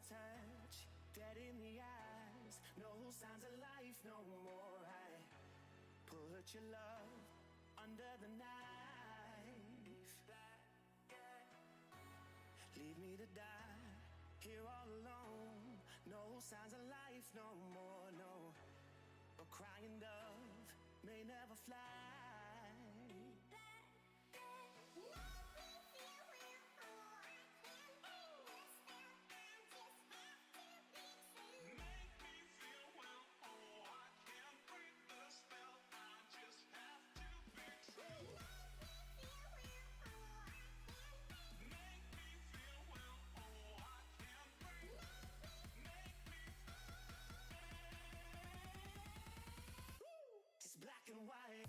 touch, dead in the eyes, no signs of life no more. I put your love under the knife. Leave me to die here all alone. No signs of life no more, no. A crying dove may never fly. It's black and white.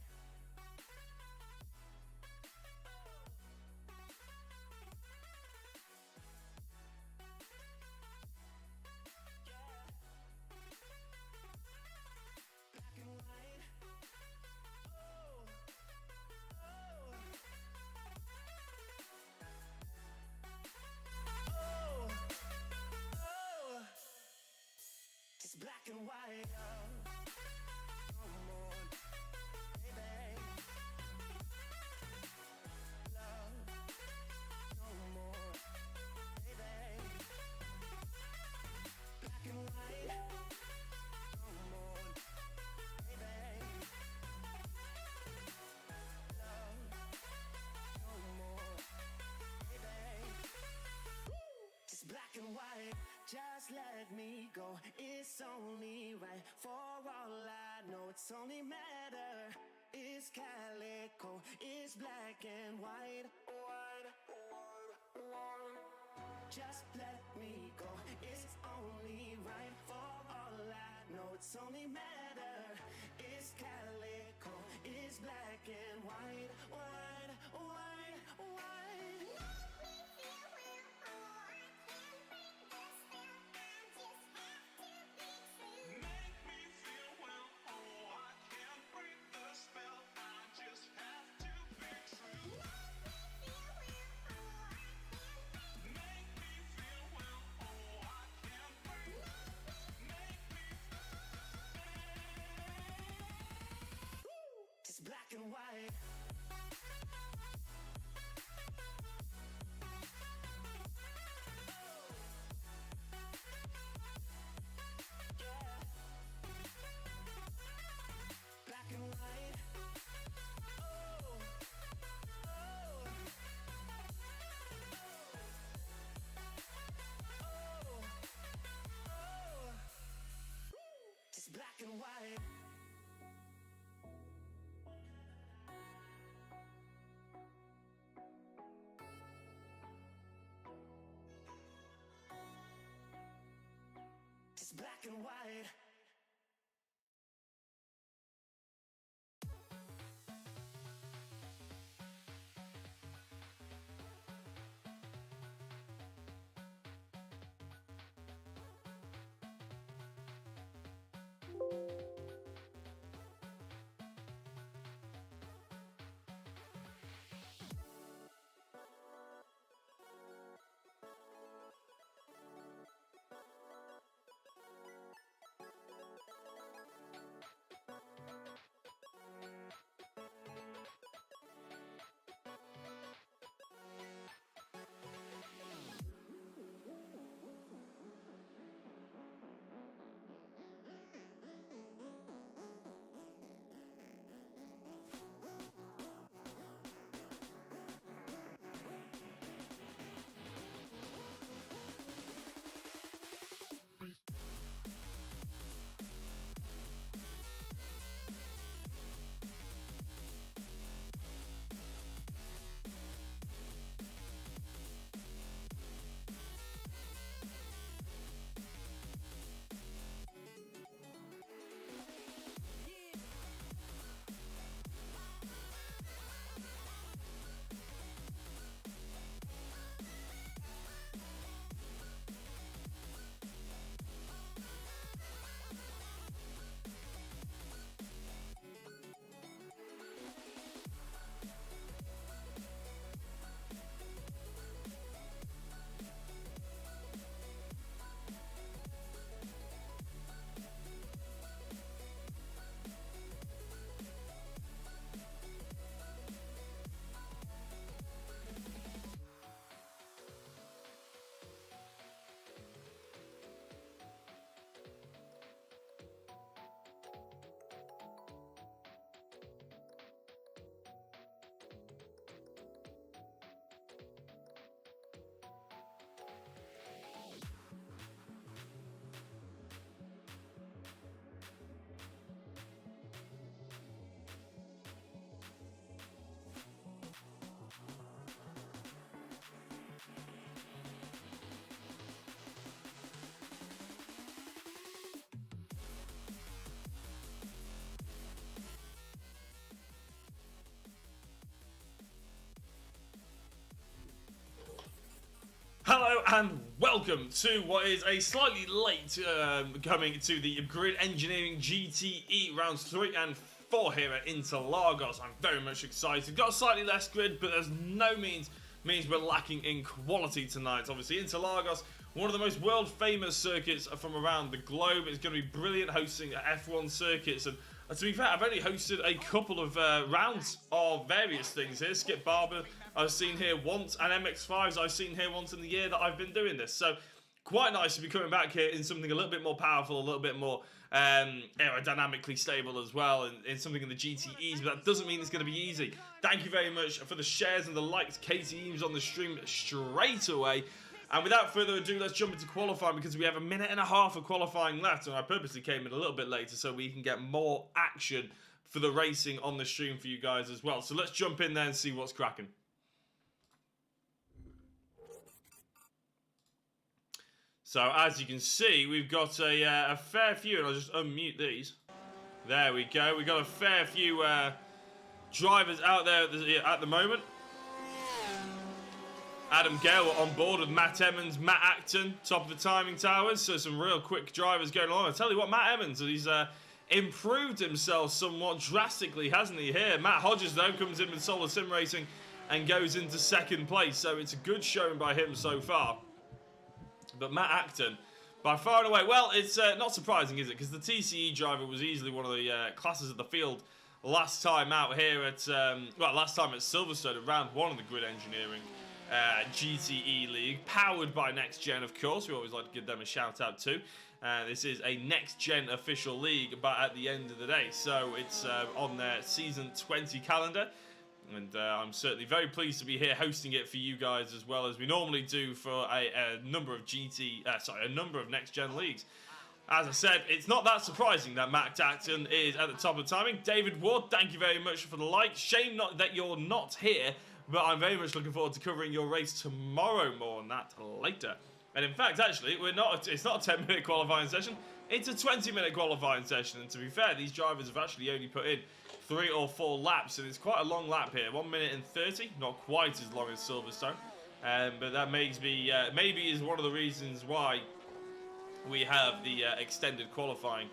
Yeah. Black and white. Oh, oh. Oh, oh. It's black and white. Oh. Come on, baby. Love, no more, baby. Black and white. Come on, baby. Love, no more, baby. It's black and white. Just let me go. It's only right. For all I know, it's only matter. It's calico. It's black and white. White, white, white. Just let me go. It's only right. For all I know, it's only matter. It's calico. It's black and white. White, white, white. It's black and white. Yeah. Black and white. Oh, oh. Oh, oh. It's black and white. It's black and white. and welcome to what is a slightly late coming to the GRID Engineering GTE rounds 3 and 4 here at Interlagos. I'm very much excited. Got slightly less grid, but there's no means we're lacking in quality tonight. Obviously, Interlagos, one of the most world famous circuits from around the globe. It's going to be brilliant hosting F1 circuits. And to be fair, I've only hosted a couple of rounds of various things here. Skip Barber I've seen here once, and MX-5s I've seen here once in the year that I've been doing this. So quite nice to be coming back here in something a little bit more powerful, a little bit more aerodynamically stable as well, and in something in the GTEs, but that doesn't mean it's going to be easy. Thank you very much for the shares and the likes. Katie Eames on the stream straight away. And without further ado, let's jump into qualifying, because we have a minute and a half of qualifying left, and I purposely came in a little bit later so we can get more action for the racing on the stream for you guys as well. So let's jump in there and see what's cracking. So as you can see, we've got a fair few, and I'll just unmute these. There we go. We've got a fair few drivers out there at the moment. Adam Gale on board with Matt Emmons, Matt Acton, top of the timing towers. So some real quick drivers going along. I tell you what, Matt Emmons, he's improved himself somewhat drastically, hasn't he? Here, Matt Hodges though comes in with Solar Sim Racing and goes into second place. So it's a good showing by him so far. But Matt Acton, by far and away, well, it's not surprising, is it? Because the TCE driver was easily one of the classes of the field last time out here at, last time at Silverstone at round 1 of the GRID Engineering GTE League, powered by NXTGEN, of course. We always like to give them a shout out too. This is a NXTGEN official league, but at the end of the day, so it's on their season 20 calendar. And I'm certainly very pleased to be here hosting it for you guys, as well as we normally do for a number of NXTGEN leagues. As I said, it's not that surprising that Matt Acton is at the top of the timing. David Ward, thank you very much for the like. Shame that you're not here, but I'm very much looking forward to covering your race tomorrow. More on that later. And in fact, actually, it's not a 10-minute qualifying session. It's a 20-minute qualifying session. And to be fair, these drivers have actually only put in 3 or 4 laps, and it's quite a long lap here. 1 minute and 30, not quite as long as Silverstone, but that makes me maybe is one of the reasons why we have the extended qualifying.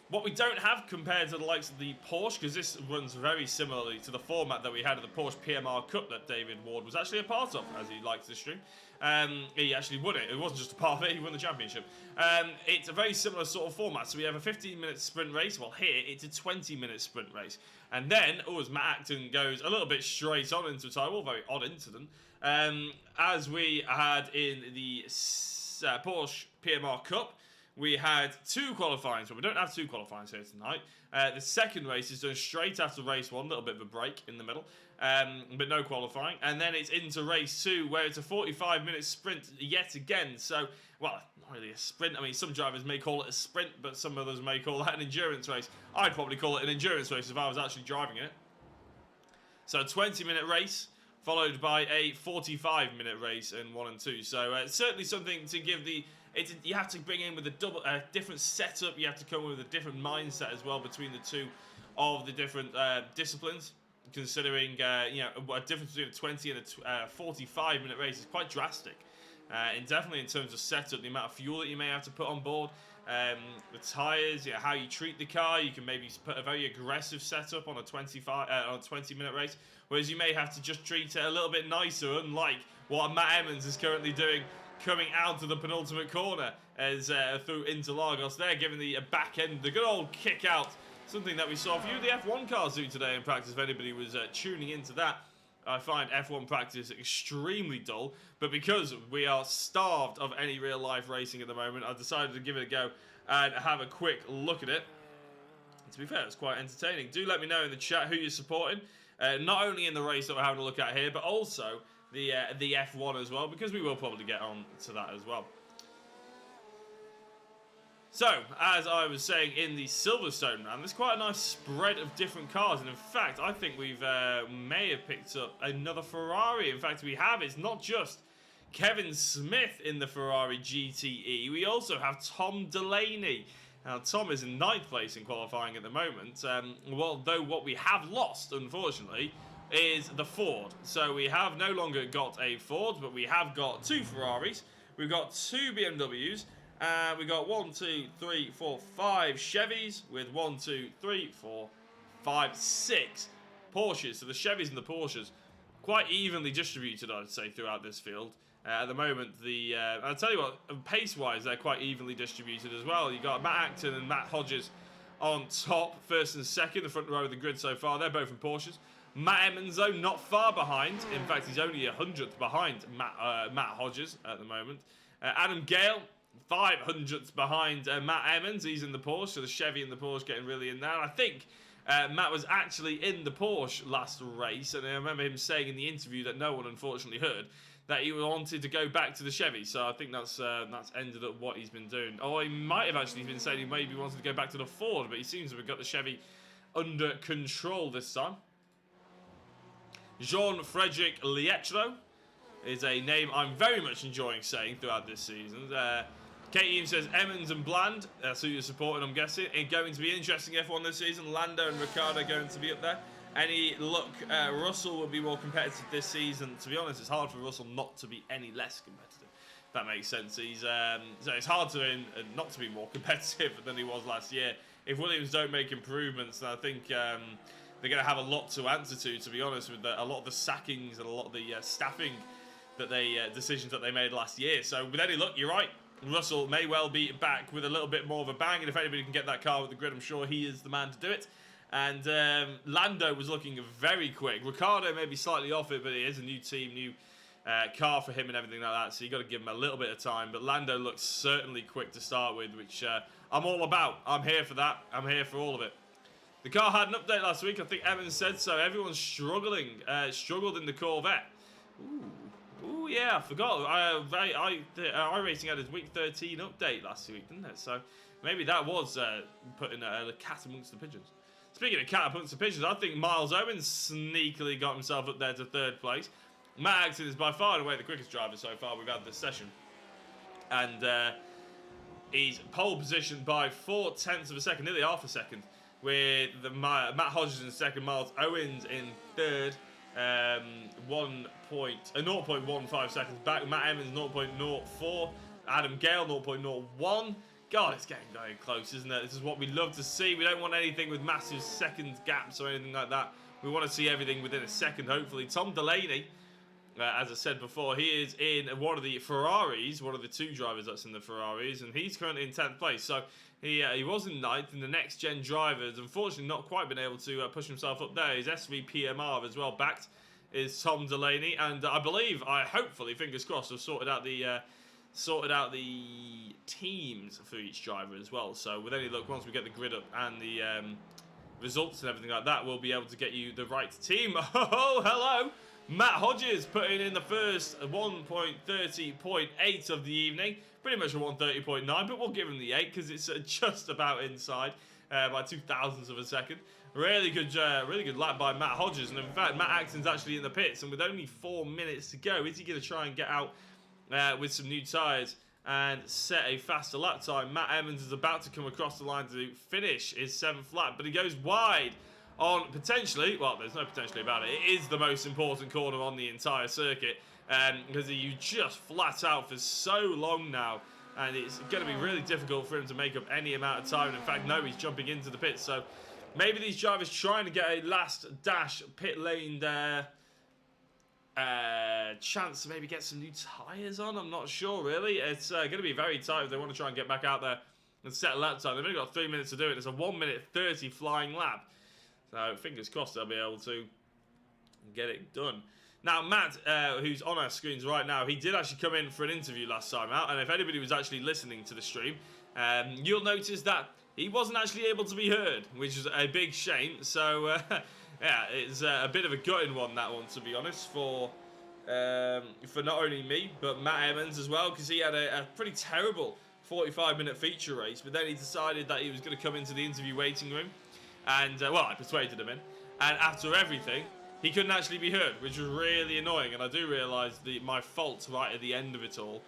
What we don't have compared to the likes of the Porsche, because this runs very similarly to the format that we had at the Porsche PMR Cup that David Ward was actually a part of, as he likes to stream. He actually won it. It wasn't just a part of it, he won the championship. It's a very similar sort of format. So we have a 15-minute sprint race. Well, here, it's a 20-minute sprint race. And then, as Matt Acton goes a little bit straight on into a title, very odd incident, as we had in the Porsche PMR Cup, we had 2 qualifying, but we don't have 2 qualifying here tonight. The second race is done straight after race 1, a little bit of a break in the middle, but no qualifying. And then it's into race 2, where it's a 45-minute sprint yet again. So, well, not really a sprint. I mean, some drivers may call it a sprint, but some others may call that an endurance race. I'd probably call it an endurance race if I was actually driving it. So, a 20-minute race, followed by a 45-minute race in 1 and 2. So, certainly something to give the... you have to bring in with a different setup. You have to come with a different mindset as well between the two of the different disciplines. Considering a difference between a 20 and a 45-minute race is quite drastic. And definitely in terms of setup, the amount of fuel that you may have to put on board, the tyres, how you treat the car. You can maybe put a very aggressive setup on a 20-minute race, whereas you may have to just treat it a little bit nicer, unlike what Matt Emmons is currently doing, coming out to the penultimate corner as through Interlagos there, giving the back end, the good old kick out, something that we saw a few of the F1 cars do today in practice. If anybody was tuning into that, I find F1 practice extremely dull, but because we are starved of any real life racing at the moment, I decided to give it a go and have a quick look at it. And to be fair, it's quite entertaining. Do let me know in the chat who you're supporting, not only in the race that we're having a look at here, but also the F1 as well, because we will probably get on to that as well. So, as I was saying in the Silverstone round, there's quite a nice spread of different cars, and in fact, I think we've may have picked up another Ferrari. In fact, we have. It's not just Kevin Smith in the Ferrari GTE. We also have Tom Delaney. Now, Tom is in 9th place in qualifying at the moment. Though what we have lost, unfortunately, is the Ford. So we have no longer got a Ford, but we have got 2 Ferraris. We've got 2 BMWs. We got 1, 2, 3, 4, 5 Chevys with 1, 2, 3, 4, 5, 6 Porsches. So the Chevys and the Porsches quite evenly distributed, I'd say, throughout this field. At the moment, I'll tell you what, pace-wise, they're quite evenly distributed as well. You've got Matt Acton and Matt Hodges on top, first and second, the front row of the grid so far. They're both in Porsches. Matt Emmons, though, not far behind. In fact, he's only 100th behind Matt Hodges at the moment. Adam Gale, 500th behind Matt Emmons. He's in the Porsche, so the Chevy and the Porsche getting really in there. And I think Matt was actually in the Porsche last race, and I remember him saying in the interview that no one unfortunately heard that he wanted to go back to the Chevy. So I think that's ended up what he's been doing. Oh, he might have actually been saying he maybe wanted to go back to the Ford, but he seems to have got the Chevy under control this time. Jean-Frédéric Lietro is a name I'm very much enjoying saying throughout this season. Katie says Emmons and Bland, that's who you're supporting, I'm guessing. It's going to be interesting F1 this season. Lando and Ricciardo going to be up there. Any luck, Russell will be more competitive this season. To be honest, it's hard for Russell not to be any less competitive. If that makes sense. He's so it's hard to not to be more competitive than he was last year. If Williams don't make improvements, then I think they're going to have a lot to answer to be honest, with a lot of the sackings and a lot of the staffing that decisions that they made last year. So with any luck, you're right. Russell may well be back with a little bit more of a bang, and if anybody can get that car with the grid, I'm sure he is the man to do it. And Lando was looking very quick. Ricciardo may be slightly off it, but it is a new team, new car for him and everything like that, so you got to give him a little bit of time. But Lando looks certainly quick to start with, which I'm all about. I'm here for that. I'm here for all of it. The car had an update last week. I think Evans said so. Everyone's struggled in the Corvette. Ooh, yeah, I forgot. iRacing had his week 13 update last week, didn't it? So maybe that was putting a cat amongst the pigeons. Speaking of cat amongst the pigeons, I think Miles Owens sneakily got himself up there to 3rd place. Matt Acton is by far and away the quickest driver so far we've had this session. And he's pole position by 0.4 of a second, nearly half a second, with Matt Hodges in 2nd, Miles Owens in 3rd. 0.15 seconds back. Matt Emmons 0.04. Adam Gale 0.01. God, it's getting very close, isn't it? This is what we love to see. We don't want anything with massive second gaps or anything like that. We want to see everything within a second, hopefully. Tom Delaney, as I said before, he is in one of the Ferraris, one of the 2 drivers that's in the Ferraris, and he's currently in 10th place. So he was in 9th, and the next-gen drivers, unfortunately, not quite been able to push himself up there. His SV PMR as well backed is Tom Delaney, and I believe, hopefully, fingers crossed, have sorted out the teams for each driver as well. So with any luck, once we get the grid up and the results and everything like that, we'll be able to get you the right team. Oh, hello! Matt Hodges putting in the first 1.30.8 of the evening. Pretty much a 130.9, but we'll give him the 8 because it's just about inside by 0.02 of a second. Really good lap by Matt Hodges. And in fact, Matt Acton's actually in the pits. And with only 4 minutes to go, is he going to try and get out with some new tyres and set a faster lap time? Matt Emmons is about to come across the line to finish his 7th lap, but he goes wide on potentially, well, there's no potentially about it, it is the most important corner on the entire circuit, because you just flat out for so long now, and it's going to be really difficult for him to make up any amount of time. And in fact, no, he's jumping into the pits, so maybe these drivers trying to get a last dash pit lane there. Chance to maybe get some new tyres on. I'm not sure really. It's going to be very tight if they want to try and get back out there and set a lap time. They've only got 3 minutes to do it. It's a 1:30 flying lap. So fingers crossed they'll be able to get it done. Now Matt, who's on our screens right now, he did actually come in for an interview last time out. And if anybody was actually listening to the stream, you'll notice that he wasn't actually able to be heard, which is a big shame. So yeah, it's a bit of a gutting one, that one, to be honest, for not only me, but Matt Emmons as well, because he had a pretty terrible 45-minute feature race, but then he decided that he was going to come into the interview waiting room, and, well, I persuaded him in, and after everything, he couldn't actually be heard, which was really annoying, and I do realise my fault right at the end of it all,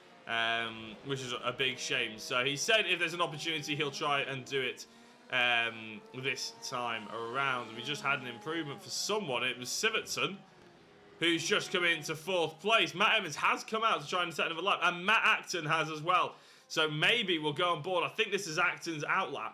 which is a big shame. So he said if there's an opportunity, he'll try and do it this time around. We just had an improvement for someone. It was Sivertson, who's just come into 4th place. Matt Emmons has come out to try and set another lap, and Matt Acton has as well. So maybe we'll go on board. I think this is Acton's outlap.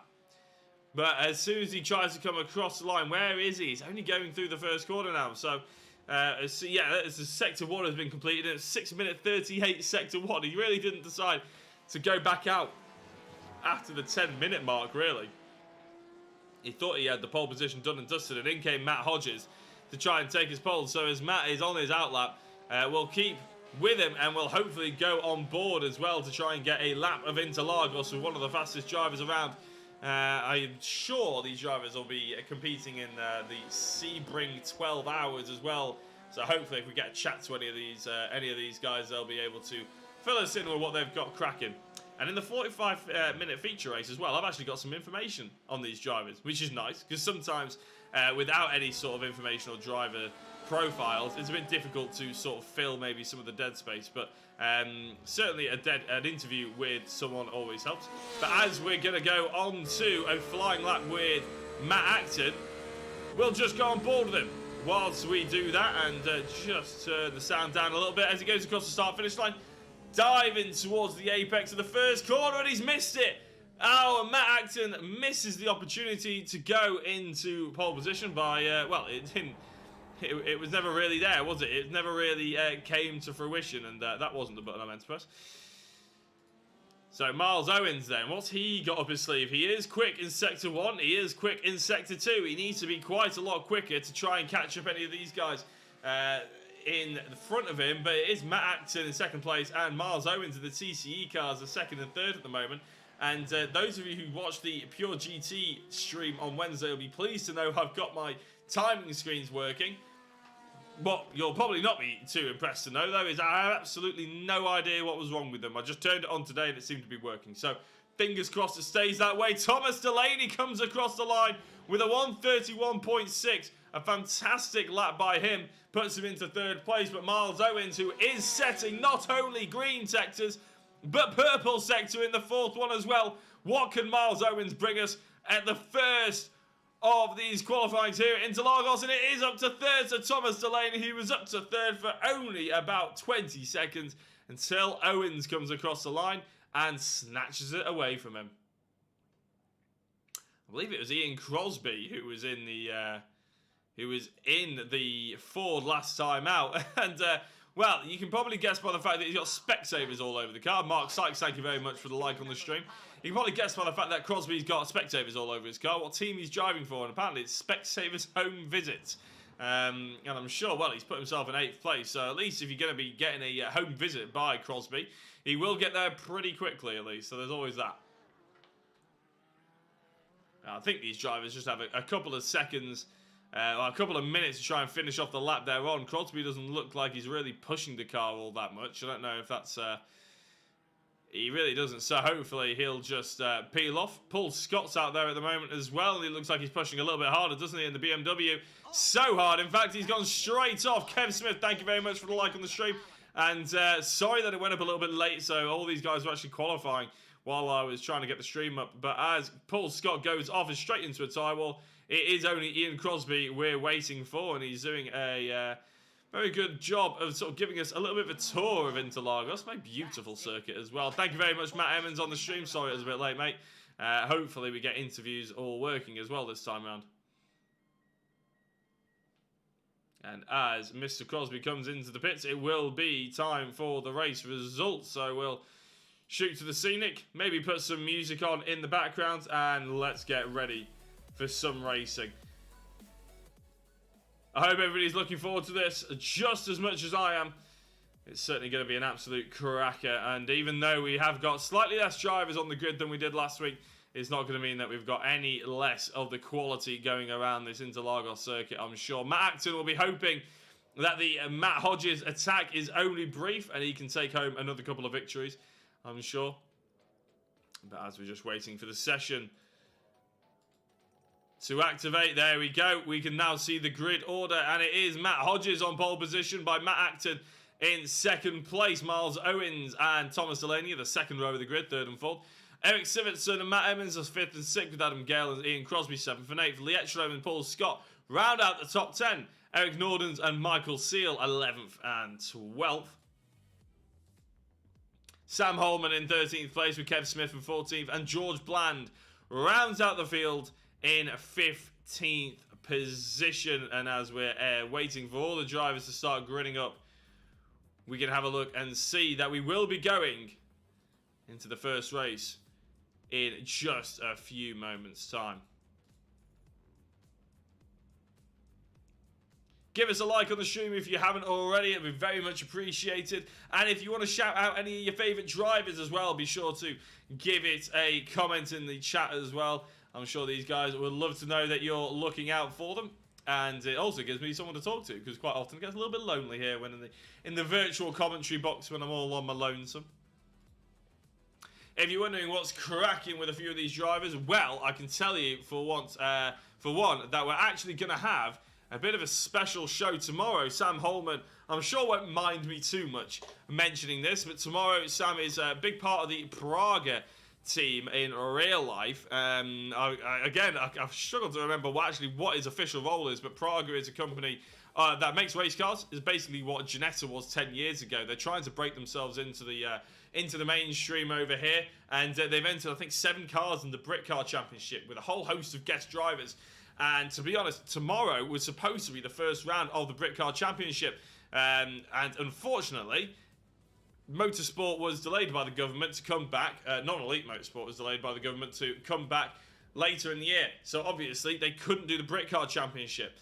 But as soon as he tries to come across the line, where is he? He's only going through the first corner now. So, yeah, Sector 1 has been completed. It's 6 minute 38 Sector 1. He really didn't decide to go back out after the 10-minute mark, really. He thought he had the pole position done and dusted, and in came Matt Hodges to try and take his pole. So as Matt is on his outlap, we'll keep with him, and we'll hopefully go on board as well to try and get a lap of Interlagos with one of the fastest drivers around. I'm sure these drivers will be competing in the Sebring 12 hours as well. So hopefully if we get a chat to any of these guys, they'll be able to fill us in with what they've got cracking. And in the 45-minute feature race as well, I've actually got some information on these drivers, which is nice, because sometimes without any sort of information or driver profiles, it's a bit difficult to sort of fill maybe some of the dead space. But certainly an interview with someone always helps. But as we're going to go on to a flying lap with Matt Acton, we'll just go on board with him. Whilst we do that, and just turn the sound down a little bit as he goes across the start-finish line, diving towards the apex of the first corner, and he's missed it. Oh, and Matt Acton misses the opportunity to go into pole position by, well, it didn't. It was never really there, was it? It never really came to fruition, and that wasn't the button I meant to press. So Miles Owens then, what's he got up his sleeve? He is quick in Sector 1, he is quick in Sector 2. He needs to be quite a lot quicker to try and catch up any of these guys in the front of him. But it is Matt Acton in 2nd place, and Miles Owens in the TCE cars are 2nd and 3rd at the moment. And those of you who watched the Pure GT stream on Wednesday will be pleased to know I've got my timing screens working. What you'll probably not be too impressed to know, though, is I have absolutely no idea what was wrong with them. I just turned it on today and it seemed to be working. So, fingers crossed it stays that way. Thomas Delaney comes across the line with a 1:31.6. A fantastic lap by him. Puts him into 3rd place. But Miles Owens, who is setting not only green sectors, but purple sector in the 4th one as well. What can Miles Owens bring us at the first of these qualifyings here at Interlagos? And it is up to 3rd. So Thomas Delaney, he was up to 3rd for only about 20 seconds until Owens comes across the line and snatches it away from him. I believe it was Ian Crosby who was in the Ford last time out. And well, you can probably guess by the fact that he's got Specsavers all over the car. Mark Sykes, thank you very much for the like on the stream. You can probably guess by the fact that Crosby's got Specsavers all over his car what team he's driving for, and apparently it's Specsavers Home Visit. And I'm sure, well, he's put himself in 8th place, so at least if you're going to be getting a home visit by Crosby, he will get there pretty quickly at least, so there's always that. I think these drivers just have a couple of seconds, a couple of minutes to try and finish off the lap they're on. Crosby doesn't look like he's really pushing the car all that much. I don't know if that's... he really doesn't, so hopefully he'll just peel off. Paul Scott's out there at the moment as well. He looks like he's pushing a little bit harder, doesn't he, in the BMW? So hard. In fact, he's gone straight off. Kev Smith, thank you very much for the like on the stream. And sorry that it went up a little bit late, so all these guys were actually qualifying while I was trying to get the stream up. But as Paul Scott goes off and straight into a tyre wall, it is only Ian Crosby we're waiting for, and he's doing a very good job of sort of giving us a little bit of a tour of Interlagos. My beautiful circuit as well. Thank you very much, Matt Emmons, on the stream. Sorry it was a bit late, mate. Hopefully we get interviews all working as well this time around. And as Mr. Crosby comes into the pits, it will be time for the race results. So we'll shoot to the scenic, maybe put some music on in the background, and let's get ready for some racing. I hope everybody's looking forward to this just as much as I am. It's certainly going to be an absolute cracker, and even though we have got slightly less drivers on the grid than we did last week, it's not going to mean that we've got any less of the quality going around this Interlagos circuit, I'm sure. Matt Acton will be hoping that the Matt Hodges attack is only brief and he can take home another couple of victories, I'm sure. But as we're just waiting for the session to activate, there we go. We can now see the grid order, and it is Matt Hodges on pole position by Matt Acton in 2nd place. Miles Owens and Thomas Delaney, the 2nd row of the grid, 3rd and 4th. Eric Sivertson and Matt Emmons are 5th and 6th, with Adam Gale and Ian Crosby 7th and 8th. Lietchlow and Paul Scott round out the top 10. Eric Nordens and Michael Seal 11th and 12th. Sam Holman in 13th place with Kev Smith in 14th, and George Bland rounds out the field in 15th position. And as we're waiting for all the drivers to start grinning up, we can have a look and see that we will be going into the first race in just a few moments' time. Give us a like on the stream if you haven't already. It'd be very much appreciated. And if you want to shout out any of your favourite drivers as well, be sure to give it a comment in the chat as well. I'm sure these guys would love to know that you're looking out for them. And it also gives me someone to talk to, because quite often it gets a little bit lonely here when in the virtual commentary box when I'm all on my lonesome. If you're wondering what's cracking with a few of these drivers, well, I can tell you for one that we're actually going to have a bit of a special show tomorrow. Sam Holman, I'm sure, won't mind me too much mentioning this, but tomorrow Sam is a big part of the Praga team in real life. I've struggled to remember what his official role is, but Praga is a company that makes race cars. Is basically what Ginetta was 10 years ago. They're trying to break themselves into the mainstream over here, and they've entered, I think, 7 cars in the Brit Car Championship with a whole host of guest drivers. And to be honest, tomorrow was supposed to be the first round of the Brit Car Championship, and unfortunately, motorsport was delayed by the government to come back. Non-elite motorsport was delayed by the government to come back later in the year. So obviously they couldn't do the Brit Car Championship.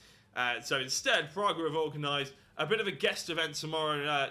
So instead, Praga have organised a bit of a guest event tomorrow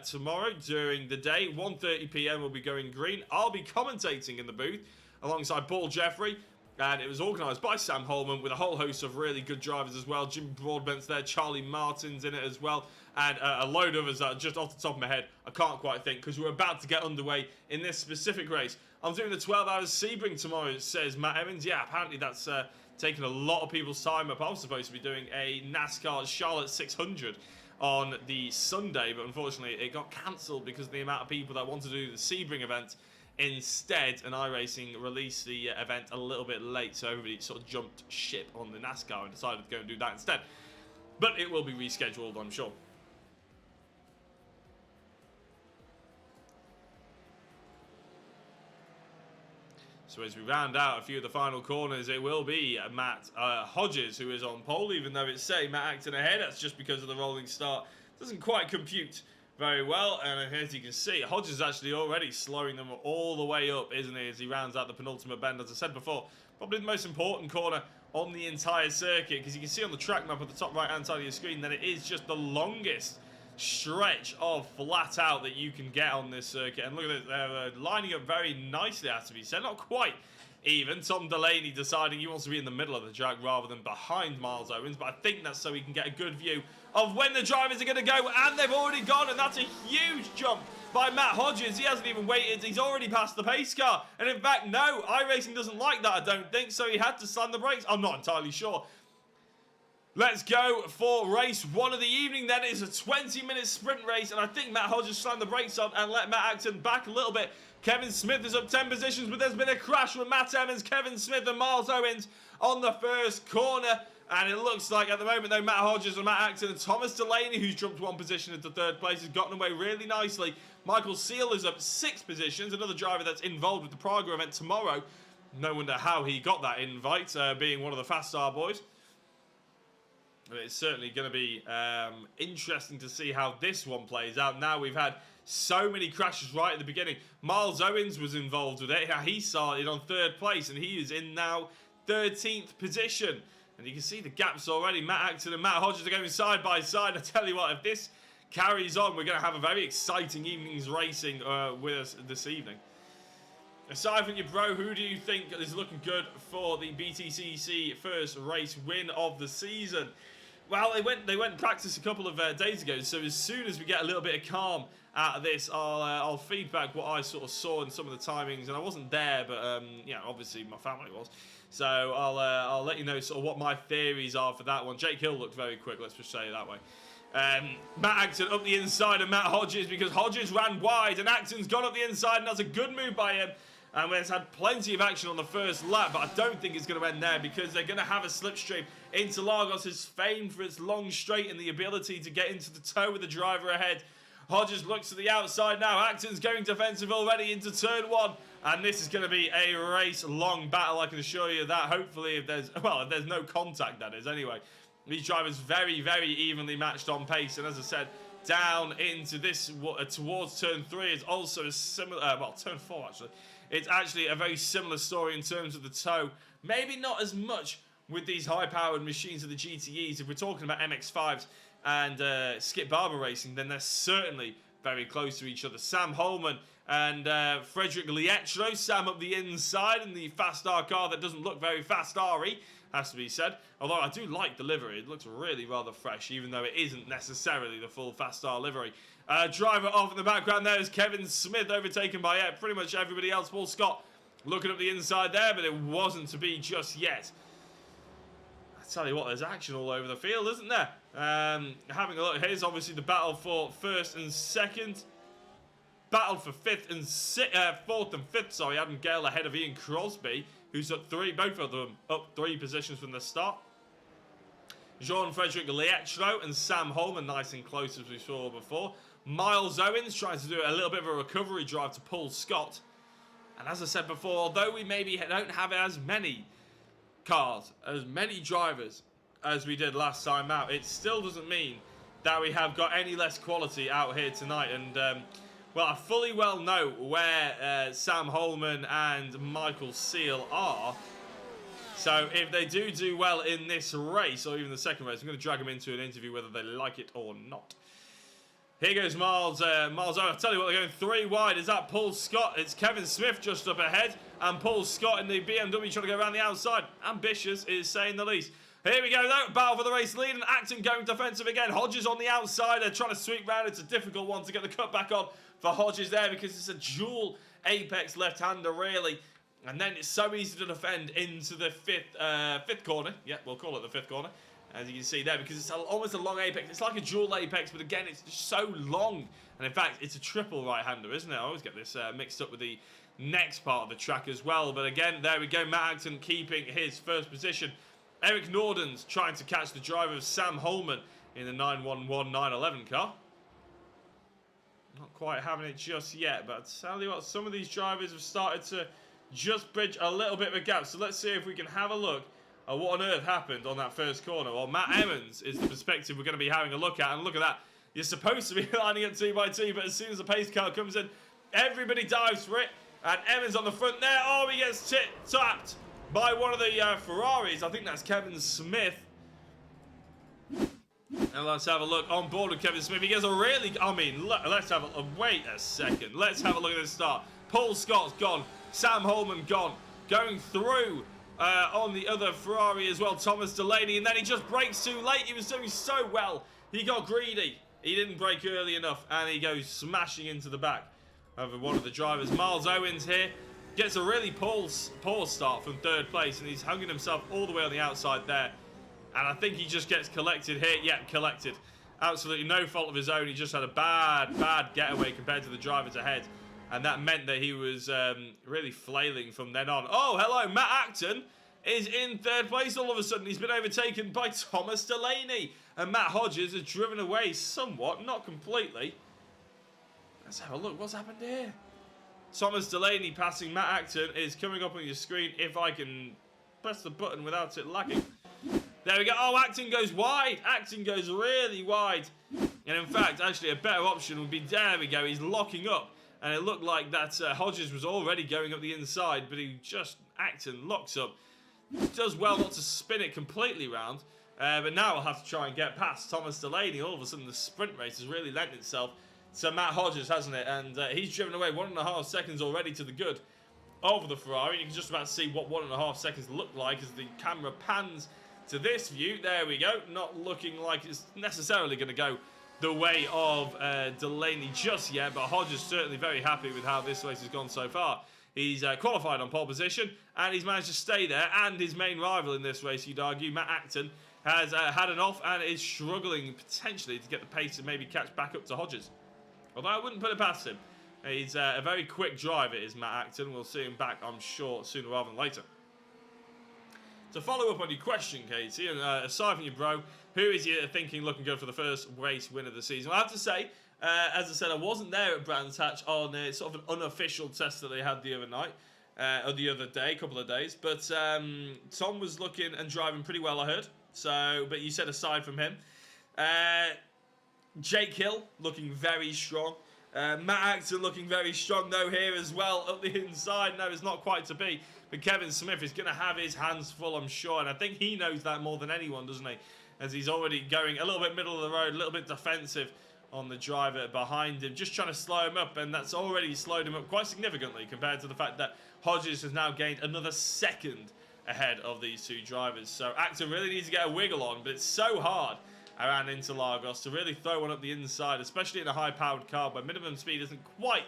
during the day. 1:30 PM will be going green. I'll be commentating in the booth alongside Paul Jeffrey. And it was organised by Sam Holman with a whole host of really good drivers as well. Jim Broadbent's there, Charlie Martin's in it as well, and a load of others that are just off the top of my head I can't quite think, because we're about to get underway in this specific race. I'm doing the 12 hours Sebring tomorrow, says Matt Evans. Yeah, apparently that's taken a lot of people's time up. I was supposed to be doing a NASCAR Charlotte 600 on the Sunday, but unfortunately it got cancelled because of the amount of people that wanted to do the Sebring event instead, and iRacing released the event a little bit late, so everybody sort of jumped ship on the NASCAR and decided to go and do that instead. But it will be rescheduled, I'm sure. So as we round out a few of the final corners, it will be Matt Hodges who is on pole, even though it's say Matt Acton ahead. That's just because of the rolling start. Doesn't quite compute very well, and as you can see, Hodges is actually already slowing them all the way up, isn't he, as he rounds out the penultimate bend. As I said before, probably the most important corner on the entire circuit, because you can see on the track map at the top right-hand side of your screen that it is just the longest stretch of flat out that you can get on this circuit. And look at it, they're lining up very nicely, has to be said. Not quite even. Tom Delaney deciding he wants to be in the middle of the track rather than behind Miles Owens, but I think that's so he can get a good view of when the drivers are going to go, and they've already gone, and that's a huge jump by Matt Hodges. He hasn't even waited, he's already passed the pace car, and in fact, no, iRacing doesn't like that, I don't think, so he had to slam the brakes. I'm not entirely sure. Let's go for race 1 of the evening then. It's a 20-minute sprint race, and I think Matt Hodges slammed the brakes on and let Matt Acton back a little bit. Kevin Smith is up 10 positions, but there's been a crash with Matt Emmons, Kevin Smith and Miles Owens on the first corner. And it looks like at the moment, though, Matt Hodges and Matt Acton and Thomas Delaney, who's jumped 1 position into 3rd place, has gotten away really nicely. Michael Seal is up 6 positions, another driver that's involved with the Praga event tomorrow. No wonder how he got that invite, being one of the Fast Star boys. But it's certainly going to be interesting to see how this one plays out. Now we've had so many crashes right at the beginning. Miles Owens was involved with it. He started on 3rd place, and he is in now 13th position. And you can see the gaps already. Matt Acton and Matt Hodges are going side by side. I tell you what, if this carries on, we're going to have a very exciting evening's racing with us this evening. Aside from your bro, who do you think is looking good for the BTCC first race win of the season? Well, they went and practiced a couple of days ago, so as soon as we get a little bit of calm out of this, I'll feedback what I sort of saw in some of the timings, and I wasn't there, but yeah, obviously my family was. So I'll let you know sort of what my theories are for that one. Jake Hill looked very quick, let's just say it that way. Matt Acton up the inside of Matt Hodges, because Hodges ran wide and Acton's gone up the inside, and that's a good move by him. And it's had plenty of action on the first lap, but I don't think it's going to end there because they're going to have a slipstream. Interlagos is famed for its long straight and the ability to get into the toe with the driver ahead. Hodges looks to the outside now. Acton's going defensive already into turn 1. And this is going to be a race-long battle, I can assure you that. Hopefully, if there's no contact, that is. Anyway, these drivers very, very evenly matched on pace. And as I said, down into this, towards turn 3 is also a similar, turn 4 actually. It's actually a very similar story in terms of the toe. Maybe not as much with these high-powered machines of the GTEs. If we're talking about MX-5s and Skip Barber Racing, then they're certainly very close to each other. Sam Holman and Frederick Lietro. Sam up the inside in the Fast R car that doesn't look very Fast R-y, has to be said. Although I do like the livery. It looks really rather fresh, even though it isn't necessarily the full Fast R livery. Driver off in the background there is Kevin Smith, overtaken by pretty much everybody else. Paul Scott looking up the inside there, but it wasn't to be just yet. I tell you what, there's action all over the field, isn't there? Having a look, here's obviously the battle for first and second. Battle for fourth and fifth, sorry. Adam Gale ahead of Ian Crosby, who's up 3, both of them up 3 positions from the start. Jean-Frederic Lietro and Sam Holman nice and close as we saw before. Miles Owens trying to do a little bit of a recovery drive to Paul Scott. And as I said before, although we maybe don't have as many cars, as many drivers as we did last time out, it still doesn't mean that we have got any less quality out here tonight. And well, I fully well know where Sam Holman and Michael Seal are. So if they do well in this race, or even the second race, I'm going to drag them into an interview whether they like it or not. Here goes Miles. I'll tell you what, they're going 3 wide. Is that Paul Scott? It's Kevin Smith just up ahead. And Paul Scott in the BMW trying to go around the outside. Ambitious is saying the least. Here we go, though. Battle for the race lead. And Acton going defensive again. Hodges on the outside. They're trying to sweep round. It's a difficult one to get the cut back on for Hodges there because it's a dual apex left-hander, really. And then it's so easy to defend into the fifth corner. Yeah, we'll call it the fifth corner. As you can see there, because it's almost a long apex. It's like a dual apex, but again, it's just so long. And in fact, it's a triple right-hander, isn't it? I always get this mixed up with the next part of the track as well. But again, there we go. Matt Acton keeping his first position. Eric Norden's trying to catch the driver of Sam Holman in the 911 911 car. Not quite having it just yet, but I tell you what, some of these drivers have started to just bridge a little bit of a gap. So let's see if we can have a look at what on earth happened on that first corner. Well, Matt Emmons is the perspective we're going to be having a look at. And look at that. You're supposed to be lining up 2 by 2, but as soon as the pace car comes in, everybody dives for it. And Emmons on the front there. Oh, he gets tapped by one of the Ferraris. I think that's Kevin Smith. And let's have a look on board with Kevin Smith. He gets a really... I mean, let's have a... Wait a second. Let's have a look at this start. Paul Scott's gone. Sam Holman gone. Going through on the other Ferrari as well, Thomas Delaney. And then he just brakes too late. He was doing so well. He got greedy. He didn't brake early enough. And he goes smashing into the back of one of the drivers. Miles Owens here gets a really poor start from 3rd place. And he's hanging himself all the way on the outside there. And I think he just gets collected here. Yeah, collected. Absolutely no fault of his own. He just had a bad getaway compared to the drivers ahead. And that meant that he was really flailing from then on. Oh, hello. Matt Acton is in 3rd place all of a sudden. He's been overtaken by Thomas Delaney. And Matt Hodges has driven away somewhat, not completely. Let's have a look. What's happened here? Thomas Delaney passing Matt Acton is coming up on your screen if I can press the button without it lagging. There we go. Oh, Acton goes wide. Acton goes really wide. And in fact, actually, a better option would be, there we go. He's locking up. And it looked like that Hodges was already going up the inside, but he just, Acton locks up. Does well not to spin it completely round. But now I'll have to try and get past Thomas Delaney. All of a sudden, the sprint race has really lent itself to Matt Hodges, hasn't it? And he's driven away 1.5 seconds already to the good over the Ferrari. You can just about see what 1.5 seconds look like as the camera pans to this view. There we go. Not looking like it's necessarily going to go the way of Delaney just yet, but Hodges certainly very happy with how this race has gone so far. He's qualified on pole position, and he's managed to stay there, and his main rival in this race, you'd argue, Matt Acton, has had an off and is struggling potentially to get the pace and maybe catch back up to Hodges. Although I wouldn't put it past him. He's a very quick driver, is Matt Acton. We'll see him back, I'm sure, sooner rather than later. To follow up on your question, Katie, and aside from you, bro, who is you thinking looking good for the first race win of the season? I have to say, as I said, I wasn't there at Brands Hatch on sort of an unofficial test that they had the other night, or the other day, a couple of days. But Tom was looking and driving pretty well, I heard. So, but you said aside from him, Jake Hill looking very strong. Matt Acton looking very strong though here as well up the inside. No, it's not quite to be. But Kevin Smith is going to have his hands full, I'm sure. And I think he knows that more than anyone, doesn't he? As he's already going a little bit middle of the road, a little bit defensive on the driver behind him. Just trying to slow him up. And that's already slowed him up quite significantly compared to the fact that Hodges has now gained another second ahead of these two drivers. So Acton really needs to get a wiggle on. But it's so hard around Interlagos to really throw one up the inside, especially in a high-powered car where minimum speed isn't quite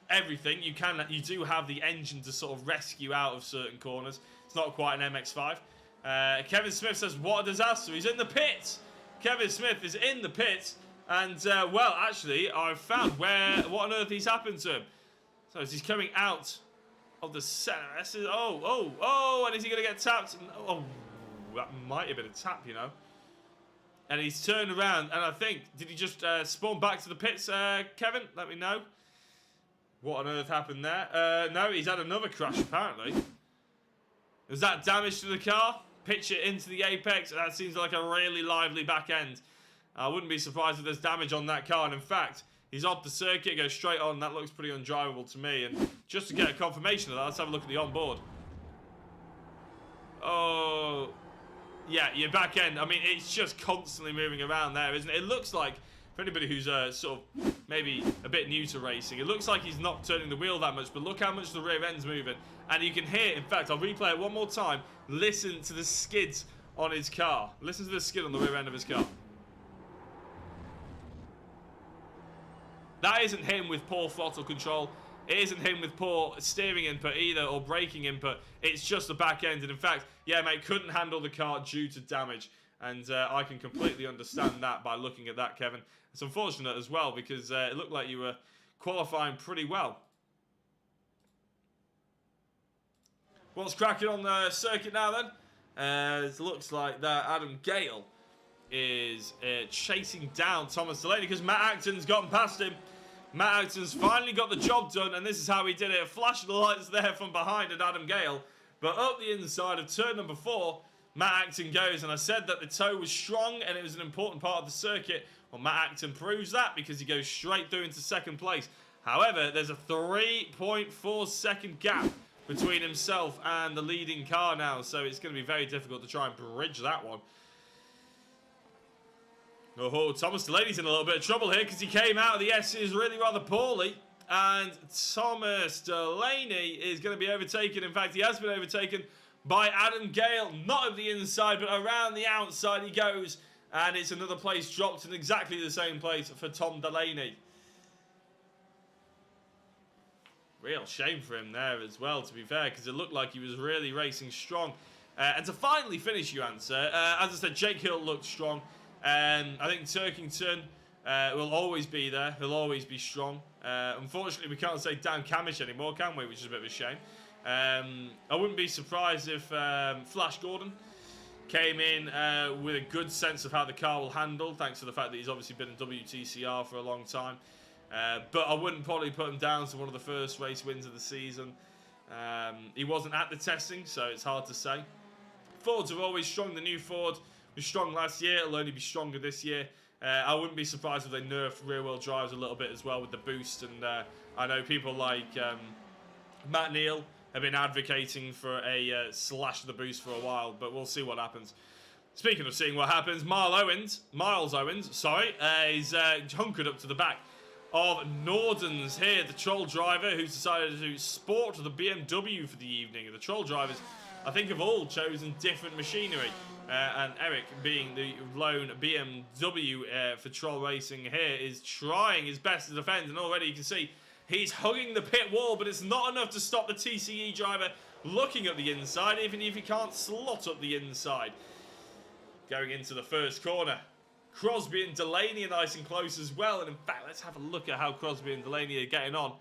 everything. You do have the engine to sort of rescue out of certain corners. It's not quite an MX-5. Kevin Smith says, what a disaster. He's in the pits. Kevin Smith is in the pits. And, well, actually, I've found what on earth has happened to him. So as he's coming out of the center. And is he going to get tapped? Oh, that might have been a tap, you know. And he's turned around, and I think, did he just spawn back to the pits, Kevin? Let me know. What on earth happened there? No, he's had another crash, apparently. Was that damage to the car? Pitch it into the apex. That seems like a really lively back end. I wouldn't be surprised if there's damage on that car. And in fact, he's off the circuit, goes straight on. That looks pretty undrivable to me. And just to get a confirmation of that, let's have a look at the onboard. Oh... yeah, your back end, I mean, it's just constantly moving around there, isn't it? It looks like, for anybody who's sort of maybe a bit new to racing, it looks like he's not turning the wheel that much, but look how much the rear end's moving. And you can hear, in fact, I'll replay it one more time, listen to the skids on his car. Listen to the skid on the rear end of his car. That isn't him with poor throttle control. It isn't him with poor steering input either, or braking input. It's just the back end. And in fact, yeah, mate, couldn't handle the car due to damage. And I can completely understand that by looking at that, Kevin. It's unfortunate as well, because it looked like you were qualifying pretty well. What's cracking on the circuit now, then? It looks like that Adam Gale is chasing down Thomas Delaney, because Matt Acton's gotten past him. Matt Acton's finally got the job done, and this is how he did it. A flash of the lights there from behind at Adam Gale. But up the inside of turn number 4, Matt Acton goes. And I said that the toe was strong and it was an important part of the circuit. Well, Matt Acton proves that because he goes straight through into second place. However, there's a 3.4 second gap between himself and the leading car now. So it's going to be very difficult to try and bridge that one. Oh, Thomas Delaney's in a little bit of trouble here because he came out of the S's really rather poorly. And Thomas Delaney is going to be overtaken. In fact, he has been overtaken by Adam Gale. Not at the inside, but around the outside he goes. And it's another place dropped in exactly the same place for Tom Delaney. Real shame for him there as well, to be fair, because it looked like he was really racing strong. And to finally finish your answer, as I said, Jake Hill looked strong. I think Turkington will always be there. He'll always be strong. Unfortunately, we can't say Dan Camish anymore, can we? Which is a bit of a shame. I wouldn't be surprised if Flash Gordon came in with a good sense of how the car will handle, thanks to the fact that he's obviously been in WTCR for a long time. But I wouldn't probably put him down to one of the first race wins of the season. He wasn't at the testing, so it's hard to say. Fords are always strong. The new Ford was strong last year. It'll only be stronger this year. I wouldn't be surprised if they nerfed rear-wheel drives a little bit as well with the boost. And I know people like Matt Neal have been advocating for a slash of the boost for a while, but we'll see what happens. Speaking of seeing what happens, Miles Owens, is hunkered up to the back of Nordens here, the Troll driver who's decided to sport the BMW for the evening. And the Troll drivers, I think, have all chosen different machinery. And Eric, being the lone BMW for Troll Racing here, is trying his best to defend. And already you can see he's hugging the pit wall, but it's not enough to stop the TCE driver looking at the inside, even if he can't slot up the inside. Going into the first corner, Crosby and Delaney are nice and close as well. And in fact, let's have a look at how Crosby and Delaney are getting on.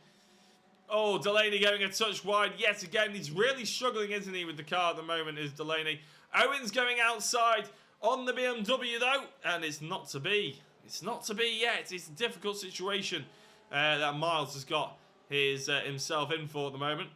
Oh, Delaney going a touch wide yet again. He's really struggling, isn't he, with the car at the moment, is Delaney. Owens going outside on the BMW, though, and it's not to be. It's not to be yet. It's a difficult situation that Miles has got himself in for at the moment.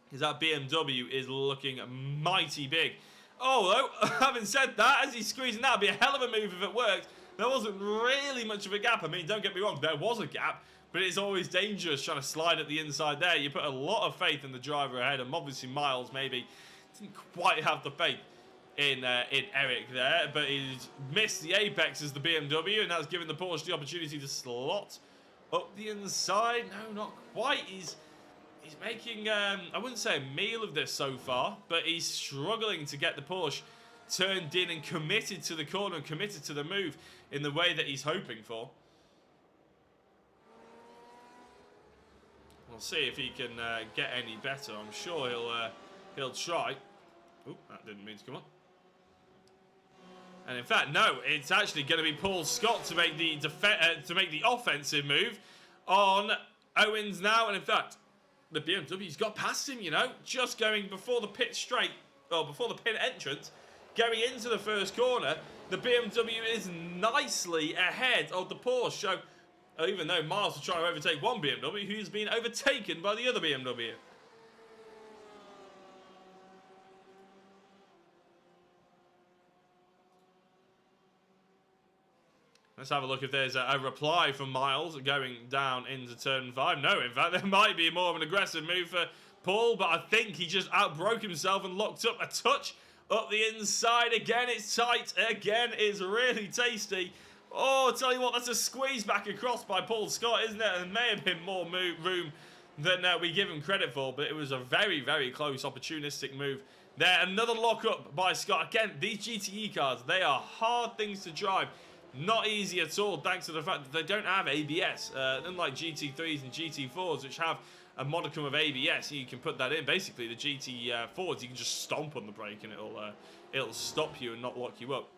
Because that BMW is looking mighty big. Oh, though, having said that, as he's squeezing that, would be a hell of a move if it worked. There wasn't really much of a gap. I mean, don't get me wrong, there was a gap. But it's always dangerous trying to slide at the inside there. You put a lot of faith in the driver ahead, and obviously Miles maybe didn't quite have the faith in Eric there, but he's missed the apex as the BMW, and that's given the Porsche the opportunity to slot up the inside. No, not quite. He's making, I wouldn't say a meal of this so far, but he's struggling to get the Porsche turned in and committed to the corner and committed to the move in the way that he's hoping for. We'll see if he can get any better. I'm sure he'll try. Oh, that didn't mean to come up. And in fact, no, it's actually going to be Paul Scott to make the offensive move on Owens now. And in fact, the BMW's got past him, you know, just going before the pit straight, or before the pit entrance, going into the first corner. The BMW is nicely ahead of the Porsche. So, even though Miles was trying to overtake one BMW, who's been overtaken by the other BMW. Let's have a look if there's a reply from Miles going down into turn 5. No, in fact, there might be more of an aggressive move for Paul, but I think he just outbroke himself and locked up a touch up the inside. Again, it's tight. Again, it's really tasty. Oh, I'll tell you what, that's a squeeze back across by Paul Scott, isn't it? And may have been more room than we give him credit for, but it was a very, very close, opportunistic move there. Another lock-up by Scott. Again, these GTE cars, they are hard things to drive. Not easy at all, thanks to the fact that they don't have ABS. Unlike GT3s and GT4s, which have a modicum of ABS, you can put that in. Basically, the GT4s, you can just stomp on the brake and it'll stop you and not lock you up.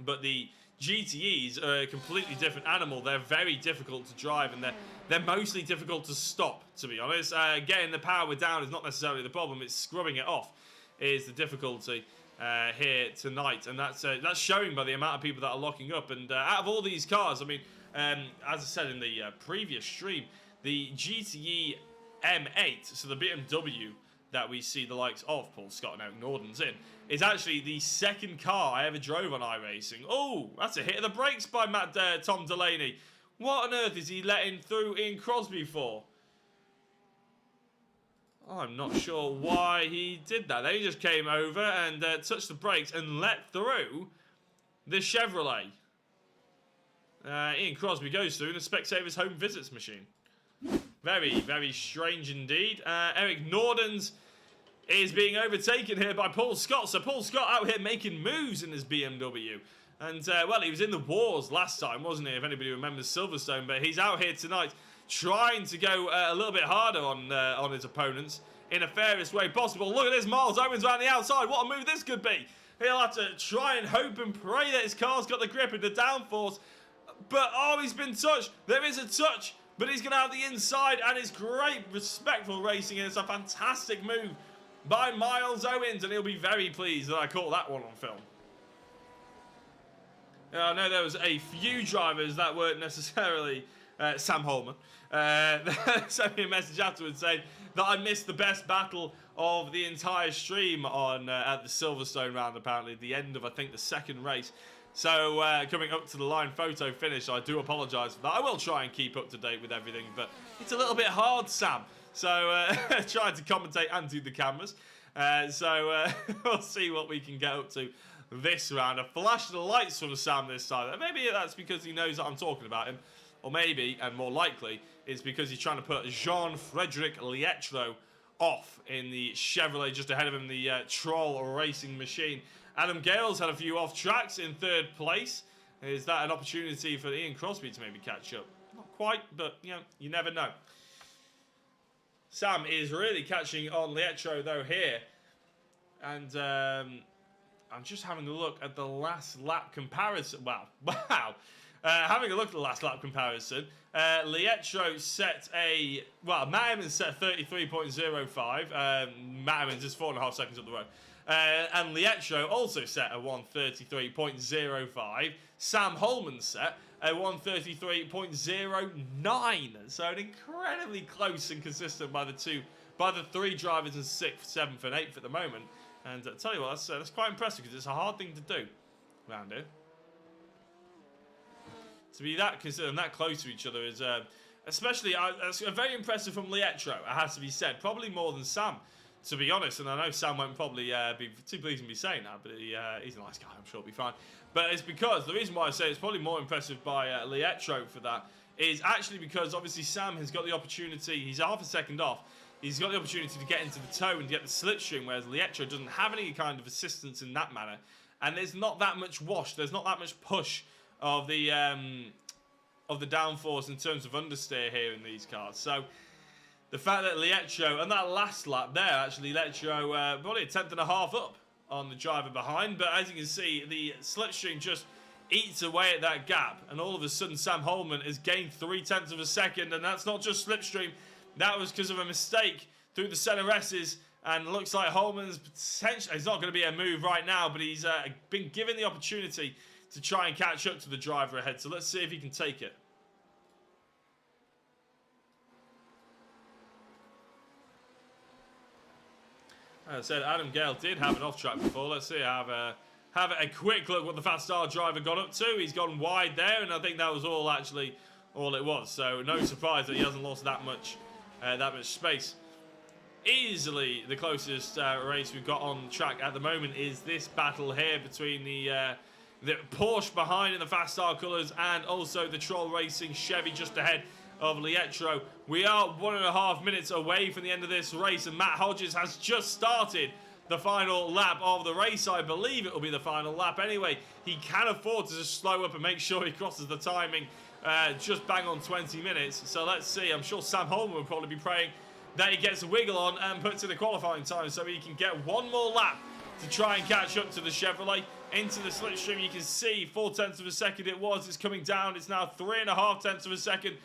But the GTEs are a completely different animal. They're very difficult to drive, and they're mostly difficult to stop, to be honest. Getting the power down is not necessarily the problem. It's scrubbing it off is the difficulty here tonight, and that's showing by the amount of people that are locking up. And out of all these cars, I mean, as I said in the previous stream, the GTE M8, so the BMW that we see the likes of Paul Scott and Eric Norden's in, is actually the second car I ever drove on iRacing. Oh, that's a hit of the brakes by Tom Delaney. What on earth is he letting through Ian Crosby for? I'm not sure why he did that. Then he just came over and touched the brakes and let through the Chevrolet. Ian Crosby goes through in a Specsavers home visits machine. Very, very strange indeed. Eric Norden's is being overtaken here by Paul Scott. So Paul Scott out here making moves in his BMW. And, well, he was in the wars last time, wasn't he? If anybody remembers Silverstone. But he's out here tonight trying to go a little bit harder on his opponents in the fairest way possible. Look at this, Miles Owens around the outside. What a move this could be. He'll have to try and hope and pray that his car's got the grip and the downforce. But, oh, he's been touched. There is a touch, but he's going to have the inside, and it's great, respectful racing, and it's a fantastic move by Miles Owens, and he'll be very pleased that I caught that one on film. I know there was a few drivers that weren't necessarily Sam Holman. Sent me a message afterwards saying that I missed the best battle of the entire stream on at the Silverstone round, apparently, at the end of, I think, the second race. So, coming up to the line photo finish, I do apologise for that. I will try and keep up to date with everything, but it's a little bit hard, Sam. So, trying to commentate and do the cameras. We'll see what we can get up to this round. A flash of the lights from Sam this time. Maybe that's because he knows that I'm talking about him. Or maybe, and more likely, it's because he's trying to put Jean-Frédéric Lietro off in the Chevrolet just ahead of him, the Troll racing machine. Adam Gale's had a few off tracks in third place. Is that an opportunity for Ian Crosby to maybe catch up? Not quite, but you know, you never know. Sam is really catching on Lietro though here. And I'm just having a look at the last lap comparison. Wow. Having a look at the last lap comparison, Lietro set Matt Emmons set 33.05. Matt Emmons is 4.5 seconds up the road. And Lietro also set a 1:33.05. Sam Holman set a 1:33.09. So an incredibly close and consistent by the three drivers in 6th, 7th, and 8th at the moment. And I tell you what, that's quite impressive because it's a hard thing to do around here. To be that considered and that close to each other is, especially, very impressive from Lietro. It has to be said, probably more than Sam, to be honest. And I know Sam won't probably be too pleased to be saying that, but he's a nice guy. I'm sure he'll be fine. But it's because the reason why I say it's probably more impressive by Lietro for that is actually because obviously Sam has got the opportunity. He's half a second off. He's got the opportunity to get into the toe and get the slipstream, whereas Lietro doesn't have any kind of assistance in that manner. And there's not that much wash. There's not that much push of the downforce in terms of understeer here in these cars. So the fact that Lietro, and that last lap there, actually, Lietro probably a 10th and a half up on the driver behind. But as you can see, the slipstream just eats away at that gap. And all of a sudden, Sam Holman has gained 0.3 of a second. And that's not just slipstream. That was because of a mistake through the center S's. And it looks like Holman's potentially, it's not going to be a move right now, but he's been given the opportunity to try and catch up to the driver ahead. So let's see if he can take it. As I said, Adam Gale did have an off-track before. Let's see, have a quick look what the Fast Star driver got up to. He's gone wide there, and I think that was all it was. So no surprise that he hasn't lost that much space. Easily the closest race we've got on track at the moment is this battle here between the Porsche behind in the Fast Star colours and also the Troll Racing Chevy just ahead of Lietro. We are 1.5 minutes away from the end of this race, and Matt Hodges has just started the final lap of the race. I believe it will be the final lap anyway. He can afford to just slow up and make sure he crosses the timing just bang on 20 minutes. So let's see. I'm sure Sam Holman will probably be praying that he gets a wiggle on and puts in the qualifying time so he can get one more lap to try and catch up to the Chevrolet. Into the slipstream, you can see 0.4 of a second it was. It's coming down. It's now 3.5 of a second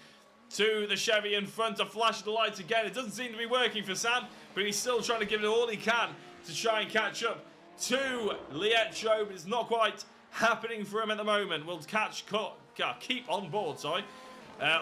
to the Chevy in front. A flash of the lights again. It doesn't seem to be working for Sam, but he's still trying to give it all he can to try and catch up to Lietro, but it's not quite happening for him at the moment. We'll keep on board,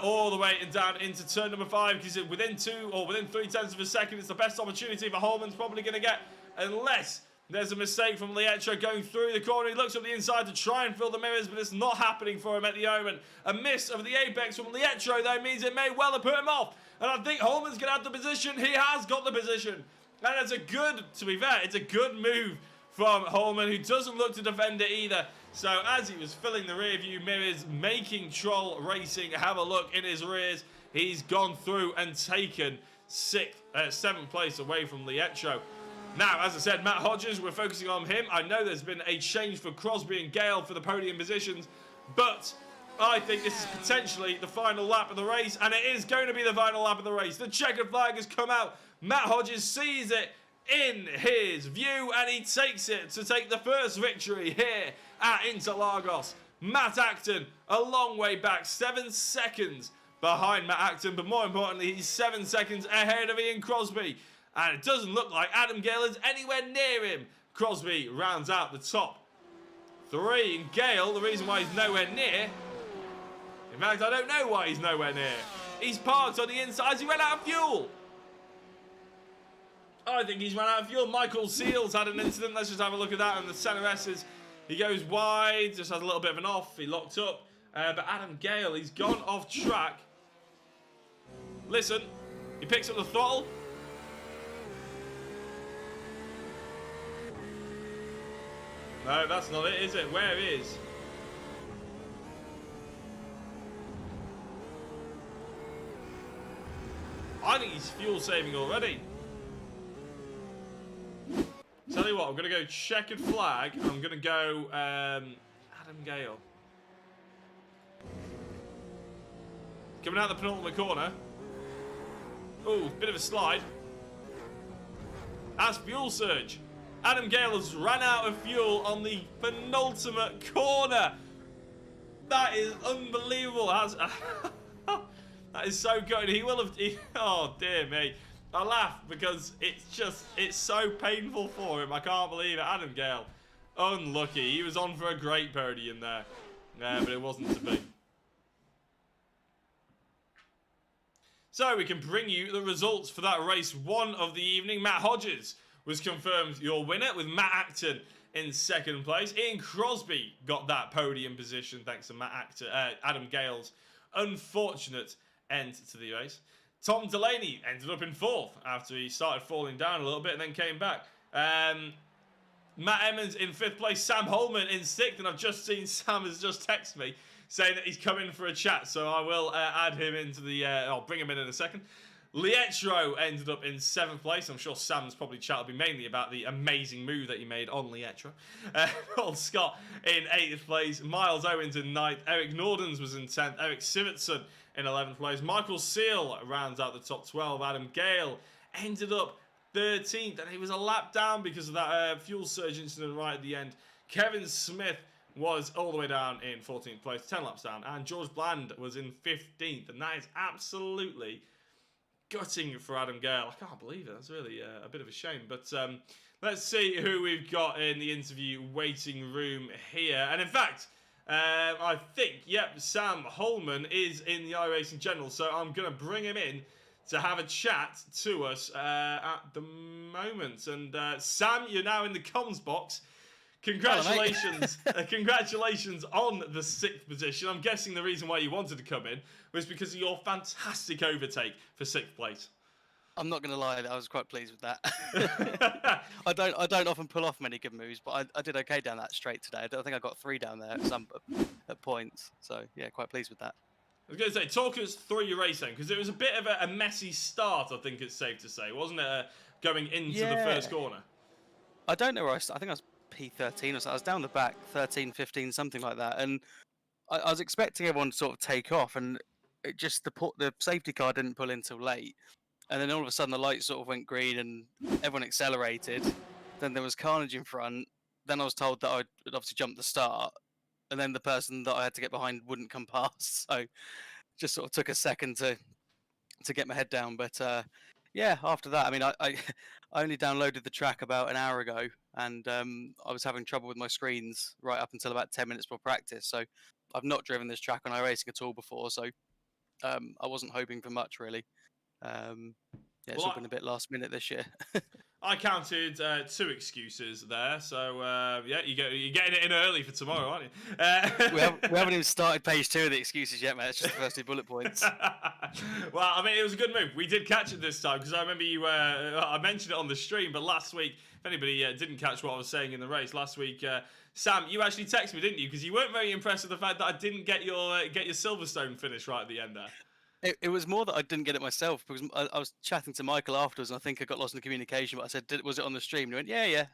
all the way and down into turn number 5, because within 0.3 of a second, it's the best opportunity for Holman's probably going to get, unless there's a mistake from Lietro going through the corner. He looks up the inside to try and fill the mirrors, but it's not happening for him at the moment. A miss of the apex from Lietro, though, means it may well have put him off. And I think Holman's going to have the position. He has got the position. And it's to be fair, it's a good move from Holman, who doesn't look to defend it either. So as he was filling the rear view mirrors, making Troll Racing have a look in his rears, he's gone through and taken 7th place away from Lietro. Now, as I said, Matt Hodges, we're focusing on him. I know there's been a change for Crosby and Gale for the podium positions, but I think this is potentially the final lap of the race, and it is going to be the final lap of the race. The checkered flag has come out. Matt Hodges sees it in his view, and he takes it to take the first victory here at Interlagos. Matt Acton, a long way back, 7 seconds behind Matt Acton, but more importantly, he's 7 seconds ahead of Ian Crosby. And it doesn't look like Adam Gale is anywhere near him. Crosby rounds out the top 3. And Gale, the reason why he's nowhere near, in fact, I don't know why he's nowhere near. He's parked on the inside. He ran out of fuel. I think he's run out of fuel. Michael Seals had an incident. Let's just have a look at that. And the center S's, he goes wide, just has a little bit of an off. He locked up. But Adam Gale, he's gone off track. Listen, he picks up the throttle. No, that's not it, is it? Where is? I think he's fuel saving already. Tell you what, I'm going to go checkered flag. I'm going to go Adam Gale. Coming out the penultimate corner. Oh, bit of a slide. That's fuel surge. Adam Gale has run out of fuel on the penultimate corner. That is unbelievable. That is so good. He will have. Oh dear me. I laugh because it's so painful for him. I can't believe it. Adam Gale, unlucky. He was on for a great podium there, but it wasn't to be. So we can bring you the results for that race one of the evening. Matt Hodges was confirmed your winner, with Matt Acton in second place. Ian Crosby got that podium position thanks to Adam Gale's unfortunate end to the race. Tom Delaney ended up in fourth after he started falling down a little bit and then came back. Matt Emmons in fifth place. Sam Holman in sixth, and I've just seen Sam has just texted me saying that he's coming for a chat, so I will add him into the... I'll bring him in a second. Lietro ended up in seventh place. I'm sure Sam's probably chat will be mainly about the amazing move that he made on Lietro. Paul Scott in eighth place. Miles Owens in ninth. Eric Nordens was in 10th. Eric Sivertson in 11th place. Michael Seal rounds out the top 12. Adam Gale ended up 13th, and he was a lap down because of that fuel surge incident right at the end. Kevin Smith was all the way down in 14th place, 10 laps down, and George Bland was in 15th, and that is absolutely gutting for Adam Gale. I can't believe it. That's really a bit of a shame. But let's see who we've got in the interview waiting room here. And in fact, I think, Sam Holman is in the iRacing General, so I'm going to bring him in to have a chat to us at the moment. And Sam, you're now in the comms box. Congratulations. Congratulations on the 6th position. I'm guessing the reason why you wanted to come in was because of your fantastic overtake for 6th place. I'm not going to lie, I was quite pleased with that. I don't often pull off many good moves, but I did okay down that straight today. I think I got 3 down there at points. So, yeah, quite pleased with that. I was going to say, talk us through your race then, because it was a bit of a messy start, I think it's safe to say, wasn't it, going into the first corner? I don't know where I think I was P13 or so. I was down the back, 13, 15, something like that. And I was expecting everyone to sort of take off, and it just the safety car didn't pull in till late. And then all of a sudden the lights sort of went green and everyone accelerated. Then there was carnage in front. Then I was told that I'd obviously jump the start. And then the person that I had to get behind wouldn't come past. So just sort of took a second to get my head down. But yeah, after that, I mean, I only downloaded the track about an hour ago, and I was having trouble with my screens right up until about 10 minutes before practice. So I've not driven this track on iRacing at all before, so I wasn't hoping for much, really. Yeah, it's all been a bit last minute this year. I counted 2 excuses there, so yeah, you're getting it in early for tomorrow, aren't you? we haven't even started page 2 of the excuses yet, mate. It's just the first 2 bullet points. Well, I mean, it was a good move. We did catch it this time, because I remember you. I mentioned it on the stream, but last week, if anybody didn't catch what I was saying in the race last week, Sam, you actually texted me, didn't you? Because you weren't very impressed with the fact that I didn't get your Silverstone finish right at the end there. It was more that I didn't get it myself, because I was chatting to Michael afterwards, and I think I got lost in the communication, but I said, was it on the stream? And he went, yeah.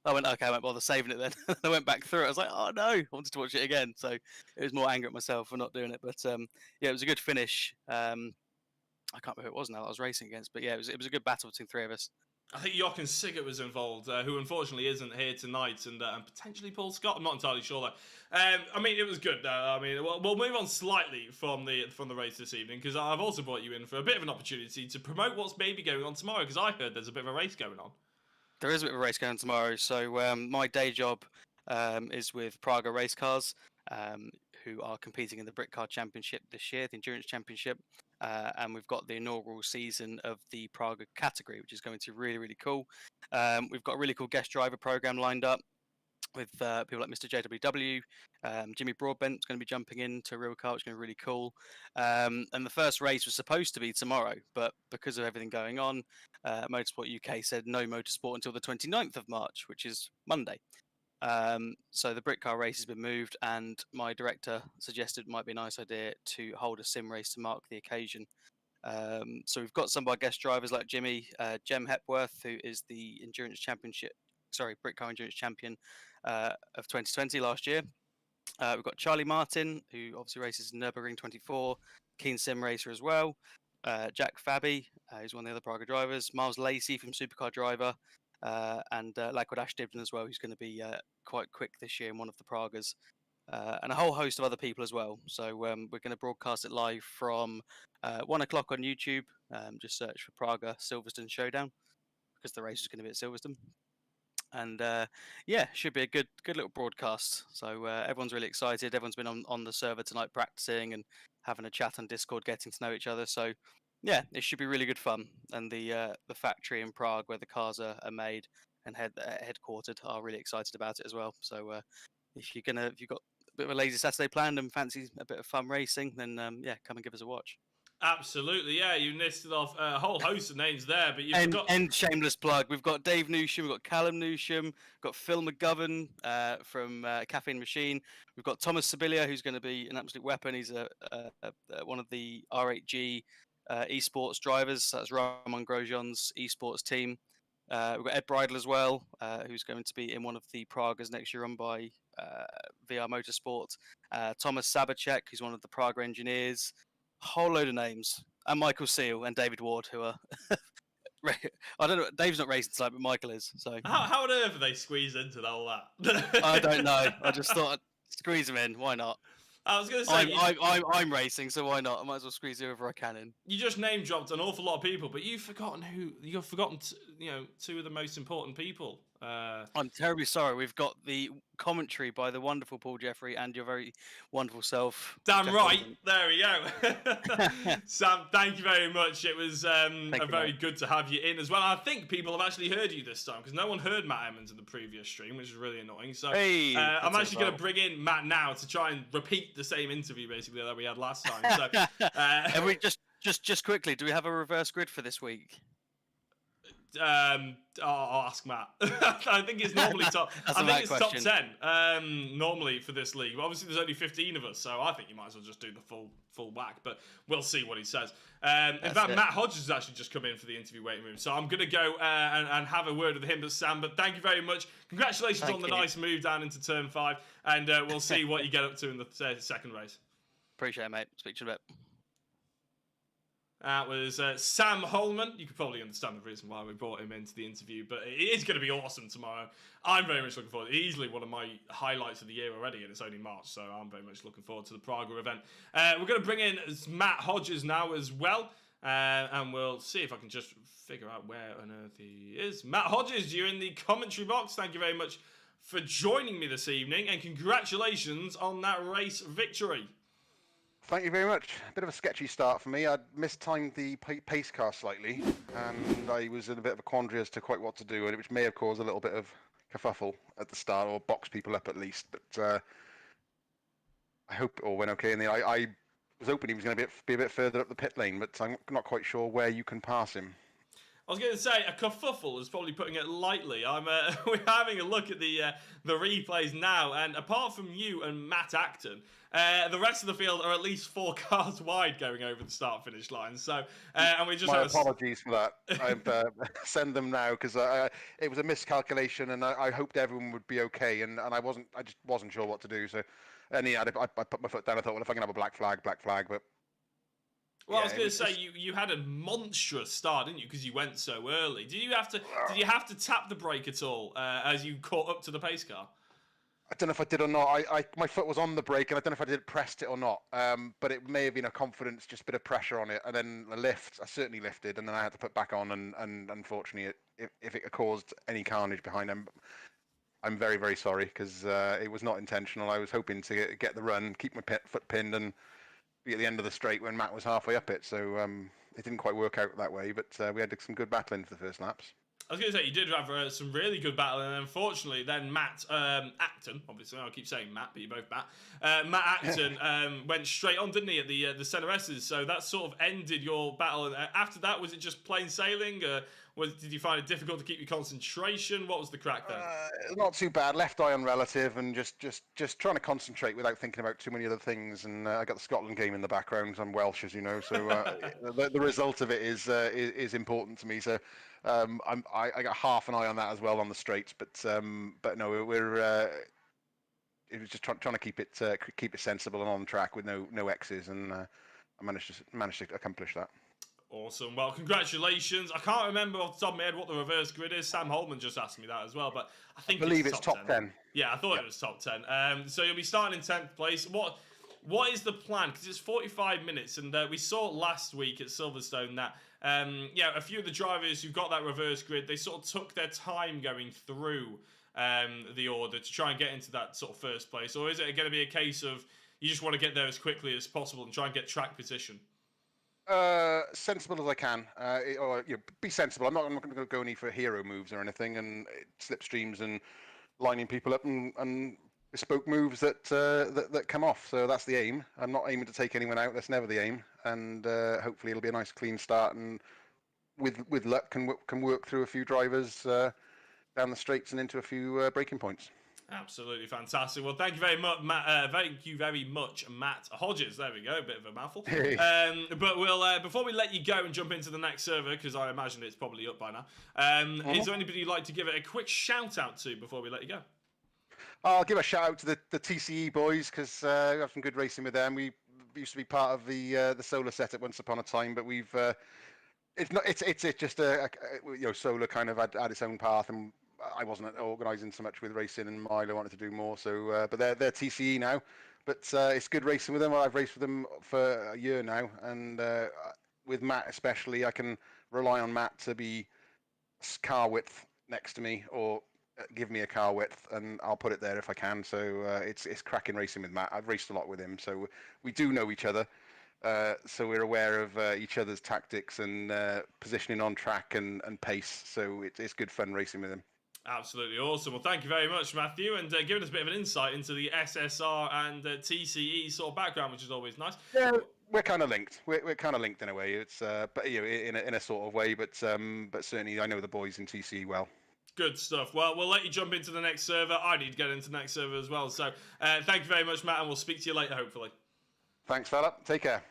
I went, okay, I won't bother saving it then. I went back through it. I was like, oh no, I wanted to watch it again. So it was more anger at myself for not doing it. But yeah, it was a good finish. I can't remember who it was now that I was racing against, but yeah, it was a good battle between 3 of us. I think Jochen Sigert was involved, who unfortunately isn't here tonight, and potentially Paul Scott. I'm not entirely sure though. I mean, it was good. I mean, we'll move on slightly from the race this evening, because I've also brought you in for a bit of an opportunity to promote what's maybe going on tomorrow, because I heard there's a bit of a race going on. There is a bit of a race going on tomorrow. So my day job is with Praga Race Cars, who are competing in the Brit Car Championship this year, the Endurance Championship. And we've got the inaugural season of the Praga category, which is going to be really, really cool. We've got a really cool guest driver program lined up with people like Mr. JWW. Jimmy Broadbent's going to be jumping into a real car, which is going to be really cool. And the first race was supposed to be tomorrow, but because of everything going on, Motorsport UK said no motorsport until the 29th of March, which is Monday. So the Brit Car race has been moved, and my director suggested it might be a nice idea to hold a sim race to mark the occasion. So we've got some of our guest drivers like Jimmy, Jem Hepworth, who is the Brit Car Endurance Champion of 2020 last year. We've got Charlie Martin, who obviously races in Nürburgring 24, keen sim racer as well. Jack Fabi, who's one of the other Praga drivers. Miles Lacey from Supercar Driver. And Lakwadash Dibden as well, who's going to be quite quick this year in one of the Pragas. and a whole host of other people as well. So we're going to broadcast it live from 1 o'clock on YouTube. Just search for Praga Silverstone Showdown because the race is going to be at Silverstone. And yeah, should be a good little broadcast. So everyone's really excited. Everyone's been on the server tonight practicing and having a chat on Discord, getting to know each other. So yeah, it should be really good fun. And the factory in Prague where the cars are made and headquartered are really excited about it as well. So if you've got a bit of a lazy Saturday planned and fancy a bit of fun racing, then yeah, come and give us a watch. Absolutely, yeah. You listed off a whole host of names there, but you've got... And shameless plug. We've got Dave Newsham, we've got Callum Newsham, we've got Phil McGovern from Caffeine Machine. We've got Thomas Sibilia, who's going to be an absolute weapon. He's one of the R8G esports drivers. That's Ramon Grosjean's esports team. We've got Ed Bridle as well, who's going to be in one of the Pragas next year run by VR Motorsport. Thomas Sabacek, who's one of the Praga engineers. Whole load of names. And Michael Seal and David Ward, who are... I don't know. Dave's not racing tonight, but Michael is. So How on earth have they squeezed into all that? I don't know. I just thought I'd squeeze him in. Why not? I was going to say... I'm racing, so why not? I might as well squeeze whoever I can in. You just name dropped an awful lot of people, but you've forgotten two of the most important people. I'm terribly sorry. We've got the commentary by the wonderful Paul Jeffrey and your very wonderful self. Damn right. There we go. Sam, thank you very much. It was very good to have you in as well. I think people have actually heard you this time because no one heard Matt Emmons in the previous stream, which is really annoying. So I'm actually going to bring in Matt now to try and repeat the same interview basically that we had last time. So, and we just quickly, do we have a reverse grid for this week? I'll ask Matt. I think it's normally top. I think it's question. Top 10 normally for this league. But obviously, there's only 15 of us, so I think you might as well just do the full whack. But we'll see what he says. In fact, Matt Hodges has actually just come in for the interview waiting room, so I'm going to go and have a word with him. But Sam, thank you very much. Congratulations on the nice move down into turn 5, and we'll see what you get up to in the second race. Appreciate it, mate. Speak to you in a bit. That was Sam Holman. You could probably understand the reason why we brought him into the interview, but it is going to be awesome tomorrow. I'm very much looking forward. Easily one of my highlights of the year already, and it's only March, so I'm very much looking forward to the Praga event. We're going to bring in Matt Hodges now as well, and we'll see if I can just figure out where on earth he is. Matt Hodges, you're in the commentary box. Thank you very much for joining me this evening, and congratulations on that race victory. Thank you very much. A bit of a sketchy start for me. I'd mistimed the pace car slightly, and I was in a bit of a quandary as to quite what to do, which may have caused a little bit of kerfuffle at the start, or box people up at least. But I hope it all went okay. And I was hoping he was going to be a bit further up the pit lane, but I'm not quite sure where you can pass him. I was going to say a kerfuffle is probably putting it lightly. We're having a look at the replays now, and apart from you and Matt Acton, the rest of the field are at least 4 cars wide going over the start-finish line. So, and we just my apologies for that. I send them now because it was a miscalculation, and I hoped everyone would be okay, and I just wasn't sure what to do. So, and yeah, I put my foot down. I thought, well, if I can have a black flag, but. Well, yeah, I was going to say you had a monstrous start, didn't you? Because you went so early. Did you have to tap the brake at all as you caught up to the pace car? I don't know if I did or not. My foot was on the brake, and I don't know if I pressed it or not. But it may have been a confidence, just a bit of pressure on it, and then a lift. I certainly lifted, and then I had to put back on. And unfortunately, if it caused any carnage behind them, I'm very, very sorry because it was not intentional. I was hoping to get the run, keep my foot pinned, and be at the end of the straight when Matt was halfway up it. So it didn't quite work out that way, but we had some good battling for the first laps. I was going to say, you did have some really good battle, and unfortunately, then Matt Acton, obviously, I'll keep saying Matt, but you're both Matt. Matt Acton went straight on, didn't he, at the centre S's, so that sort of ended your battle. And after that, was it just plain sailing? Did you find it difficult to keep your concentration? What was the crack there? Not too bad. Left eye on relative, and just trying to concentrate without thinking about too many other things. And I got the Scotland game in the background. I'm Welsh, as you know, so the result of it is important to me. So I got half an eye on that as well on the straights. But no, we're it was just trying to keep it sensible and on track with no X's, and I managed to accomplish that. Awesome. Well, congratulations. I can't remember off the top of my head what the reverse grid is. Sam Holman just asked me that as well, but I believe it's top 10. Yeah, I thought it was top 10. So you'll be starting in 10th place. What is the plan? Because it's 45 minutes, and we saw last week at Silverstone that a few of the drivers who've got that reverse grid, they sort of took their time going through the order to try and get into that sort of first place. Or is it going to be a case of you just want to get there as quickly as possible and try and get track position? Sensible as I can, or be sensible. I'm not going to go any for hero moves or anything, and slipstreams and lining people up and bespoke moves that come off. So that's the aim. I'm not aiming to take anyone out. That's never the aim. And hopefully it'll be a nice clean start, and with luck can work through a few drivers down the straights and into a few braking points. Absolutely fantastic. Well, thank you very much, Matt. Thank you very much, Matt Hodges. There we go, a bit of a mouthful. But we'll before we let you go and jump into the next server, because I imagine it's probably up by now. Is there anybody you'd like to give it a quick shout out to before we let you go? I'll give a shout out to the TCE boys, because we have some good racing with them. We used to be part of the Solar setup once upon a time, but we've it's just Solar kind of had its own path, and I wasn't organising so much with racing, and Milo wanted to do more. So, but they're TCE now. But it's good racing with them. I've raced with them for a year now, and with Matt especially, I can rely on Matt to be car width next to me, or give me a car width, and I'll put it there if I can. So it's cracking racing with Matt. I've raced a lot with him, so we do know each other. So we're aware of each other's tactics and positioning on track and pace. So it's good fun racing with him. Absolutely awesome. Well, thank you very much, Matthew, and giving us a bit of an insight into the SSR and TCE sort of background, which is always nice. Yeah, we're kind of linked. We're kind of linked in a way. It's but in a sort of way. But certainly I know the boys in TCE well. Good stuff. Well, we'll let you jump into the next server. I need to get into the next server as well. So thank you very much, Matt, and we'll speak to you later, hopefully. Thanks, fella. Take care.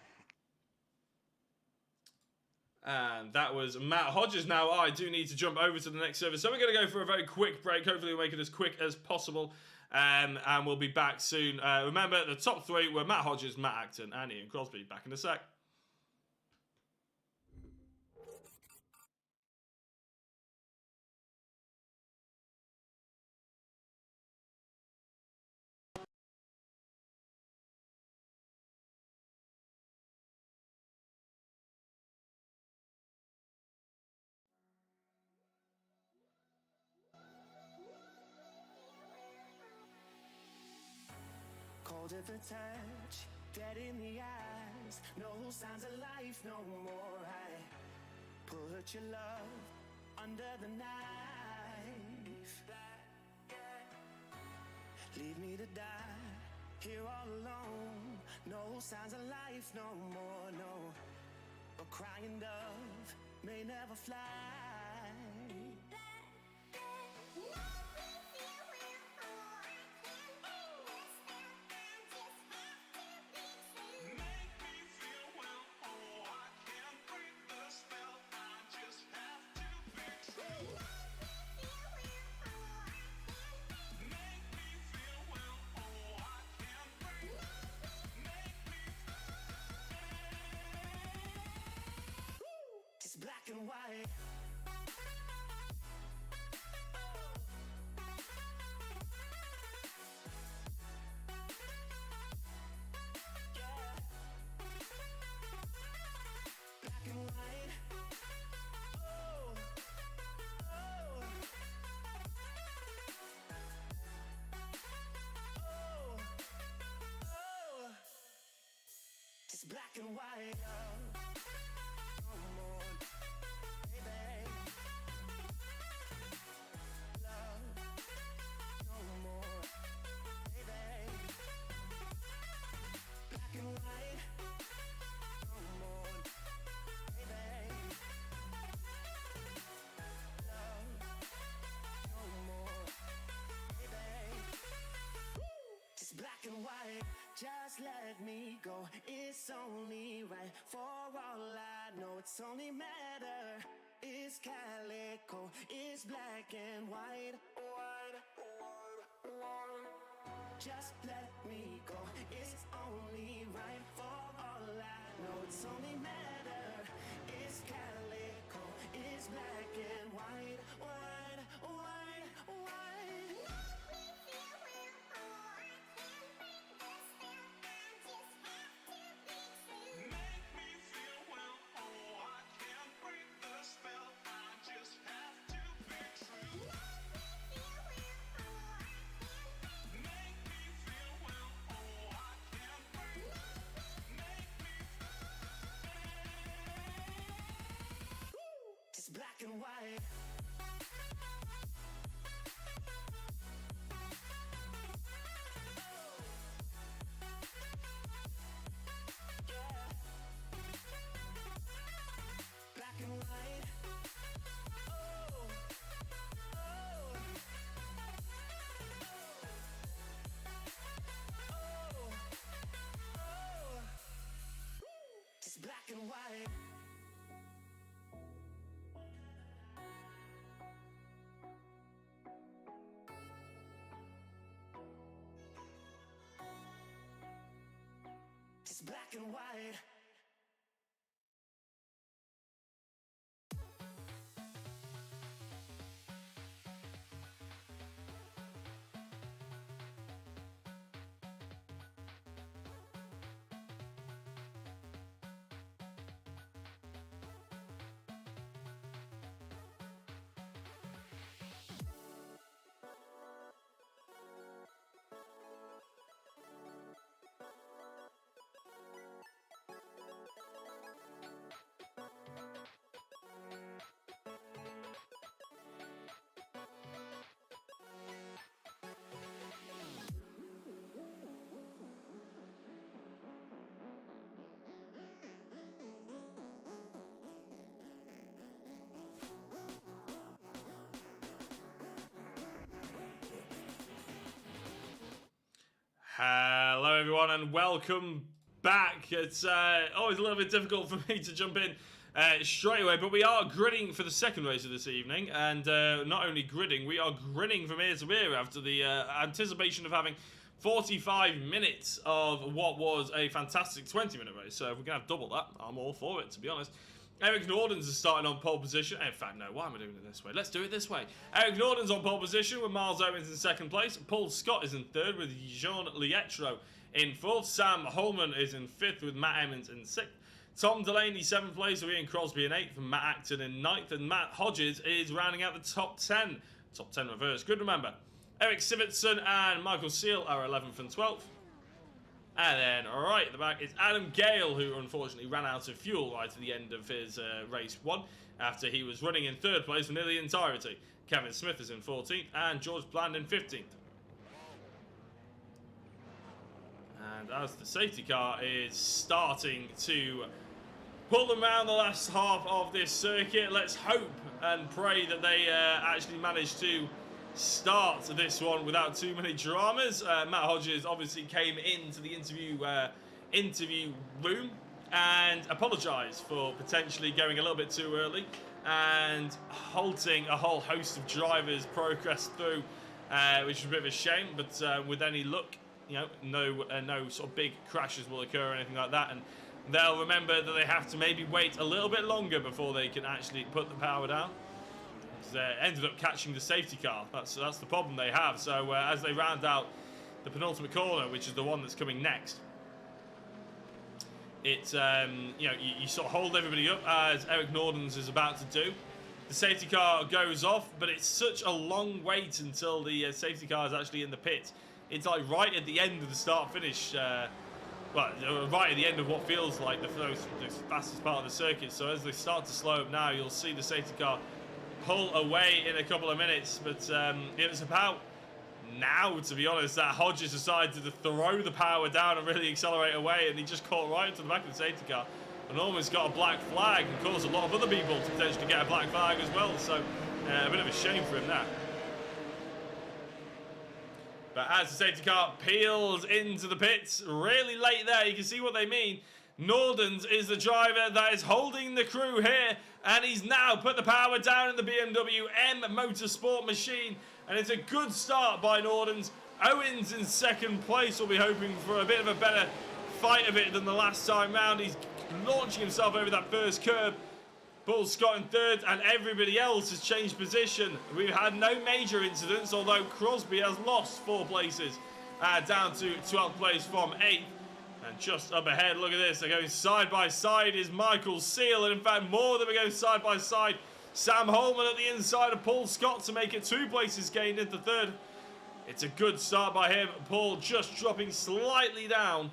And that was Matt Hodges. Now, I do need to jump over to the next server. So we're going to go for a very quick break. Hopefully, we'll make it as quick as possible. And we'll be back soon. Remember, the top three were Matt Hodges, Matt Acton, and Ian Crosby. Back in a sec. Cold at the touch, dead in the eyes, no signs of life no more. I put your love under the knife. Leave me to die here all alone. No signs of life no more, no. A crying dove may never fly. Black and white. Yeah. Black and white. Oh. Oh. Oh. Oh. Just black and white. Oh. Black and white, just let me go. It's only right. For all I know, it's only matter. It's calico, it's black and white. Just let me go. It's only right. For all I know, it's only matter. It's black and white. Hello everyone and welcome back. It's always a little bit difficult for me to jump in straight away, but we are gridding for the second race of this evening, and not only gridding, we are grinning from ear to ear after the anticipation of having 45 minutes of what was a fantastic 20-minute race. So if we can have double that, I'm all for it, to be honest. Eric Norden's is starting on pole position. In fact, no, why am I doing it this way? Let's do it this way. Eric Norden's on pole position with Miles Owens in second place. Paul Scott is in third with Jean Lietro in fourth. Sam Holman is in fifth with Matt Emmons in sixth. Tom Delaney, seventh place with Ian Crosby in eighth, and Matt Acton in ninth. And Matt Hodges is rounding out the top 10. Top 10 reverse. Good, remember. Eric Sivertson and Michael Seal are 11th and 12th. And then, right at the back, it's Adam Gale, who unfortunately ran out of fuel right at the end of his race one, after he was running in third place for nearly the entirety. Kevin Smith is in 14th, and George Bland in 15th. And as the safety car is starting to pull them around the last half of this circuit, let's hope and pray that they actually manage to start this one without too many dramas. Matt Hodges obviously came into the interview room and apologised for potentially going a little bit too early and halting a whole host of drivers' progress through, which is a bit of a shame. But with any luck, you know, no sort of big crashes will occur or anything like that, and they'll remember that they have to maybe wait a little bit longer before they can actually put the power down. Ended up catching the safety car. That's the problem they have. So as they round out the penultimate corner, which is the one that's coming next, it's you know, you sort of hold everybody up as Eric Norden's is about to do. The safety car goes off, but it's such a long wait until the safety car is actually in the pit. It's like right at the end of the start-finish. Well, right at the end of what feels like the fastest part of the circuit. So as they start to slow up now, you'll see the safety car pull away in a couple of minutes, but it was about now, to be honest, that Hodges decided to throw the power down and really accelerate away, and he just caught right into the back of the safety car and almost got a black flag and caused a lot of other people to potentially get a black flag as well. So a bit of a shame for him there. But as the safety car peels into the pits, really late there, you can see what they mean. Norden's is the driver that is holding the crew here, and he's now put the power down in the BMW M Motorsport machine, and it's a good start by Norden's. Owens in second place will be hoping for a bit of a better fight of it than the last time round. He's launching himself over that first curb. Paul Scott in third, and everybody else has changed position. We've had no major incidents, although Crosby has lost 4 places, down to 12th place from 8th. And just up ahead, look at this, they're going side by side is Michael Seal, and in fact more of them are going side by side. Sam Holman at the inside of Paul Scott to make it 2 places gained into third. It's a good start by him. Paul just dropping slightly down.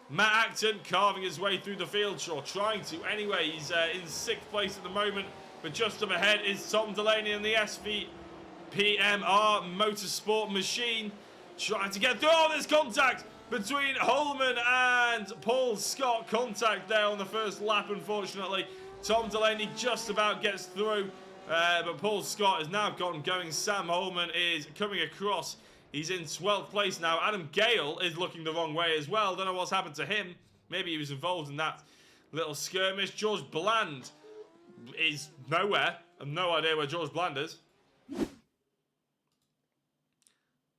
Matt Acton carving his way through the field, or trying to anyway. He's in 6th place at the moment, but just up ahead is Tom Delaney in the SV PMR Motorsport machine, trying to get through. Oh, there's contact between Holman and Paul Scott. Contact there on the first lap, unfortunately. Tom Delaney just about gets through, but Paul Scott is now going. Sam Holman is coming across. He's in 12th place now. Adam Gale is looking the wrong way as well. Don't know what's happened to him. Maybe he was involved in that little skirmish. George Bland is nowhere. I have no idea where George Bland is.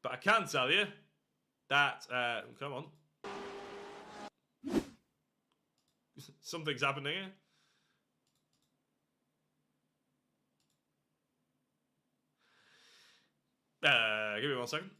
But I can tell you that, come on. Something's happening here. Give me 1 second.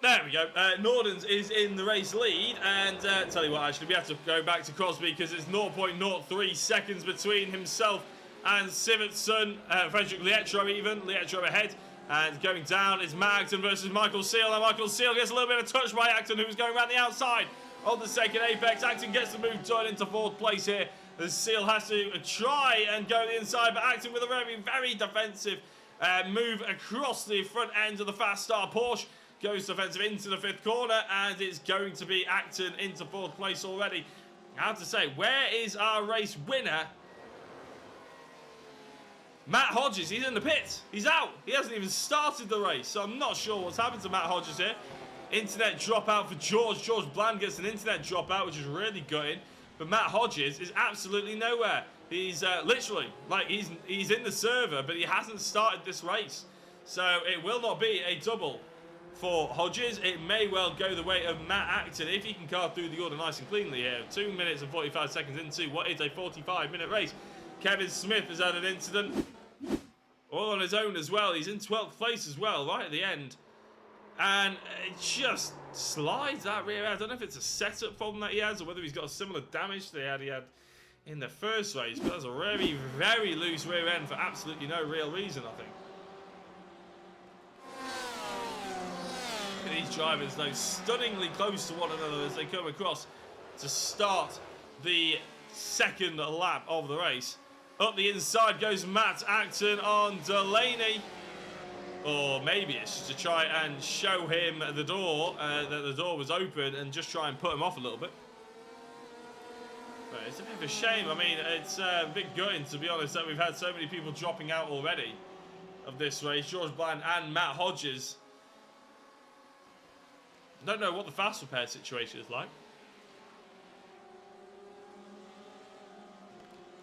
There we go. Nordens is in the race lead, and tell you what, actually, we have to go back to Crosby because it's 0.03 seconds between himself and Sivertson, Frederick Lietro even. Lietro ahead, and going down is Matt Acton versus Michael Seal, and Michael Seal gets a little bit of touch by Acton, who was going around the outside of the second apex. Acton gets the move done into 4th place here. The Seal has to try and go the inside, but Acton with a very, very defensive move across the front end of the Fast Star Porsche. Goes defensive into the 5th corner, and it's going to be Acton into 4th place already. I have to say, where is our race winner? Matt Hodges, he's in the pits. He's out. He hasn't even started the race, so I'm not sure what's happened to Matt Hodges here. Internet dropout for George. George Bland gets an internet dropout, which is really gutting. But Matt Hodges is absolutely nowhere. He's literally, like, he's in the server, but he hasn't started this race. So it will not be a double for Hodges. It may well go the way of Matt Acton if he can carve through the order nice and cleanly here. 2 minutes and 45 seconds into what is a 45-minute race. Kevin Smith has had an incident all on his own as well. He's in 12th place as well, right at the end. And it just slides that rear end. I don't know if it's a setup problem that he has or whether he's got a similar damage that he had in the first race. But that's a very, very loose rear end for absolutely no real reason, I think. These drivers, though, stunningly close to one another as they come across to start the 2nd lap of the race. Up the inside goes Matt Acton on Delaney. Or maybe it's just to try and show him the door, that the door was open, and just try and put him off a little bit. But it's a bit of a shame. I mean, it's a bit gutting, to be honest, that we've had so many people dropping out already of this race. George Bland and Matt Hodges. Don't know what the fast repair situation is like.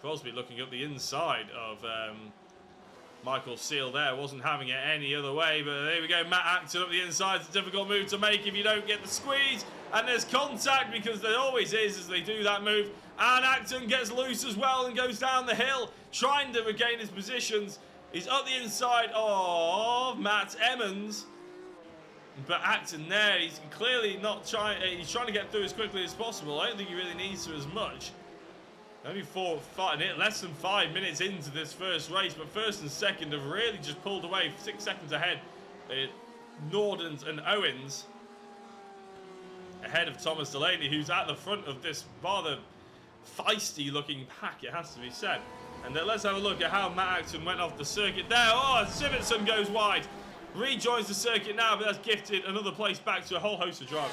Crosby looking up the inside of Michael Seal there. Wasn't having it any other way, but there we go. Matt Acton up the inside. It's a difficult move to make if you don't get the squeeze. And there's contact because there always is as they do that move. And Acton gets loose as well and goes down the hill, trying to regain his positions. He's up the inside of Matt Emmons. But Acton there, he's clearly not trying. He's trying to get through as quickly as possible. I don't think he really needs to as much. Only less than 5 minutes into this first race, but first and second have really just pulled away 6 seconds ahead. Nordens and Owens ahead of Thomas Delaney, who's at the front of this rather feisty-looking pack, it has to be said. And let's have a look at how Matt Acton went off the circuit there. Oh, Sivertson goes wide. Rejoins the circuit now, but that's gifted another place back to a whole host of drivers.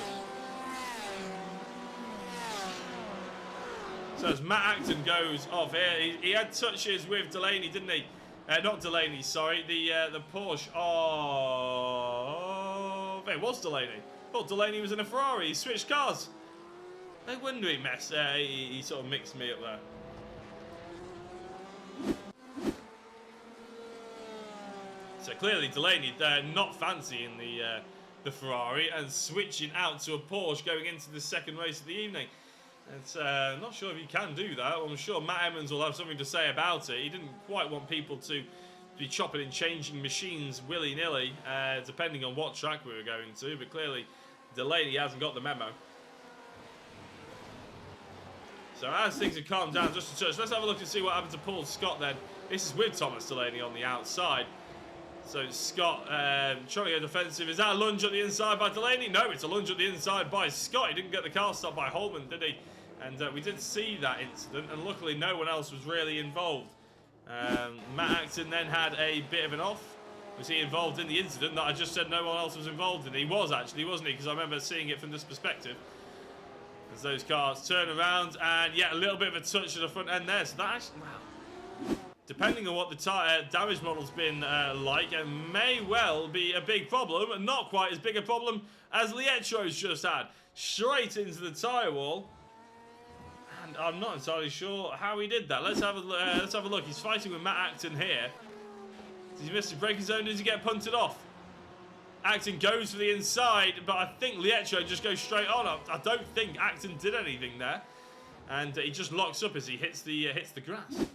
So as Matt Acton goes off here, he had touches with Delaney, didn't he? Not Delaney, sorry, the Porsche. Oh, it was Delaney. I thought Delaney was in a Ferrari. He switched cars. No wonder he messed. He sort of mixed me up there. So clearly Delaney not fancying the Ferrari and switching out to a Porsche going into the 2nd race of the evening. It's not sure if he can do that. I'm sure Matt Emmons will have something to say about it. He didn't quite want people to be chopping and changing machines willy-nilly, depending on what track we were going to. But clearly Delaney hasn't got the memo. So as things have calmed down just a touch, let's have a look and see what happened to Paul Scott then. This is with Thomas Delaney on the outside. So Scott trying to go defensive. Is that a lunge at the inside by Delaney? No, it's a lunge at the inside by Scott. He didn't get the car stopped by Holman, did he? And we did see that incident, and luckily no one else was really involved. Matt Acton then had a bit of an off. Was he involved in the incident that I just said no one else was involved in? He was actually, wasn't he? Because I remember seeing it from this perspective. As those cars turn around, and yeah, a little bit of a touch at the front end there. So that actually, wow. Depending on what the damage model's been like, it may well be a big problem, and not quite as big a problem as Lietro's just had. Straight into the tyre wall. And I'm not entirely sure how he did that. Let's have a look. He's fighting with Matt Acton here. Did he miss the braking zone? Did he get punted off? Acton goes for the inside, but I think Lietro just goes straight on. I don't think Acton did anything there. and he just locks up as he hits the grass.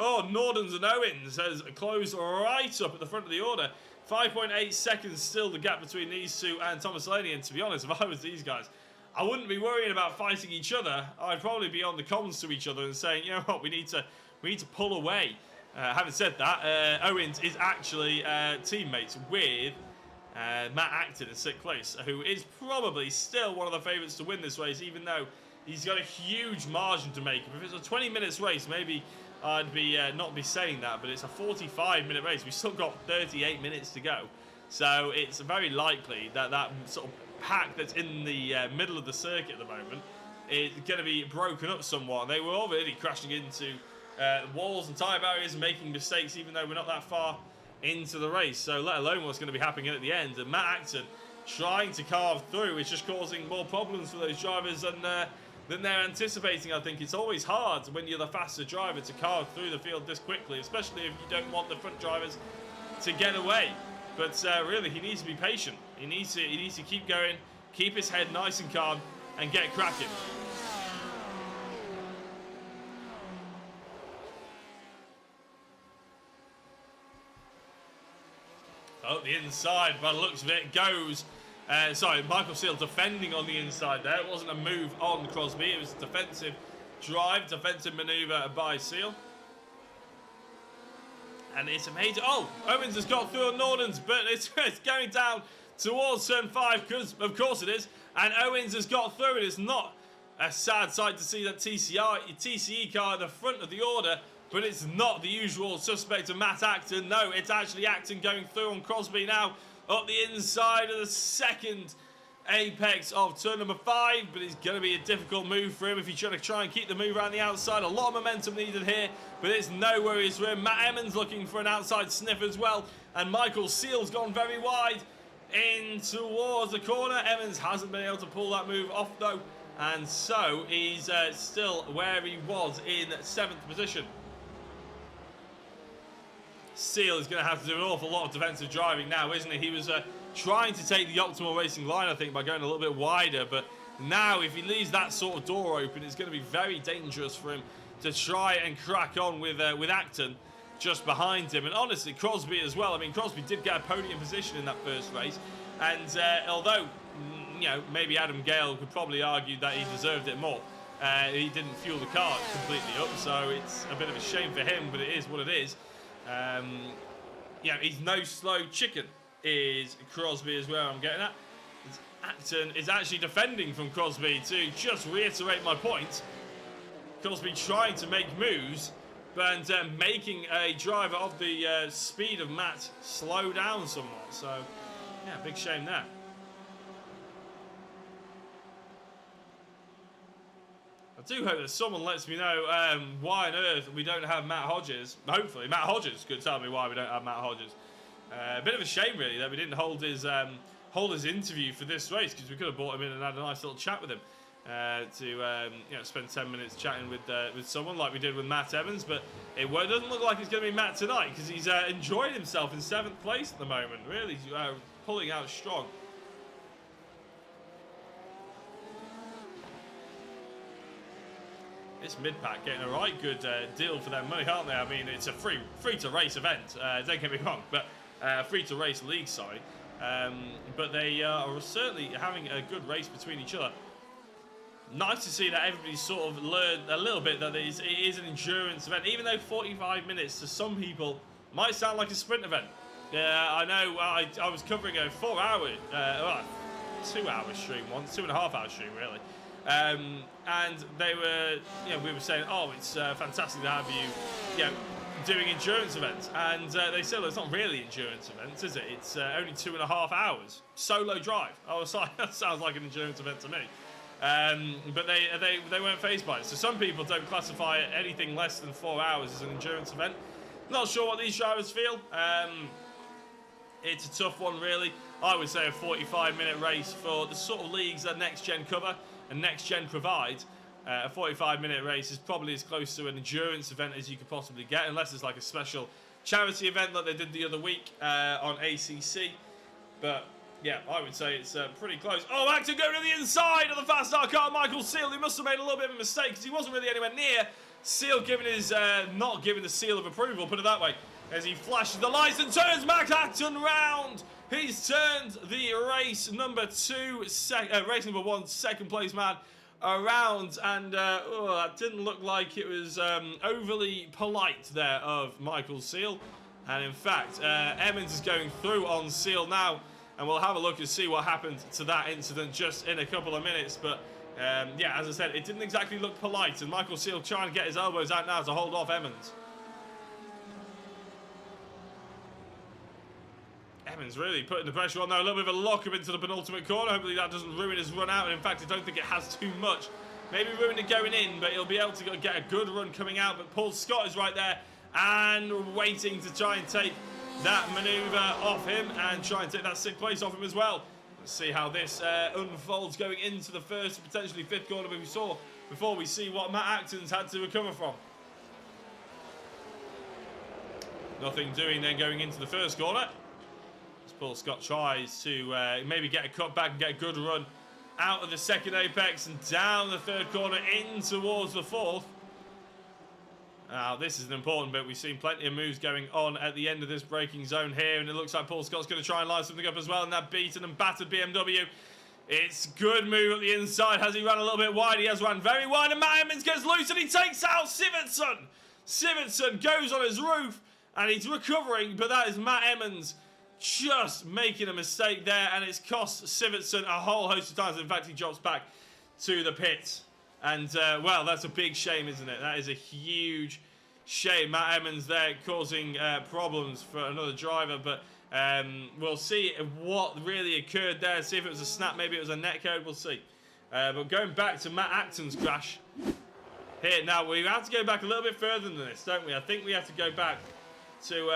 Oh, Nordens and Owens has closed right up at the front of the order. 5.8 seconds still the gap between these two and Thomas Laney. And to be honest, if I was these guys, I wouldn't be worrying about fighting each other. I'd probably be on the comms to each other and saying, you know what, we need to pull away. Having said that, Owens is actually teammates with Matt Acton in 6th place, who is probably still one of the favourites to win this race, even though he's got a huge margin to make. If it's a 20 minutes race, maybe I'd be not be saying that, but it's a 45-minute race. We've still got 38 minutes to go, so it's very likely that that sort of pack that's in the middle of the circuit at the moment is going to be broken up somewhat. They were already crashing into walls and tyre barriers and making mistakes, even though we're not that far into the race. So let alone what's going to be happening at the end. And Matt Acton trying to carve through is just causing more problems for those drivers than they're anticipating. I think it's always hard when you're the faster driver to carve through the field this quickly, especially if you don't want the front drivers to get away. But really, he needs to be patient. He needs to keep going, keep his head nice and calm, and get cracking. Oh, the inside, by the looks of it, goes. Sorry, Michael Seal defending on the inside there. It wasn't a move on Crosby. It was a defensive drive, defensive manoeuvre by Seal. And it's amazing. Oh, Owens has got through on Nordens, but it's going down towards turn 5, because of course it is. And Owens has got through it. It's not a sad sight to see that TCE car at the front of the order, but it's not the usual suspect of Matt Acton. No, it's actually Acton going through on Crosby now. Up the inside of the second apex of turn number 5, but it's going to be a difficult move for him if he's trying to try and keep the move around the outside. A lot of momentum needed here, but it's no worries for him. Matt Emmons looking for an outside sniff as well, and Michael Seal's gone very wide in towards the corner. Emmons hasn't been able to pull that move off though, and so he's still where he was in 7th position. Seal is going to have to do an awful lot of defensive driving now, isn't he? He was trying to take the optimal racing line, I think, by going a little bit wider, but now if he leaves that sort of door open, it's going to be very dangerous for him to try and crack on with Acton just behind him. And honestly, Crosby as well. I mean, Crosby did get a podium position in that first race, and although, you know, maybe Adam Gale could probably argue that he deserved it more, he didn't fuel the car completely up, so it's a bit of a shame for him, but it is what it is. Yeah, he's no slow chicken, is Crosby is where I'm getting at. Acton is actually defending from Crosby to just reiterate my point. Crosby trying to make moves, but making a driver of the speed of Matt slow down somewhat. So, yeah, big shame there. I do hope that someone lets me know why on earth we don't have Matt Hodges. Hopefully, Matt Hodges could tell me why we don't have Matt Hodges. A bit of a shame, really, that we didn't hold his interview for this race, because we could have brought him in and had a nice little chat with him to you know, spend 10 minutes chatting with someone like we did with Matt Evans. But it doesn't look like it's going to be Matt tonight, because he's enjoying himself in 7th place at the moment. Really pulling out strong. This mid-pack getting a right good deal for their money, aren't they? I mean, it's a free-to-race event, don't get me wrong, but free-to-race league, sorry. But they are certainly having a good race between each other. Nice to see that everybody's sort of learned a little bit that it is an endurance event, even though 45 minutes to some people might sound like a sprint event. I know I was covering a 4-hour, 2-hour stream once, 2.5-hour stream, really. And they were, you know, we were saying, oh, it's fantastic to have you know, doing endurance events. And they said, well, it's not really endurance events, is it? It's only 2.5 hours. Solo drive. I was like, that sounds like an endurance event to me. But they weren't fazed by it. So some people don't classify anything less than 4 hours as an endurance event. Not sure what these drivers feel. It's a tough one, really. I would say a 45-minute race for the sort of leagues that NXTGEN cover and NXTGEN provide. A 45-minute race is probably as close to an endurance event as you could possibly get, unless it's like a special charity event like they did the other week on ACC. But Yeah, I would say it's pretty close. Oh, Acton going to the inside of the fast start car. Michael Seal, he must have made a little bit of a mistake because he wasn't really anywhere near. Seal giving his, not giving the seal of approval, put it that way, as he flashes the lights and turns Max Acton round. He's turned the race number 2, race number 1, second place man around, and that didn't look like it was overly polite there of Michael Seal. And in fact, Emmons is going through on Seal now, and we'll have a look and see what happened to that incident just in a couple of minutes. But yeah, as I said, it didn't exactly look polite, and Michael Seal trying to get his elbows out now to hold off Emmons. Emmons really putting the pressure on there. A little bit of a lock-up into the penultimate corner. Hopefully that doesn't ruin his run out. And in fact, I don't think it has too much. Maybe ruin it going in, but he'll be able to get a good run coming out. But Paul Scott is right there and waiting to try and take that manoeuvre off him and try and take that 6th place off him as well. Let's see how this unfolds going into the first, potentially 5th corner we saw before we see what Matt Acton's had to recover from. Nothing doing then going into the first corner. Paul Scott tries to maybe get a cut back and get a good run out of the second apex and down the 3rd corner in towards the 4th. Now, this is an important bit. We've seen plenty of moves going on at the end of this braking zone here, and it looks like Paul Scott's going to try and line something up as well in that beaten and battered BMW. It's good move at the inside. Has he run a little bit wide? He has run very wide, and Matt Emmons gets loose, and he takes out Sivertson. Sivertson goes on his roof, and he's recovering, but that is Matt Emmons just making a mistake there, and it's cost Sivertson a whole host of times. In fact, he drops back to the pits. And, well, that's a big shame, isn't it? That is a huge shame. Matt Emmons there causing problems for another driver, but we'll see what really occurred there. See if it was a snap, maybe it was a netcode, we'll see. But going back to Matt Acton's crash here. Now, we have to go back a little bit further than this, don't we? I think we have to go back to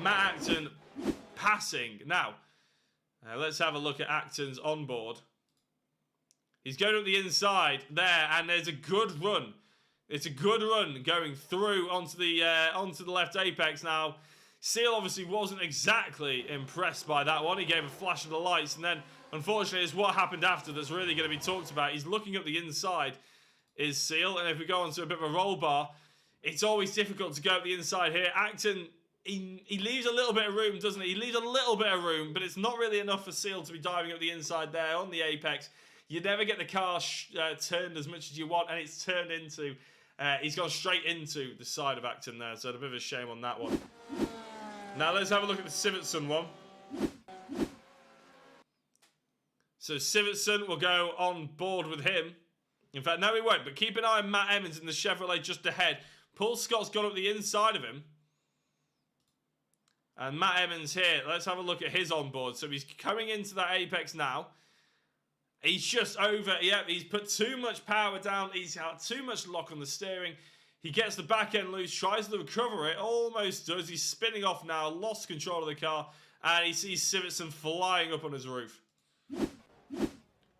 Matt Acton passing. Now, let's have a look at Acton's onboard. He's going up the inside there, and there's a good run. It's a good run going through onto the left apex. Now, Seal obviously wasn't exactly impressed by that one. He gave a flash of the lights, and then, unfortunately, it's what happened after that's really going to be talked about. He's looking up the inside, is Seal, and if we go onto a bit of a roll bar, it's always difficult to go up the inside here. Acton, he leaves a little bit of room, doesn't he? He leaves a little bit of room, but it's not really enough for Seal to be diving up the inside there on the apex. You never get the car turned as much as you want, and it's turned into... he's gone straight into the side of Acton there, so a bit of a shame on that one. Now let's have a look at the Sivertson one. So Sivertson will go on board with him. In fact, no he won't, but keep an eye on Matt Emmons in the Chevrolet just ahead. Paul Scott's gone up the inside of him. And Matt Emmons here, let's have a look at his onboard. So he's coming into that apex now. He's just over, yeah, he's put too much power down. He's had too much lock on the steering. He gets the back end loose, tries to recover it, almost does. He's spinning off now, lost control of the car, and he sees Sivertson flying up on his roof.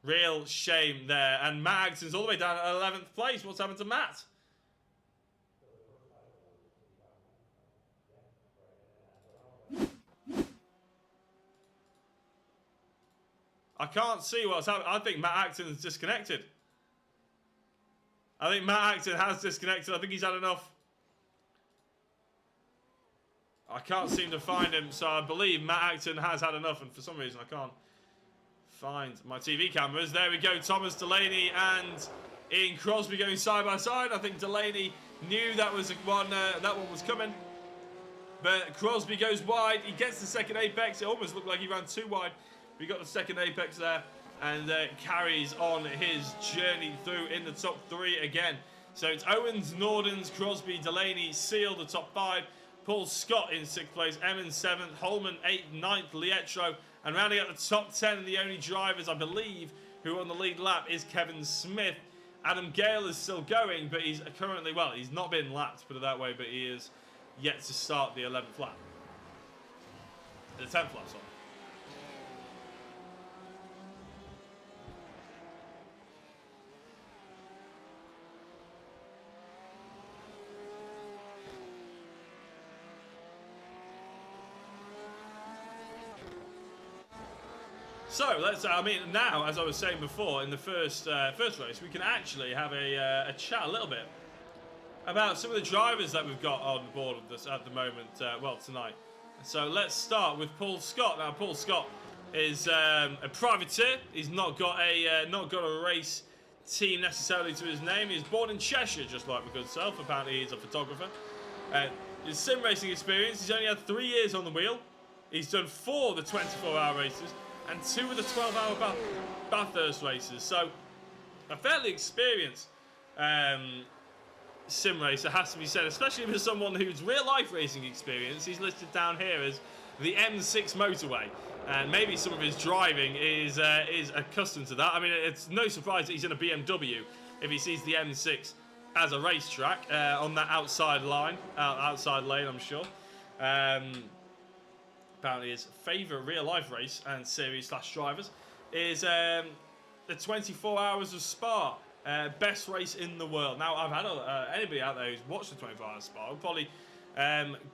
Real shame there. And Matt Acton's all the way down at 11th place. What's happened to Matt? I can't see what's happening. I think Matt Acton is disconnected. I think Matt Acton has disconnected. I think he's had enough. I can't seem to find him, so I believe Matt Acton has had enough, and for some reason I can't find my TV cameras. There we go, Thomas Delaney and Ian Crosby going side by side. I think Delaney knew that was one was coming. But Crosby goes wide. He gets the second apex. It almost looked like he ran too wide. We got the second apex there, and carries on his journey through in the top 3 again. So it's Owens, Nordens, Crosby, Delaney, Seal, the top 5. Paul Scott in 6th place, Emmons 7th, Holman 8th, 9th, Lietro. And rounding out the top 10, and the only drivers, I believe, who are on the lead lap is Kevin Smith. Adam Gale is still going, but he's currently, well, he's not been lapped, put it that way, but he is yet to start the 11th lap. The 10th lap, sorry. So let's. I mean, now, as I was saying before, in the first race, we can actually have a chat a little bit about some of the drivers that we've got on board with us at the moment. Well, tonight. So let's start with Paul Scott. Now, Paul Scott is a privateer. He's not got a race team necessarily to his name. He's born in Cheshire, just like my good self. Apparently, he's a photographer. His sim racing experience. He's only had 3 years on the wheel. He's done 4 of the 24-hour races and 2 of the 12-hour Bathurst races. So, a fairly experienced sim racer, has to be said, especially for someone who's real-life racing experience. He's listed down here as the M6 motorway, and maybe some of his driving is accustomed to that. I mean, it's no surprise that he's in a BMW if he sees the M6 as a racetrack on that outside lane, I'm sure. Apparently his favourite real-life race and series / drivers is the 24 Hours of Spa. Best race in the world. Now, I've had anybody out there who's watched the 24 Hours of Spa will probably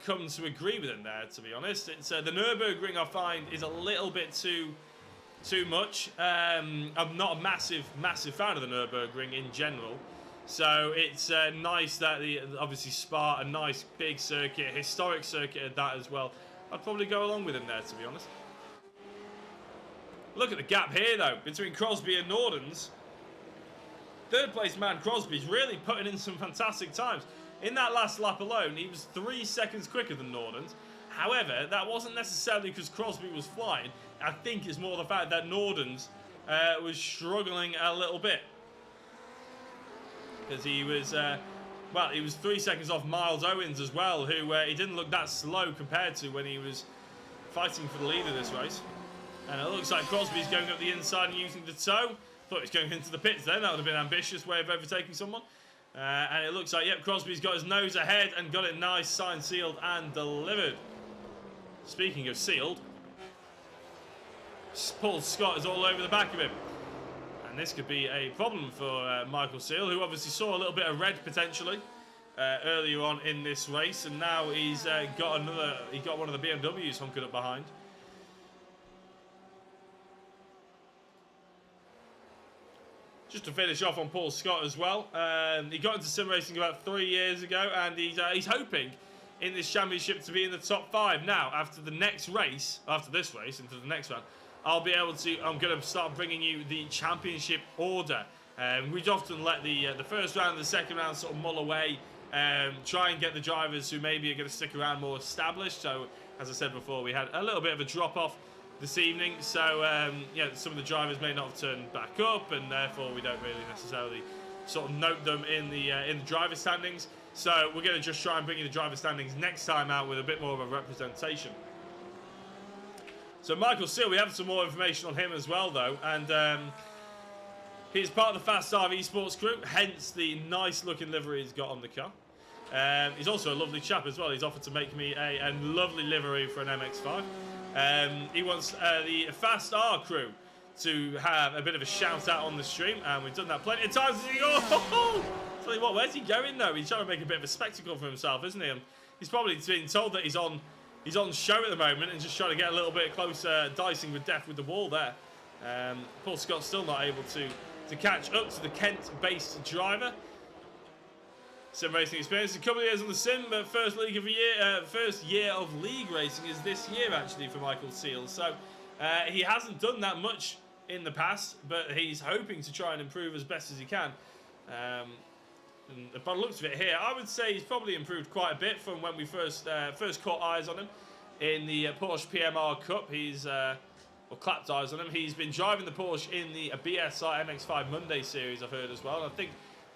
come to agree with him there, to be honest. It's the Nürburgring, I find, is a little bit too much. I'm not a massive fan of the Nürburgring in general. So it's nice that obviously Spa, a nice big circuit, historic circuit at that as well. I'd probably go along with him there, to be honest. Look at the gap here, though, between Crosby and Nordens. Third place man Crosby's really putting in some fantastic times. In that last lap alone, he was 3 seconds quicker than Nordens. However, that wasn't necessarily because Crosby was flying. I think it's more the fact that Nordens was struggling a little bit. Because he was... well, he was 3 seconds off Miles Owens as well, who he didn't look that slow compared to when he was fighting for the lead of this race. And it looks like Crosby's going up the inside and using the toe. Thought he was going into the pits then. That would have been an ambitious way of overtaking someone. And it looks like, yep, Crosby's got his nose ahead and got it nice, signed, sealed, and delivered. Speaking of sealed, Paul Scott is all over the back of him. And this could be a problem for Michael Seal, who obviously saw a little bit of red potentially earlier on in this race, and now he's got one of the BMWs hunkered up behind. Just to finish off on Paul Scott as well, he got into sim racing about 3 years ago, and he's hoping in this championship to be in the top 5. Now, after the next race, after this race into the next one, I'm going to start bringing you the championship order. We'd often let the first round and the second round sort of mull away, try and get the drivers who maybe are going to stick around more established. So, as I said before, we had a little bit of a drop-off this evening. So, yeah, some of the drivers may not have turned back up, and therefore we don't really necessarily sort of note them in the driver standings. So, we're going to just try and bring you the driver standings next time out with a bit more of a representation. So Michael Seal, we have some more information on him as well, though, and he's part of the Fast RV Esports crew, hence the nice-looking livery he's got on the car. He's also a lovely chap as well. He's offered to make me a lovely livery for an MX-5. He wants the Fast R crew to have a bit of a shout-out on the stream, and we've done that plenty of times. Tell you what, where's he going, though? He's trying to make a bit of a spectacle for himself, isn't he? And he's probably been told that he's on show at the moment and just trying to get a little bit closer, dicing with death with the wall there. Paul Scott's still not able to catch up to the Kent-based driver. Sim racing experience, a couple of years on the sim, but first year of league racing is this year actually for Michael Seal. So he hasn't done that much in the past, but he's hoping to try and improve as best as he can. And by the looks of it here, I would say he's probably improved quite a bit from when we first caught eyes on him in the Porsche PMR Cup. Or clapped eyes on him. He's been driving the Porsche in the BSI MX-5 Monday series, I've heard as well. And I think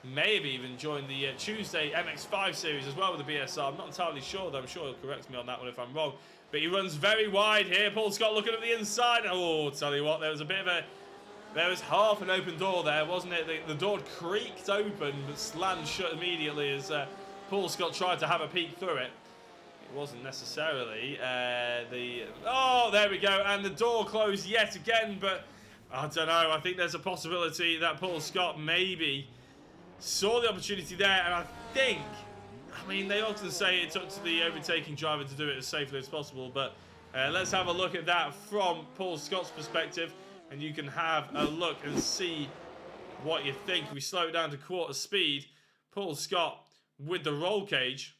maybe even joined the Tuesday MX-5 series as well with the BSI. I'm not entirely sure, though. I'm sure he'll correct me on that one if I'm wrong. But he runs very wide here. Paul Scott looking at the inside. Oh, tell you what, there was half an open door there, wasn't it? The door creaked open, but slammed shut immediately as Paul Scott tried to have a peek through it. It wasn't necessarily Oh, there we go. And the door closed yet again, but I don't know. I think there's a possibility that Paul Scott maybe saw the opportunity there, and I mean, they often say it's up to the overtaking driver to do it as safely as possible, but let's have a look at that from Paul Scott's perspective. and you can have a look and see what you think. We slow it down to quarter speed. Paul Scott with the roll cage.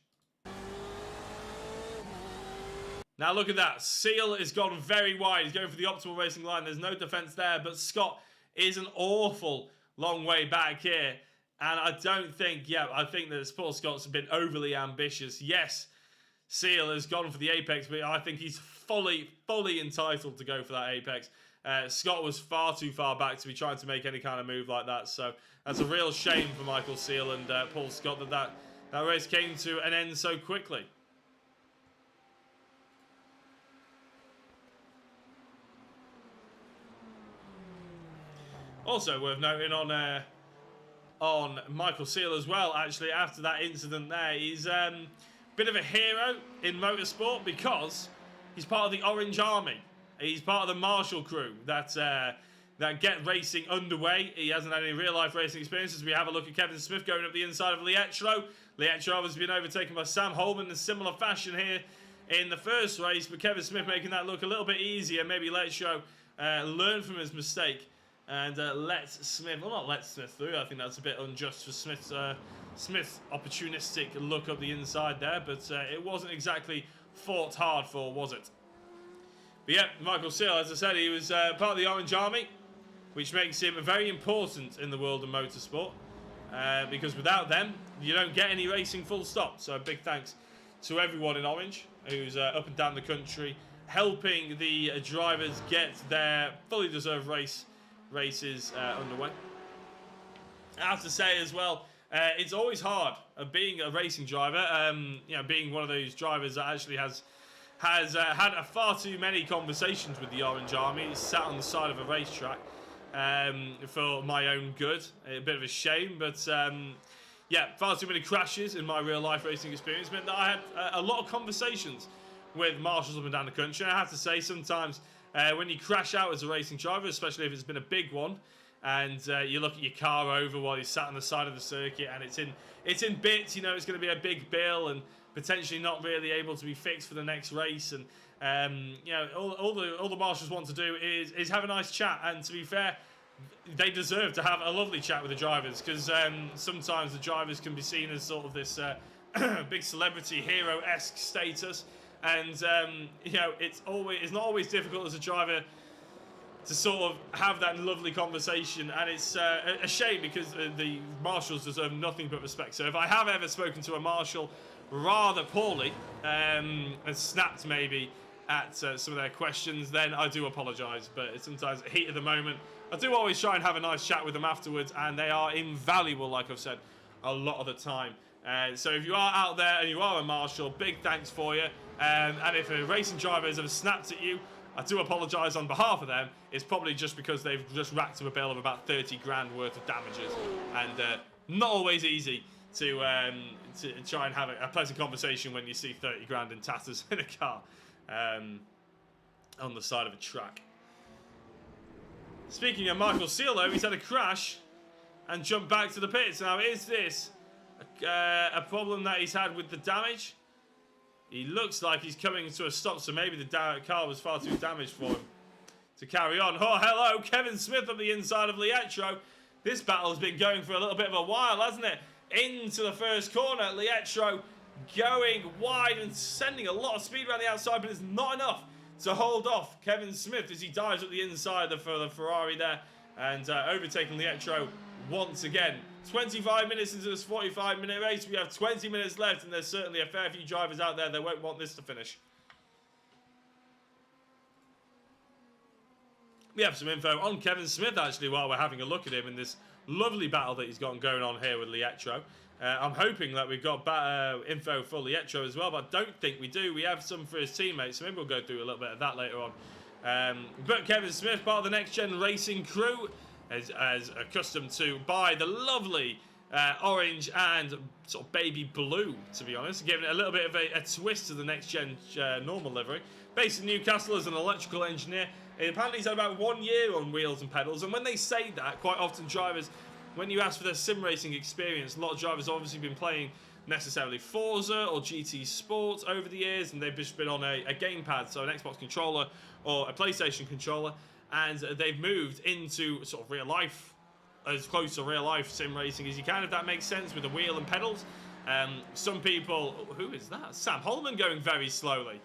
Now look at that. Seal has gone very wide. He's going for the optimal racing line. There's no defense there, but Scott is an awful long way back here. And I don't think, I think that Paul Scott's been overly ambitious. Yes, Seal has gone for the apex, but I think he's fully entitled to go for that apex. Scott was far too far back to be trying to make any kind of move like that. So that's a real shame for Michael Seal and Paul Scott that race came to an end so quickly. Also worth noting on Michael Seal as well, actually, after that incident there, he's a bit of a hero in motorsport because he's part of the Orange Army. He's part of the Marshall crew that get racing underway. He hasn't had any real-life racing experiences. We have a look at Kevin Smith going up the inside of Lietro. Lietro has been overtaken by Sam Holman in similar fashion here in the first race, but Kevin Smith making that look a little bit easier. Maybe Lietro learn from his mistake and let Smith, well, not let Smith through. I think that's a bit unjust for Smith's opportunistic look up the inside there, but it wasn't exactly fought hard for, was it? But yeah, Michael Seal, as I said, he was part of the Orange Army, which makes him very important in the world of motorsport, because without them, you don't get any racing full stop. So a big thanks to everyone in Orange who's up and down the country helping the drivers get their fully deserved races underway. I have to say as well, it's always hard being a racing driver, being one of those drivers that actually has had far too many conversations with the Orange Army. It's sat on the side of a racetrack for my own good. A bit of a shame, but far too many crashes in my real life racing experience meant that I had a lot of conversations with marshals up and down the country. And I have to say, sometimes when you crash out as a racing driver, especially if it's been a big one, and you look at your car over while you're sat on the side of the circuit, and it's in bits, you know, it's going to be a big bill and potentially not really able to be fixed for the next race. And all the marshals want to do is have a nice chat. And to be fair, they deserve to have a lovely chat with the drivers, because sometimes the drivers can be seen as sort of this big celebrity hero-esque status. And it's not always difficult as a driver to sort of have that lovely conversation, and it's a shame because the marshals deserve nothing but respect. So if I have ever spoken to a marshal rather poorly and snapped maybe at some of their questions, then I do apologise. But sometimes heat of the moment, I do always try and have a nice chat with them afterwards, and they are invaluable, like I've said, a lot of the time. So if you are out there and you are a marshal, big thanks for you. And if a racing driver has ever snapped at you, I do apologise on behalf of them. It's probably just because they've just racked up a bill of about 30 grand worth of damages, and not always easy to try and have a pleasant conversation when you see 30 grand in tatters in a car on the side of a track. Speaking of Michael Seal, though, he's had a crash and jumped back to the pits. Now, is this a problem that he's had with the damage? He looks like he's coming to a stop, so maybe the car was far too damaged for him to carry on. Oh, hello, Kevin Smith up the inside of Lietro. This battle has been going for a little bit of a while, hasn't it? Into the first corner, Lietro going wide and sending a lot of speed around the outside, but it's not enough to hold off Kevin Smith as he dives up the inside for the Ferrari there, and overtaking Lietro once again. 25 minutes into this 45-minute race, we have 20 minutes left, and there's certainly a fair few drivers out there that won't want this to finish. We have some info on Kevin Smith, actually, while we're having a look at him in this lovely battle that he's got going on here with Lietro. I'm hoping that we've got info for Lietro as well, but I don't think we do. We have some for his teammates, so maybe we'll go through a little bit of that later on. But Kevin Smith, part of the NXTGEN Racing crew, as accustomed to by the lovely orange and sort of baby blue, to be honest, giving it a little bit of a twist to the NXTGEN normal livery. Based in Newcastle as an electrical engineer, apparently he's had about 1 year on wheels and pedals. And when they say that, quite often drivers, when you ask for their sim racing experience, a lot of drivers have obviously been playing necessarily Forza or GT Sport over the years, and they've just been on a gamepad, so an Xbox controller or a PlayStation controller. and they've moved into sort of real life, as close to real life sim racing as you can, if that makes sense, with the wheel and pedals. Some people, who is that? Sam Holman going very slowly.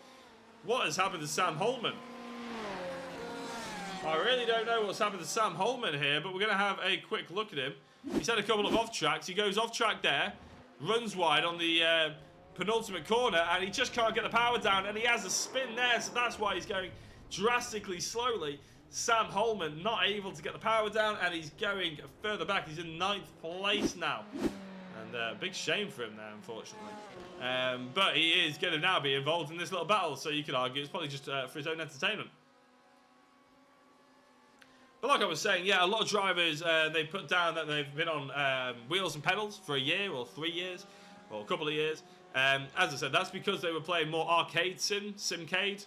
What has happened to Sam Holman? I really don't know what's happened to Sam Holman here, but we're going to have a quick look at him. He's had a couple of off tracks. He goes off track there, runs wide on the penultimate corner, and he just can't get the power down, and he has a spin there, so that's why he's going drastically slowly. Sam Holman not able to get the power down, and he's going further back. He's in 9th place now, and big shame for him there, unfortunately. But he is going to now be involved in this little battle, so you could argue it's probably just for his own entertainment. But like I was saying, yeah, a lot of drivers, they put down that they've been on wheels and pedals for a year or 3 years or a couple of years. As I said, that's because they were playing more arcade simcade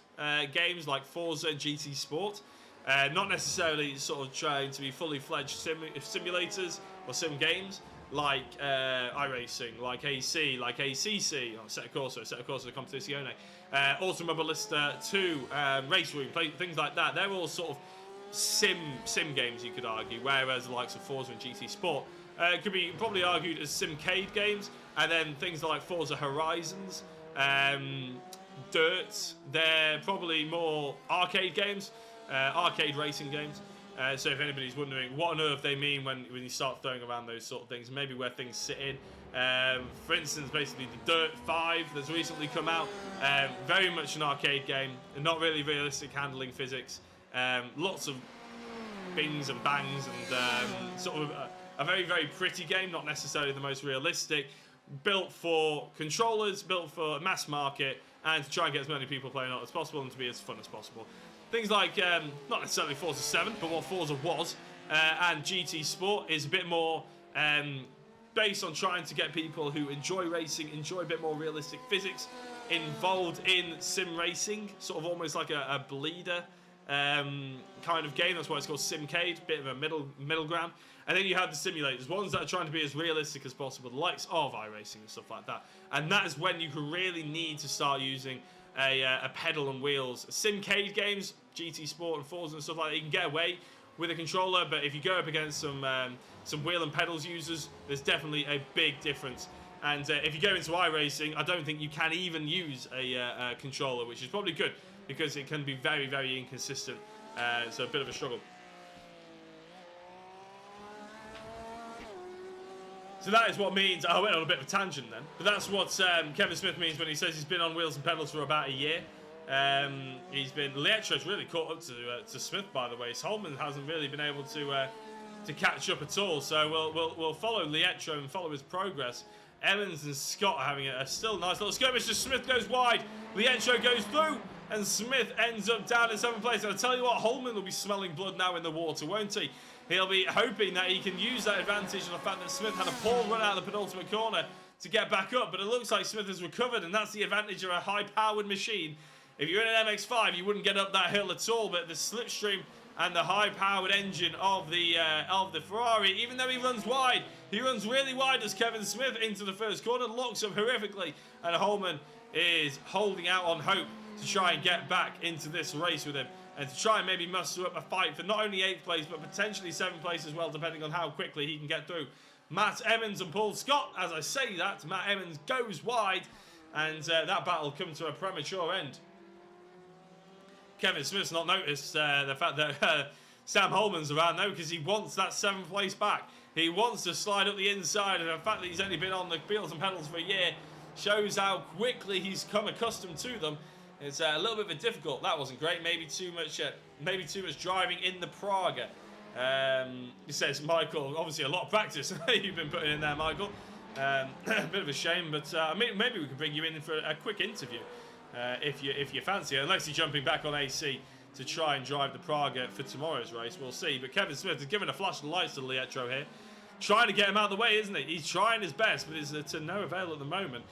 games like Forza GT Sport. Not necessarily sort of trying to be fully fledged simulators or sim games like iRacing, like AC, like ACC, or Assetto Corsa Competizione, Automobilista 2, Race Room, things like that. They're all sort of sim games, you could argue, whereas the likes of Forza and GT Sport could be probably argued as simcade games. And then things like Forza Horizons, Dirt, they're probably more arcade games, arcade racing games. So if anybody's wondering what on earth they mean when you start throwing around those sort of things, maybe where things sit in. For instance, basically the Dirt 5 that's recently come out, very much an arcade game, and not really realistic handling physics. Lots of bings and bangs, and sort of a very, very pretty game, not necessarily the most realistic. Built for controllers, built for mass market, and to try and get as many people playing on as possible and to be as fun as possible. Things like, not necessarily Forza 7, but what Forza was, and GT Sport is a bit more based on trying to get people who enjoy racing, enjoy a bit more realistic physics, involved in sim racing, sort of almost like a bleeder kind of game. That's why it's called simcade, bit of a middle ground. And then you have the simulators, ones that are trying to be as realistic as possible, the likes of iRacing and stuff like that. And that is when you can really need to start using a pedal and wheels. Simcade games, GT Sport and Forza and stuff like that, you can get away with a controller, but if you go up against some wheel and pedals users, there's definitely a big difference. And if you go into iRacing, I don't think you can even use a controller, which is probably good, because it can be very, very inconsistent. So a bit of a struggle. So that is what means, I went on a bit of a tangent then, but that's what Kevin Smith means when he says he's been on wheels and pedals for about a year. Lietro's really caught up to Smith, by the way. Holman hasn't really been able to catch up at all, so we'll follow Lietro and follow his progress. Evans and Scott are having a still nice little skirmish. Smith goes wide, Lietro goes through, and Smith ends up down in 7th place. And I tell you what, Holman will be smelling blood now in the water, won't he? He'll be hoping that he can use that advantage on the fact that Smith had a poor run out of the penultimate corner to get back up. But it looks like Smith has recovered, and that's the advantage of a high-powered machine. If you're in an MX-5, you wouldn't get up that hill at all. But the slipstream and the high-powered engine of the Ferrari, even though he runs wide, he runs really wide as Kevin Smith into the first corner, locks up horrifically, and Holman is holding out on hope to try and get back into this race with him, and to try and maybe muster up a fight for not only 8th place, but potentially 7th place as well, depending on how quickly he can get through Matt Emmons and Paul Scott. As I say that, Matt Emmons goes wide, and that battle comes to a premature end. Kevin Smith's not noticed the fact that Sam Holman's around though, because he wants that 7th place back. He wants to slide up the inside, and the fact that he's only been on the wheels and pedals for a year shows how quickly he's come accustomed to them. It's a little bit of a difficult. That wasn't great. Maybe too much driving in the Praga. He says, Michael, obviously a lot of practice you've been putting in there, Michael. A bit of a shame, but maybe we could bring you in for a quick interview if you fancy it, unless you're jumping back on AC to try and drive the Praga for tomorrow's race. We'll see. But Kevin Smith has given a flash of lights to Lietro here, trying to get him out of the way, isn't he? He's trying his best, but it's to no avail at the moment.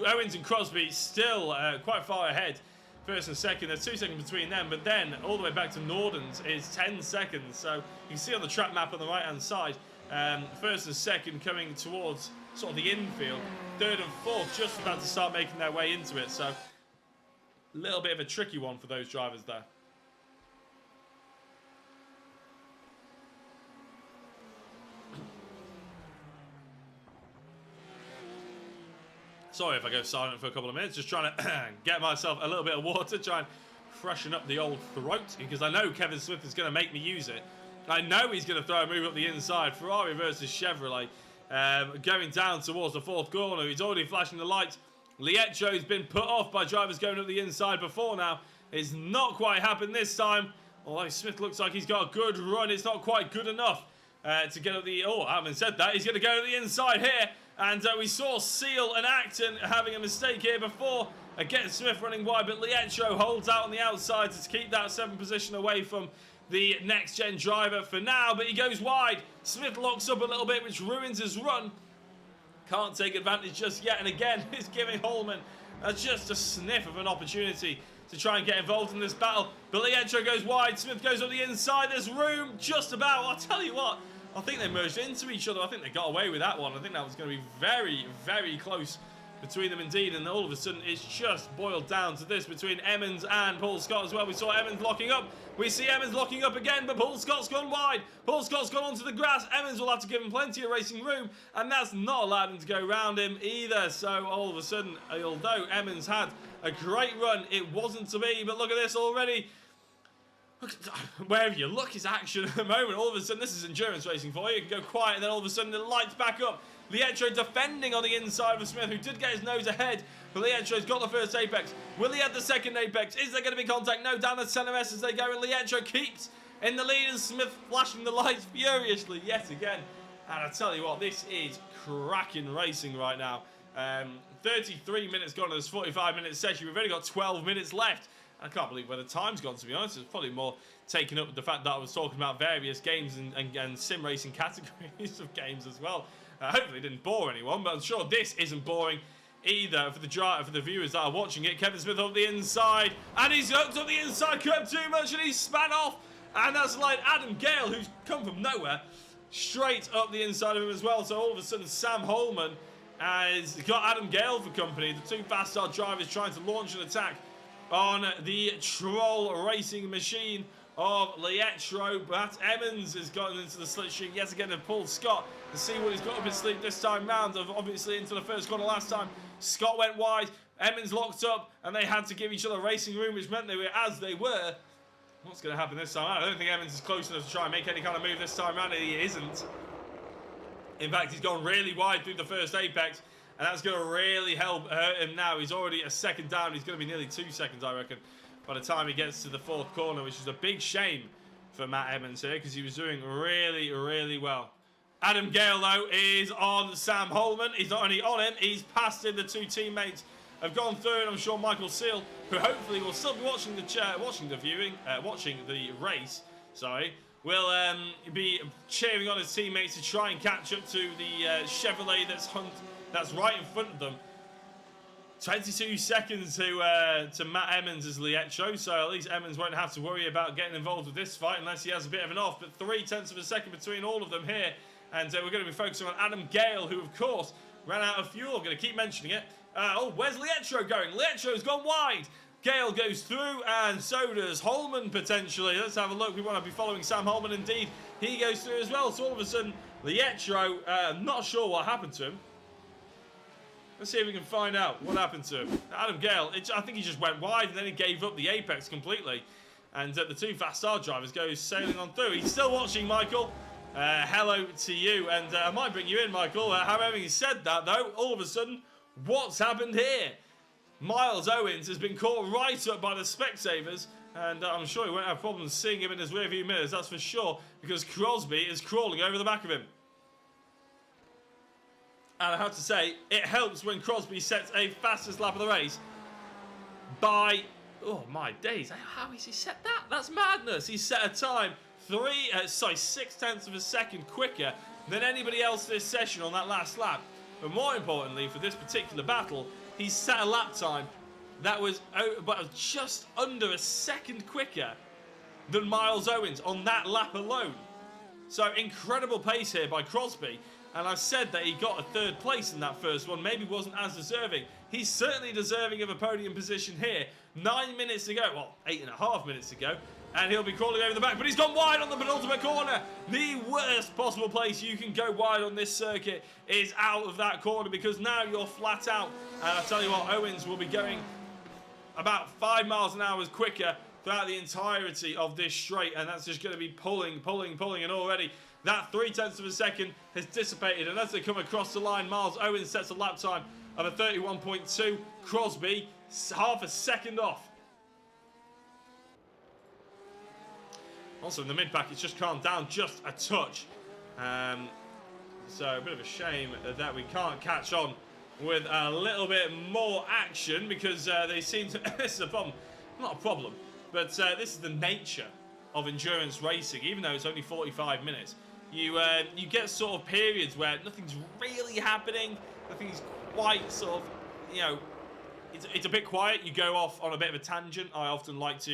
Owens and Crosby still quite far ahead, first and second. There's 2 seconds between them, but then all the way back to Norden's is 10 seconds. So you can see on the track map on the right-hand side, first and second coming towards sort of the infield. Third and fourth just about to start making their way into it. So a little bit of a tricky one for those drivers there. Sorry if I go silent for a couple of minutes, just trying to get myself a little bit of water, try and freshen up the old throat, because I know Kevin Smith is going to make me use it. I know he's going to throw a move up the inside. Ferrari versus Chevrolet, going down towards the fourth corner. He's already flashing the lights. Lietro's been put off by drivers going up the inside before now. It's not quite happened this time. Although Smith looks like he's got a good run, it's not quite good enough to get up the... Oh, I haven't said that. He's going to go to the inside here. And we saw Seal and Acton having a mistake here before. Again, Smith running wide, but Lietro holds out on the outside to keep that 7th position away from the next-gen driver for now. But he goes wide. Smith locks up a little bit, which ruins his run. Can't take advantage just yet. And again, he's giving Holman just a sniff of an opportunity to try and get involved in this battle. But Lietro goes wide. Smith goes on the inside. There's room just about. I'll tell you what. I think they merged into each other. I think they got away with that one. I think that was going to be very, very close between them indeed. And all of a sudden, it's just boiled down to this between Emmons and Paul Scott as well. We saw Emmons locking up. We see Emmons locking up again, but Paul Scott's gone wide. Paul Scott's gone onto the grass. Emmons will have to give him plenty of racing room, and that's not allowed him to go around him either. So all of a sudden, although Emmons had a great run, it wasn't to be. But look at this already. Wherever you look is action at the moment. All of a sudden, this is endurance racing for you. You can go quiet, and then all of a sudden, the lights back up. Lietro defending on the inside of Smith, who did get his nose ahead. But Lietro's got the first apex. Will he have the second apex? Is there going to be contact? No, down the center S as they go, and Lietro keeps in the lead, and Smith flashing the lights furiously yet again. And I tell you what, this is cracking racing right now. 33 minutes gone to this 45-minute session. We've only got 12 minutes left. I can't believe where the time's gone, to be honest. It's probably more taken up with the fact that I was talking about various games and sim racing categories of games as well. Hopefully it didn't bore anyone, but I'm sure this isn't boring either for the viewers that are watching it. Kevin Smith on the inside, and he's hooked up the inside curb too much, and he's span off. And that's like Adam Gale, who's come from nowhere, straight up the inside of him as well. So all of a sudden, Sam Holman has got Adam Gale for company. The two fast start drivers trying to launch an attack on the Troll racing machine of Lietro, but Emmons has gotten into the slipstream yet again of Paul Scott to see what he's got up his sleeve this time round. Obviously into the first corner last time, Scott went wide, Emmons locked up, and they had to give each other racing room, which meant they were as they were. What's going to happen this time? I don't think Emmons is close enough to try and make any kind of move this time round, and he isn't. In fact, he's gone really wide through the first apex, and that's going to really help hurt him now. He's already a second down. He's going to be nearly 2 seconds, I reckon, by the time he gets to the fourth corner, which is a big shame for Matt Emmons here, because he was doing really, really well. Adam Gale, though, is on Sam Holman. He's not only on him, he's passed him. The two teammates have gone through, and I'm sure Michael Seal, who hopefully will still be watching the race, will be cheering on his teammates to try and catch up to the Chevrolet that's right in front of them. 22 seconds to Matt Emmons as Lietro, so at least Emmons won't have to worry about getting involved with this fight unless he has a bit of an off. But 0.3 of a second between all of them here, and we're going to be focusing on Adam Gale, who of course ran out of fuel. I'm going to keep mentioning it. Oh, where's Lietro going? Lietro's gone wide. Gale goes through, and so does Holman potentially. Let's have a look. We want to be following Sam Holman. Indeed, he goes through as well. So all of a sudden, Lietro, not sure what happened to him. Let's see if we can find out what happened to him. Adam Gale, I think he just went wide and then he gave up the apex completely. And the two fast star drivers go sailing on through. He's still watching, Michael. Hello to you. And I might bring you in, Michael. However, he said that, though, all of a sudden, what's happened here? Miles Owens has been caught right up by the Specsavers. And I'm sure he won't have problems seeing him in his rearview mirrors, that's for sure. Because Crosby is crawling over the back of him. And I have to say, it helps when Crosby sets a fastest lap of the race by, oh my days, how has he set that? That's madness. He set a time 6/10 of a second quicker than anybody else this session on that last lap. But more importantly, for this particular battle, he set a lap time that was just under a second quicker than Miles Owens on that lap alone. So incredible pace here by Crosby. And I said that he got a third place in that first one, maybe wasn't as deserving. He's certainly deserving of a podium position here. 9 minutes to go, well, 8.5 minutes to go. And he'll be crawling over the back, but he's gone wide on the penultimate corner. The worst possible place you can go wide on this circuit is out of that corner, because now you're flat out. And I tell you what, Owens will be going about 5 miles an hour quicker throughout the entirety of this straight, and that's just going to be pulling, and already that 0.3 of a second has dissipated. And as they come across the line, Miles Owens sets a lap time of a 31.2. Crosby half a second off. Also in the mid-pack, it's just calmed down just a touch. So a bit of a shame that we can't catch on with a little bit more action, because they seem to... This is a problem. Not a problem, but this is the nature of endurance racing. Even though it's only 45 minutes, you get sort of periods where nothing's really happening. Nothing's quite sort of, you know, it's a bit quiet. You go off on a bit of a tangent. I often like to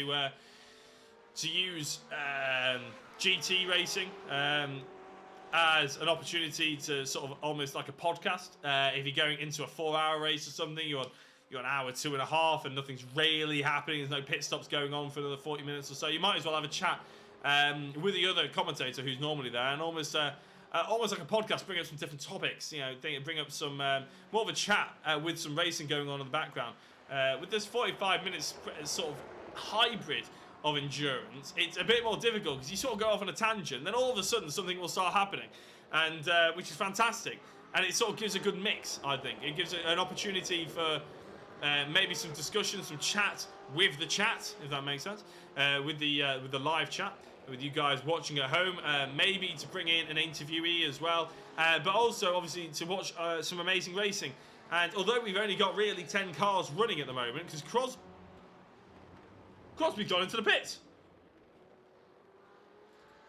use GT racing as an opportunity to sort of almost like a podcast. If you're going into a 4-hour race or something, you're an hour, 2.5, and nothing's really happening. There's no pit stops going on for another 40 minutes or so. You might as well have a chat with the other commentator who's normally there, and almost like a podcast, bring up some different topics. You know, bring up some more of a chat with some racing going on in the background. With this 45 minutes sort of hybrid of endurance, it's a bit more difficult, because you sort of go off on a tangent, then all of a sudden something will start happening, and which is fantastic, and it sort of gives a good mix. I think it gives an opportunity for maybe some discussion, some chat with the chat, if that makes sense, with the live chat, with you guys watching at home, maybe to bring in an interviewee as well, but also obviously to watch some amazing racing. And although we've only got really 10 cars running at the moment, because Crosby's gone into the pits.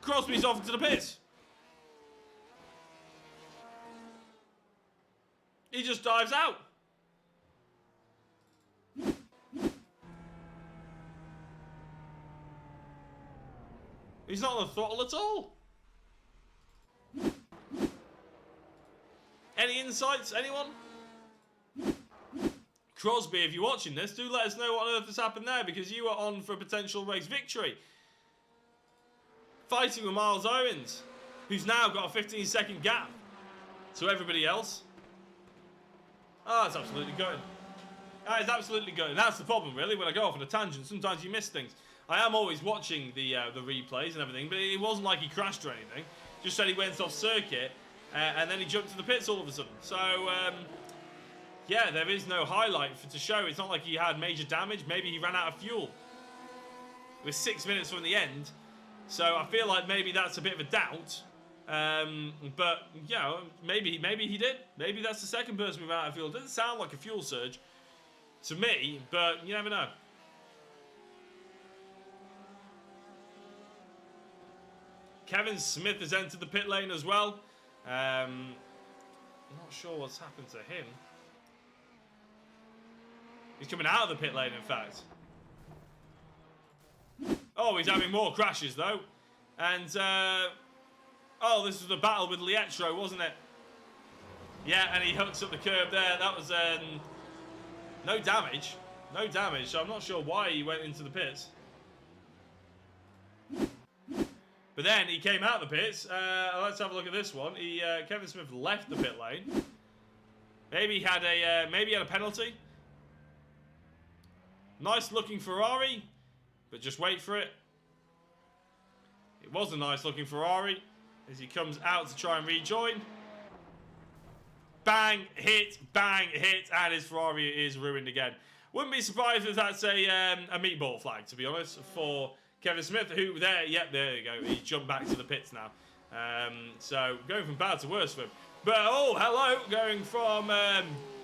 Crosby's off into the pits. He just dives out. He's not on the throttle at all. Any insights, anyone? Crosby, if you're watching this, do let us know what on earth has happened there, because you are on for a potential race victory. Fighting with Miles Owens, who's now got a 15-second gap to everybody else. Oh, it's absolutely going. That is absolutely going. That's the problem, really, when I go off on a tangent. Sometimes you miss things. I am always watching the replays and everything, but it wasn't like he crashed or anything. Just said he went off circuit, and then he jumped to the pits all of a sudden. So, yeah, there is no highlight to show. It's not like he had major damage. Maybe he ran out of fuel. We're 6 minutes from the end, so I feel like maybe that's a bit of a doubt. But, you know, maybe he did. Maybe that's the second person who ran out of fuel. It doesn't sound like a fuel surge to me, but you never know. Kevin Smith has entered the pit lane as well. I'm not sure what's happened to him. He's coming out of the pit lane, in fact. Oh, he's having more crashes, though. And, oh, this was the battle with Lietro, wasn't it? Yeah, and he hooks up the curb there. That was, no damage. No damage, so I'm not sure why he went into the pits. But then he came out of the pits. Let's have a look at this one. Kevin Smith left the pit lane. Maybe he had a penalty. Nice looking Ferrari, but just wait for it. It was a nice looking Ferrari as he comes out to try and rejoin. Bang, hit, and his Ferrari is ruined again. Wouldn't be surprised if that's a meatball flag, to be honest, for Kevin Smith, who there you go. He's jumped back to the pits now. So going from bad to worse for him. But oh, hello, going from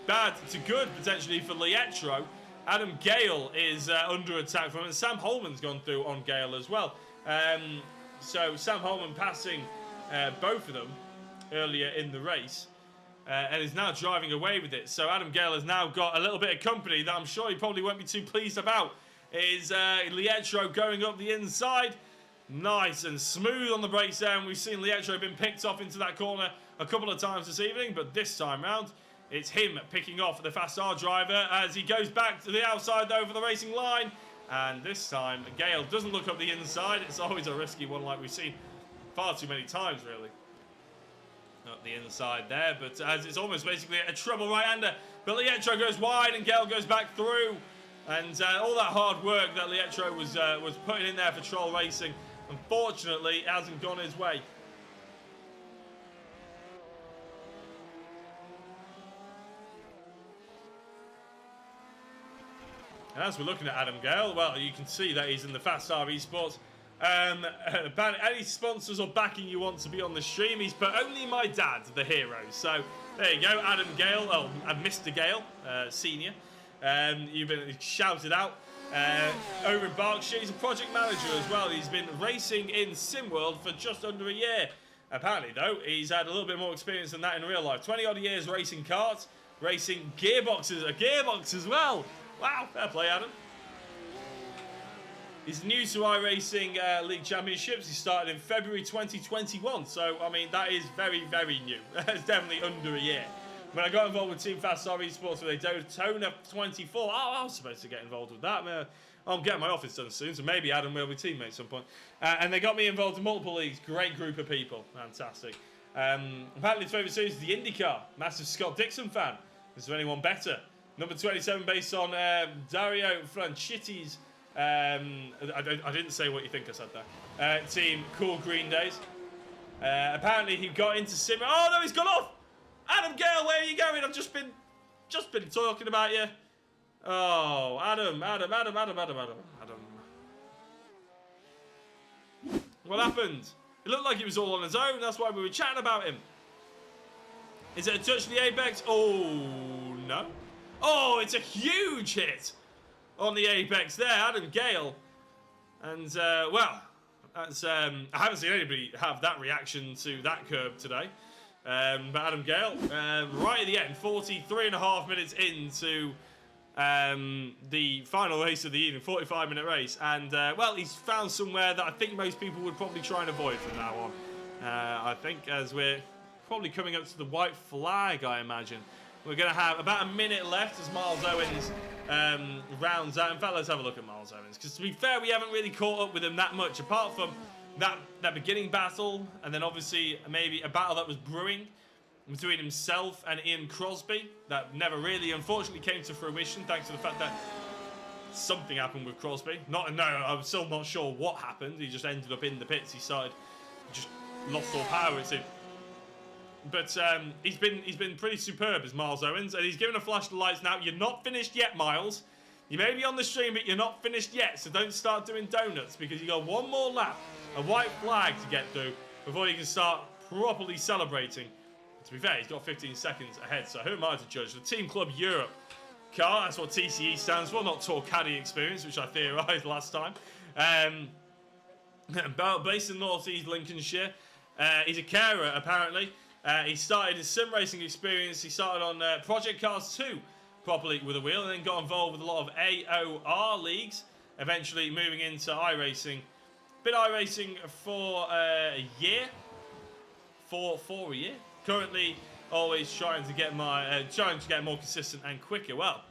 bad to good potentially for Lietro. Adam Gale is under attack from him, and Sam Holman's gone through on Gale as well. So Sam Holman passing both of them earlier in the race. And is now driving away with it. So Adam Gale has now got a little bit of company that I'm sure he probably won't be too pleased about. Is Lietro going up the inside. Nice and smooth on the brakes there. And we've seen Lietro been picked off into that corner a couple of times this evening. But this time round, it's him picking off the Fast R driver as he goes back to the outside over the racing line. And this time, Gale doesn't look up the inside. It's always a risky one like we've seen far too many times, really. Up the inside there, but as it's almost basically a treble right-hander. But Lietro goes wide and Gale goes back through. And all that hard work that Lietro was putting in there for Troll Racing, unfortunately, it hasn't gone his way. And as we're looking at Adam Gale, well, you can see that he's in the Fast Star Esports. Any sponsors or backing you want to be on the stream, he's put only my dad, the hero. So there you go, Adam Gale, and Mr. Gale, senior. You've been shouted out. Over in Berkshire, he's a project manager as well. He's been racing in SimWorld for just under a year. Apparently, though, he's had a little bit more experience than that in real life. 20 odd years racing karts, racing gearboxes, a gearbox as well. Wow, fair play, Adam. He's new to iRacing League Championships. He started in February 2021. So, I mean, that is very, very new. That's definitely under a year. When I got involved with Team Fast Star Esports with a Daytona 24, I was supposed to get involved with that. I'm getting my office done soon, so maybe Adam will be teammates at some point. And they got me involved in multiple leagues. Great group of people. Fantastic. Apparently his favourite series is the IndyCar. Massive Scott Dixon fan. Is there anyone better? Number 27 based on Dario Franchitti's... I didn't say what you think I said there. Team Cool Green Days. Apparently he got into sim... Oh no, he's gone off! Adam Gale, where are you going? I've just been talking about you. Oh, Adam. What happened? It looked like he was all on his own. That's why we were chatting about him. Is it a touch to the apex? Oh, no. Oh, it's a huge hit on the apex there, Adam Gale. And, well, that's, I haven't seen anybody have that reaction to that curb today. But Adam Gale, right at the end, 43.5 minutes into the final race of the evening, 45-minute race. And, well, he's found somewhere that I think most people would probably try and avoid from now on. I think as we're probably coming up to the white flag, I imagine. We're going to have about a minute left as Miles Owens rounds out. In fact, let's have a look at Miles Owens. Because to be fair, we haven't really caught up with him that much, apart from that beginning battle, and then obviously maybe a battle that was brewing between himself and Ian Crosby that never really, unfortunately, came to fruition, thanks to the fact that something happened with Crosby. No, I'm still not sure what happened. He just ended up in the pits. He just lost all power, it seemed. But he's been pretty superb as Miles Owens, and he's given a flash of lights now. You're not finished yet, Miles. You may be on the stream, but you're not finished yet, so don't start doing donuts, because you got one more lap, a white flag to get through, before you can start properly celebrating. To be fair, he's got 15 seconds ahead, so who am I to judge? The Team Club Europe car, that's what TCE stands for, not Tour Caddy Experience, which I theorised last time. Based in North East Lincolnshire. He's a carer, apparently. He started his sim racing experience. He started on Project Cars 2 properly with a wheel, and then got involved with a lot of AOR leagues, eventually moving into iRacing. Been iRacing for a year. For a year. Currently, always trying to get more consistent and quicker. Well,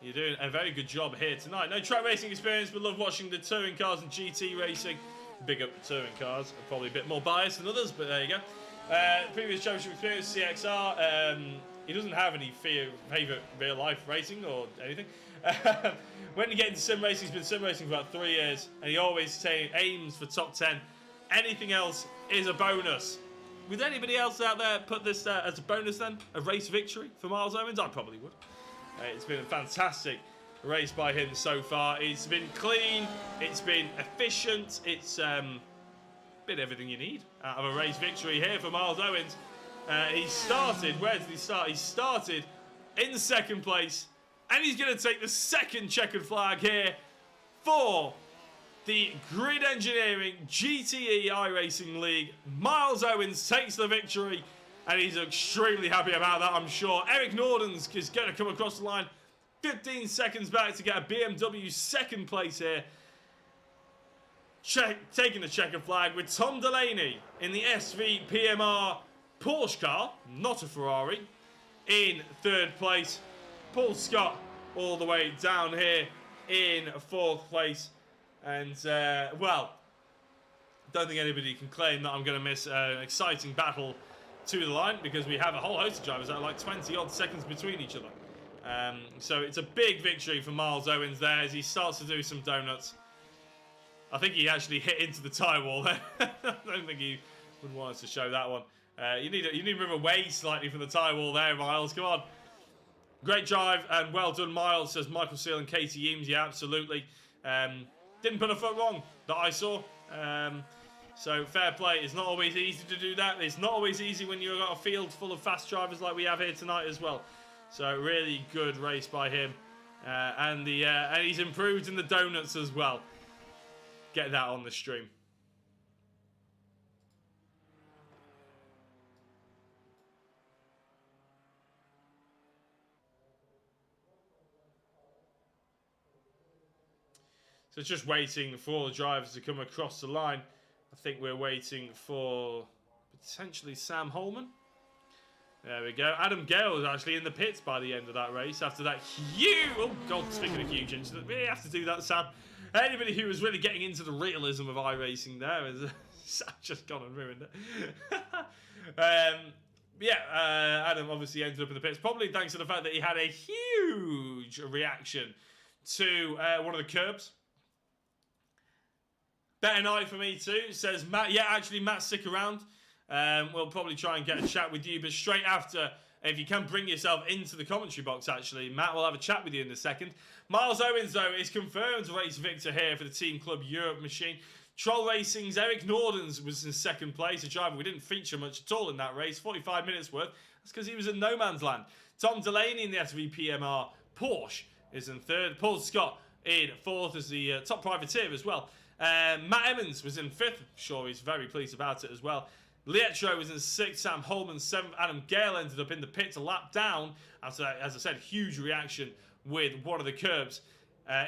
you're doing a very good job here tonight. No track racing experience, but love watching the touring cars and GT racing. Big up the touring cars. Probably a bit more biased than others, but there you go. Previous championship experience, CXR. He doesn't have any favourite real life racing or anything. When you get into sim racing, he's been sim racing for about 3 years, and he always aims for top 10. Anything else is a bonus. Would anybody else out there put this as a bonus then? A race victory for Miles Owens? I probably would. It's been a fantastic race by him so far. It's been clean, it's been efficient, it's been everything you need out of a race victory here for Miles Owens. He started, where did he start? He started in second place, and he's going to take the second checkered flag here for the GRID Engineering GTE iRacing League. Miles Owens takes the victory, and he's extremely happy about that, I'm sure. Eric Nordens is going to come across the line 15 seconds back to get a BMW second place here. Taking the checkered flag with Tom Delaney in the SV PMR Porsche car, not a Ferrari, in third place. Paul Scott all the way down here in 4th place. And, well, don't think anybody can claim that I'm going to miss an exciting battle to the line, because we have a whole host of drivers that are like 20-odd seconds between each other. So it's a big victory for Miles Owens there as he starts to do some donuts. I think he actually hit into the tyre wall there. I don't think he would want us to show that one. You need to move away slightly from the tyre wall there, Miles. Come on. Great drive and well done, Miles, says Michael Seal and Katie Eames. Yeah, absolutely. Didn't put a foot wrong that I saw. So fair play. It's not always easy to do that. It's not always easy when you've got a field full of fast drivers like we have here tonight as well. So really good race by him. And he's improved in the donuts as well. Get that on the stream. So just waiting for all the drivers to come across the line. I think we're waiting for potentially Sam Holman. There we go. Adam Gale was actually in the pits by the end of that race after that huge... Oh, God, speaking of huge incident, we have to do that, Sam. Anybody who was really getting into the realism of iRacing there is... Sam just gone and ruined it. Adam obviously ended up in the pits, probably thanks to the fact that he had a huge reaction to one of the curbs. Better night for me too, says Matt. Yeah, actually, Matt, stick around. We'll probably try and get a chat with you, but straight after, if you can bring yourself into the commentary box, actually, Matt will have a chat with you in a second. Miles Owens, though, is confirmed race victor here for the Team Club Europe machine. Troll Racing's Eric Nordens was in 2nd place, a driver we didn't feature much at all in that race, 45 minutes worth. That's because he was in no man's land. Tom Delaney in the SV PMR Porsche is in 3rd. Paul Scott in 4th as the top privateer as well. Matt Emmons was in 5th. I'm sure he's very pleased about it as well. Lietro was in 6th. Sam Holman 7th. Adam Gale ended up in the pits a lap down after, as I said, huge reaction with one of the curbs.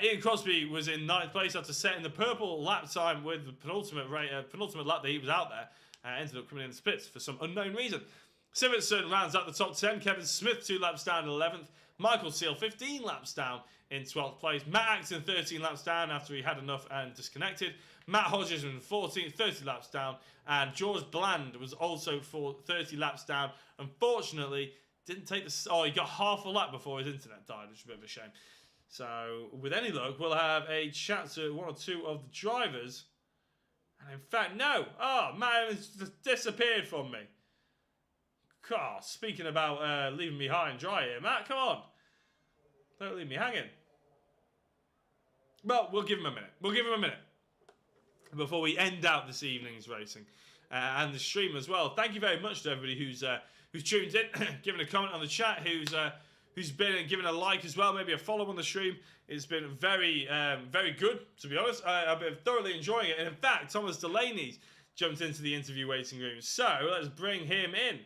Ian Crosby was in 9th place after setting the purple lap time with the penultimate lap that he was out there. Ended up coming in the pits for some unknown reason. Sivertson rounds out the top 10. Kevin Smith 2 laps down in 11th. Michael Seal 15 laps down in 12th place. Matt Acton 13 laps down after he had enough and disconnected. Matt Hodges in 14th, 30 laps down. And George Bland was also for 30 laps down. Unfortunately, didn't take the... Oh, he got half a lap before his internet died, which is a bit of a shame. So, with any luck, we'll have a chat to one or two of the drivers. And in fact, no. Oh, Matt has just disappeared from me. God, speaking about leaving me high and dry here. Matt, come on. Don't leave me hanging. Well, we'll give him a minute. We'll give him a minute before we end out this evening's racing and the stream as well. Thank you very much to everybody who's tuned in, given a comment on the chat, who's been and given a like as well, maybe a follow on the stream. It's been very, very good, to be honest. I've been thoroughly enjoying it. And in fact, Thomas Delaney's jumped into the interview waiting room. So let's bring him in.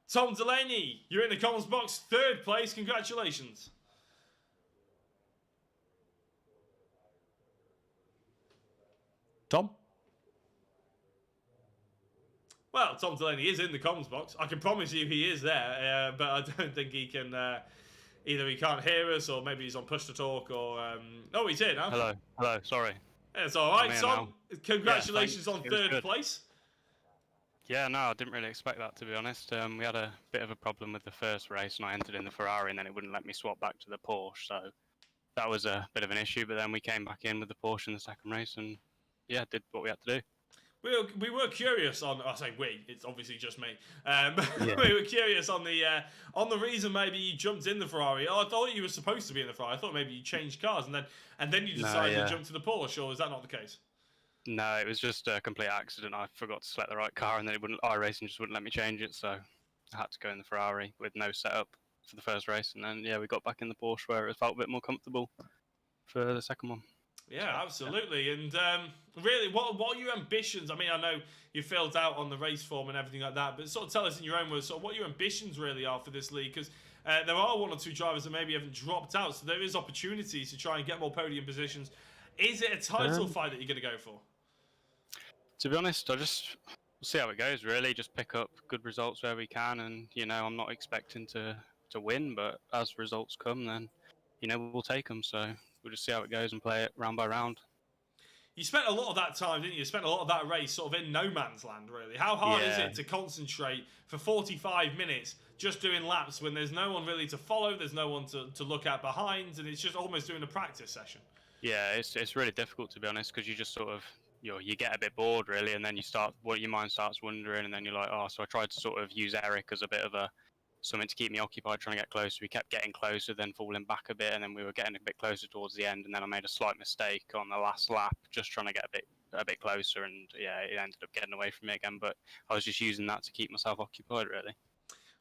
Tom Delaney, you're in the comments box, 3rd place. Congratulations. Tom? Well, Tom Delaney is in the comms box. I can promise you he is there, but I don't think he can... either he can't hear us, or maybe he's on push to talk, or... Oh, he's here now. Hello, sorry. It's all right, I'm here Tom. now. Congratulations on It was 3rd good. place. Yeah, no, I didn't really expect that, to be honest. We had a bit of a problem with the first race, and I entered in the Ferrari, and then it wouldn't let me swap back to the Porsche, so that was a bit of an issue, but then we came back in with the Porsche in the 2nd race, and yeah, did what we had to do. We were curious on... I say we, it's obviously just me. Yeah. We were curious on the reason maybe you jumped in the Ferrari. Oh, I thought you were supposed to be in the Ferrari. I thought maybe you changed cars, and then you decided to jump to the Porsche, or is that not the case? No, it was just a complete accident. I forgot to select the right car, and then iRacing just wouldn't let me change it, so I had to go in the Ferrari with no setup for the first race, and then yeah, we got back in the Porsche where it felt a bit more comfortable for the second one. Yeah, absolutely. And really, what are your ambitions? I mean, I know you filled out on the race form and everything like that, but sort of tell us in your own words, sort of what your ambitions really are for this league, because there are 1 or 2 drivers that maybe haven't dropped out, so there is opportunities to try and get more podium positions. Is it a title fight that you're going to go for? To be honest, we'll see how it goes, really. Just pick up good results where we can, and, you know, I'm not expecting to win, but as results come, then, you know, we'll take them, so we'll just see how it goes and play it round by round. You spent a lot of that time, didn't you? You spent a lot of that race sort of in no man's land, really. How hard is Yeah. it to concentrate for 45 minutes just doing laps when there's no one really to follow, there's no one to look at behind, and it's just almost doing a practice session? Yeah, it's really difficult, to be honest, because you just sort of you get a bit bored really, and then your mind starts wandering, and then you're like, oh, so I tried to sort of use Eric as a bit of something to keep me occupied, trying to get closer. We kept getting closer, then falling back a bit, and then we were getting a bit closer towards the end, and then I made a slight mistake on the last lap, just trying to get a bit closer, and yeah, it ended up getting away from me again. But I was just using that to keep myself occupied, really.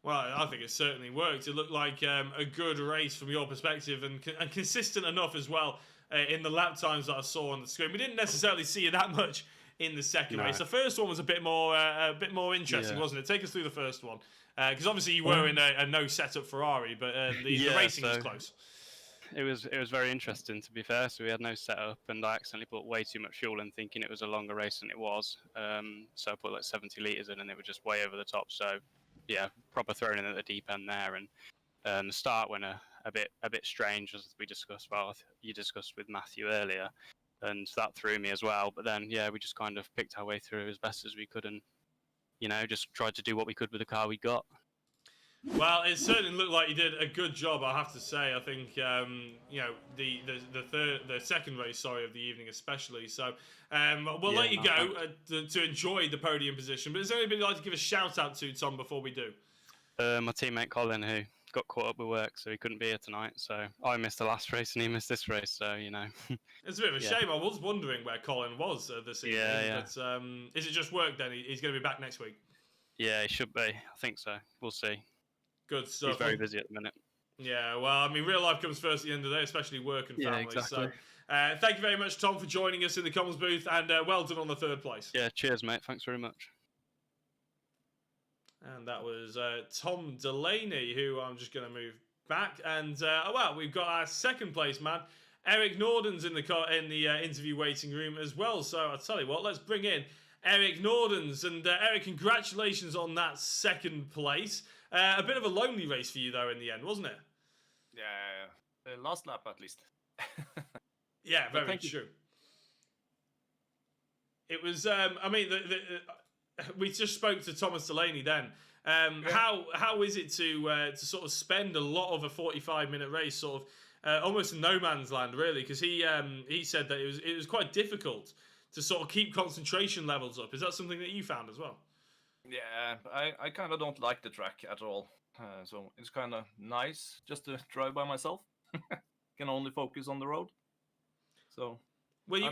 Well, I think it certainly worked. It looked like a good race from your perspective, and consistent enough as well in the lap times that I saw on the screen. We didn't necessarily see you that much in the second race. The first one was a bit more interesting, wasn't it? Take us through the first one, because obviously you were in a no setup Ferrari, but the racing was close. It was very interesting, to be fair. So we had no setup, and I accidentally put way too much fuel in, thinking it was a longer race than it was. So I put like 70 litres in, and it was just way over the top. So yeah, proper thrown in at the deep end there, and the start went a bit strange, as we discussed. Well, you discussed with Matthew earlier, and that threw me as well. But then yeah, we just kind of picked our way through as best as we could, and just tried to do what we could with the car we got. Well, it certainly looked like you did a good job, I have to say. I think the second race, of the evening especially. So we'll let you go to enjoy the podium position. But is there anybody you'd like to give a shout out to, Tom, before we do? My teammate Colin, who got caught up with work, so he couldn't be here tonight. So I missed the last race, and he missed this race. So it's a bit of a shame. I was wondering where Colin was this evening. Yeah. But is it just work then? He's going to be back next week. Yeah, he should be. I think so. We'll see. Good stuff. He's very busy at the minute. Yeah, well, I mean, real life comes first at the end of the day, especially work and family. Exactly. So, thank you very much, Tom, for joining us in the comms booth, and well done on the third place. Yeah, cheers, mate. Thanks very much. And that was Tom Delaney, who I'm just going to move back. And, we've got our second place man, Eric Norden's in the interview waiting room as well. So I'll tell you what, let's bring in Eric Norden's. And Eric, congratulations on that second place. A bit of a lonely race for you, though, in the end, wasn't it? Yeah, last lap at least. Yeah, very true. It was, we just spoke to Thomas Delaney then. How is it to sort of spend a lot of a 45-minute race sort of almost in no man's land, really? Because he said that it was quite difficult to sort of keep concentration levels up. Is that something that you found as well? Yeah, I kind of don't like the track at all. So it's kind of nice just to drive by myself. Can only focus on the road. So, well, you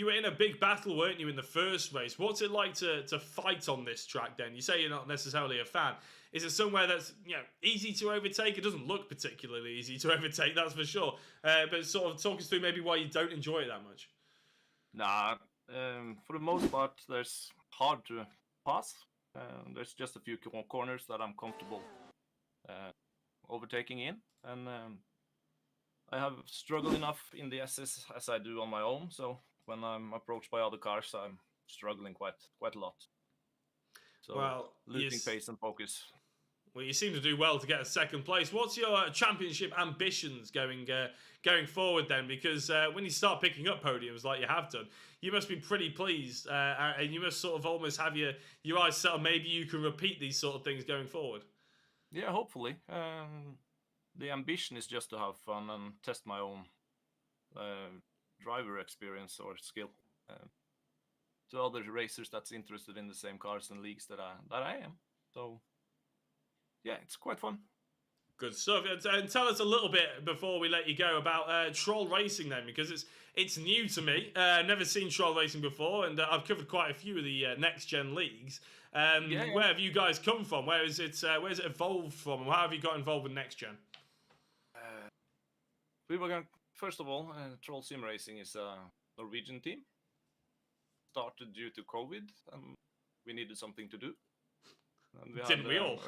were in a big battle, weren't you, in the first race? What's it like to fight on this track then? You say you're not necessarily a fan. Is it somewhere that's easy to overtake? It doesn't look particularly easy to overtake, that's for sure. But sort of talk us through maybe why you don't enjoy it that much. Nah, for the most part, there's hard to pass. There's just a few corners that I'm comfortable overtaking in, and I have struggled enough in the SS as I do on my own. So when I'm approached by other cars, I'm struggling quite a lot. So losing pace and focus. Well, you seem to do well to get a second place. What's your championship ambitions going forward then? Because when you start picking up podiums like you have done, you must be pretty pleased, and you must sort of almost have your eyes set on maybe you can repeat these sort of things going forward. Yeah, hopefully. The ambition is just to have fun and test my own driver experience or skill to other racers that's interested in the same cars and leagues that I am. So yeah, it's quite fun. Good stuff. And tell us a little bit before we let you go about Troll Racing then, because it's new to me. Never seen Troll Racing before, and I've covered quite a few of the NXTGEN leagues. Where have you guys come from? Where is it evolved from, and how have you got involved with NXTGEN? We were going. First of all, Troll Sim Racing is a Norwegian team. Started due to COVID, and we needed something to do. And Didn't we all?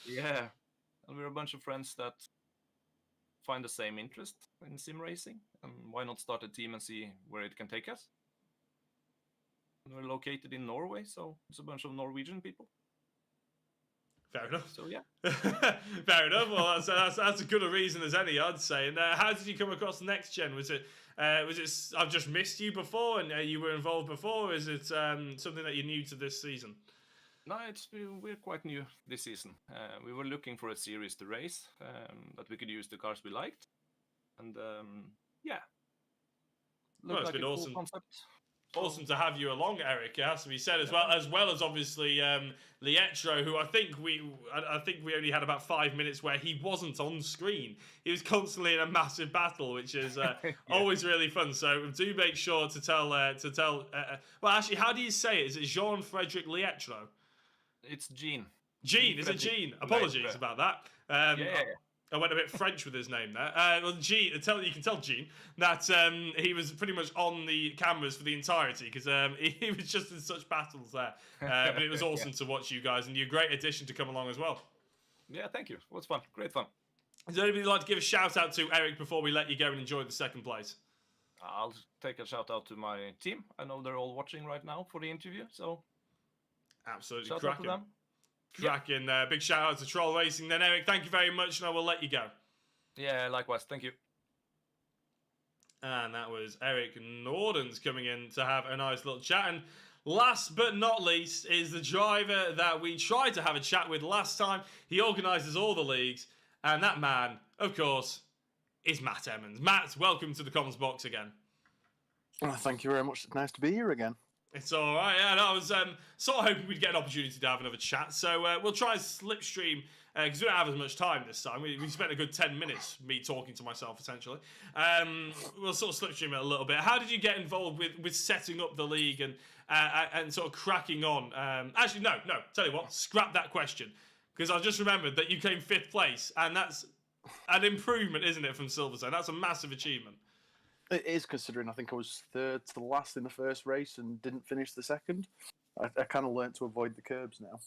Yeah, and we're a bunch of friends that find the same interest in sim racing, and why not start a team and see where it can take us? And we're located in Norway, so it's a bunch of Norwegian people. Fair enough. So yeah. Fair enough. Well, that's as good a reason as any, I'd say. And how did you come across NXTGEN? Was it I've just missed you before, and you were involved before? Or is it something that you're new to this season? No, we're quite new this season. We were looking for a series to race that we could use the cars we liked, and yeah, Well, it's like been a awesome. cool concept. Awesome to have you along, Eric. It has to be said, as well as obviously Lietro, who I think we only had about 5 minutes where he wasn't on screen. He was constantly in a massive battle, which is always really fun. So do make sure to tell. Well, actually, how do you say it? Is it Jean-Frédéric Lietro? It's Gene. Gene, is it Gene? Apologies about that. Yeah. I went a bit French with his name there. Well, Gene, you can tell Gene that he was pretty much on the cameras for the entirety because he was just in such battles there. But it was awesome to watch you guys, and you're a great addition to come along as well. Yeah, thank you. It was fun. Great fun. Is there anybody you'd like to give a shout out to, Eric, before we let you go and enjoy the second place? I'll take a shout out to my team. I know they're all watching right now for the interview, so absolutely shout cracking. out to them. Cracking. Big shout out to Troll Racing. Then, Eric, thank you very much, and I will let you go. Yeah, likewise. Thank you. And that was Eric Nordens coming in to have a nice little chat. And last but not least is the driver that we tried to have a chat with last time. He organises all the leagues, and that man, of course, is Matt Emmons. Matt, welcome to the comms box again. Thank you very much. It's nice to be here again. It's all right. Yeah, I was sort of hoping we'd get an opportunity to have another chat. So we'll try and slipstream because we don't have as much time this time. We spent a good 10 minutes me talking to myself essentially. We'll sort of slipstream it a little bit. How did you get involved with setting up the league and sort of cracking on? Actually, no. Tell you what, scrap that question because I just remembered that you came 5th place, and that's an improvement, isn't it, from Silverstone? That's a massive achievement. It is, considering I think I was 3rd to the last in the first race and didn't finish the second. I kind of learnt to avoid the curbs now. I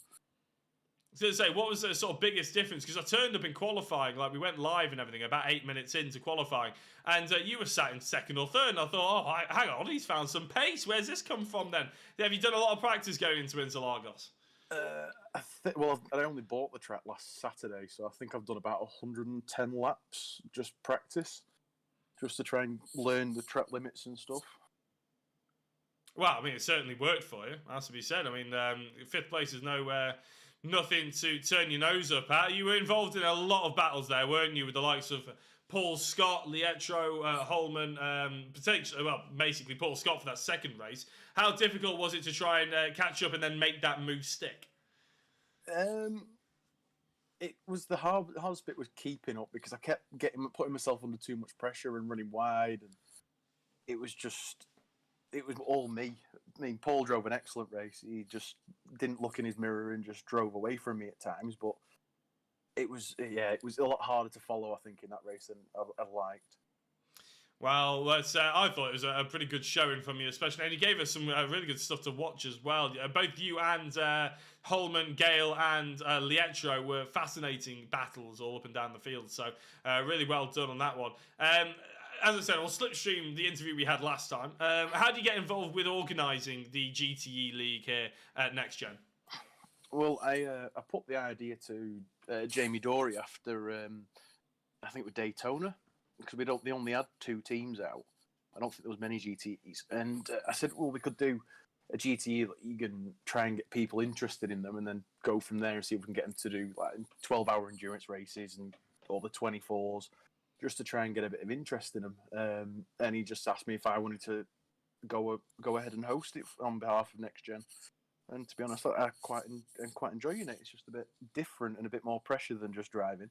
was going to say, what was the sort of biggest difference? Because I turned up in qualifying, like we went live and everything, about 8 minutes into qualifying, and you were sat in 2nd or 3rd, and I thought, oh, hang on, he's found some pace. Where's this come from then? Have you done a lot of practice going into Interlagos? I only bought the track last Saturday, so I think I've done about 110 laps, just practice. Just to try and learn the track limits and stuff. Well, I mean, it certainly worked for you, has to be said. I mean, 5th place is nothing to turn your nose up at. You were involved in a lot of battles there, weren't you, with the likes of Paul Scott, Lietro, Holman, basically Paul Scott for that second race. How difficult was it to try and catch up and then make that move stick? It was the hardest bit was keeping up because I kept putting myself under too much pressure and running wide, and it was all me. I mean, Paul drove an excellent race. He just didn't look in his mirror and just drove away from me at times. But it was a lot harder to follow, I think, in that race than I liked. Well, I thought it was a pretty good showing from you, especially, and you gave us some really good stuff to watch as well. Both you and Holman, Gale, and Lietro were fascinating battles all up and down the field. So really well done on that one. As I said, I'll slipstream the interview we had last time. How do you get involved with organising the GTE League here at NXTGEN? Well, I put the idea to Jamie Dory after I think with Daytona. Because they only had 2 teams out. I don't think there was many GTEs. And I said, well, we could do a GTE league and try and get people interested in them and then go from there and see if we can get them to do like 12-hour endurance races and all the 24s just to try and get a bit of interest in them. And he just asked me if I wanted to go ahead and host it on behalf of NXTGEN. And to be honest, I'm quite enjoying it. It's just a bit different and a bit more pressure than just driving.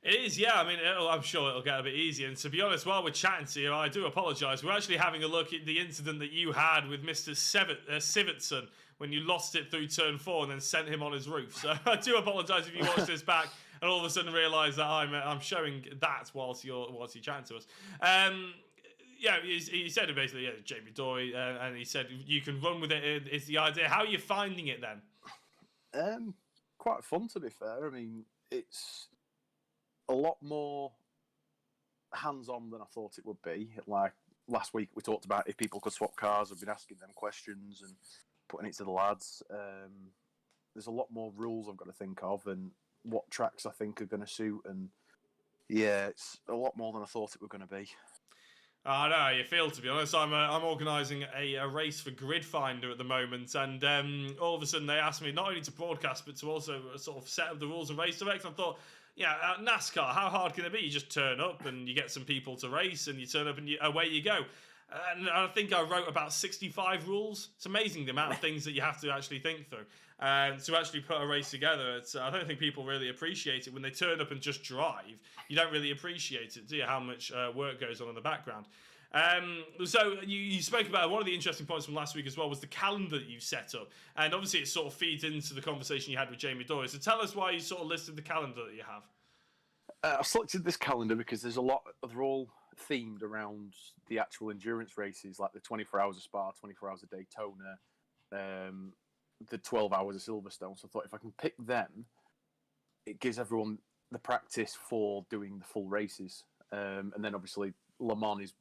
It is, yeah. I mean, I'm sure it'll get a bit easier. And to be honest, while we're chatting to you, I do apologise. We're actually having a look at the incident that you had with Mr. Sivertson when you lost it through turn 4 and then sent him on his roof. So I do apologise if you watch this back and all of a sudden realise that I'm showing that whilst you're chatting to us. Yeah, he said it basically, yeah, Jamie Dory, and he said you can run with it. Is the idea? How are you finding it then? Quite fun, to be fair. I mean, it's a lot more hands-on than I thought it would be. Like last week, we talked about if people could swap cars. I've been asking them questions and putting it to the lads. there's a lot more rules I've got to think of, and what tracks I think are going to suit. And yeah, it's a lot more than I thought it were going to be. I know how you feel, to be honest. I'm organising a race for Grid Finder at the moment, and all of a sudden they asked me not only to broadcast but to also sort of set up the rules of race direct. I thought, yeah, NASCAR, how hard can it be? You just turn up and you get some people to race, and you turn up and away you go. And I think I wrote about 65 rules. It's amazing the amount of things that you have to actually think through to actually put a race together. I don't think people really appreciate it when they turn up and just drive. You don't really appreciate it, do you? How much work goes on in the background. So you spoke about one of the interesting points from last week as well was the calendar that you set up, and obviously it sort of feeds into the conversation you had with Jamie Dory. So tell us why you sort of listed the calendar that you have. I selected this calendar because there's a lot. They're all themed around the actual endurance races, like the 24 hours of Spa, 24 hours of Daytona, the 12 hours of Silverstone. So I thought if I can pick them, it gives everyone the practice for doing the full races. And then obviously Le Mans is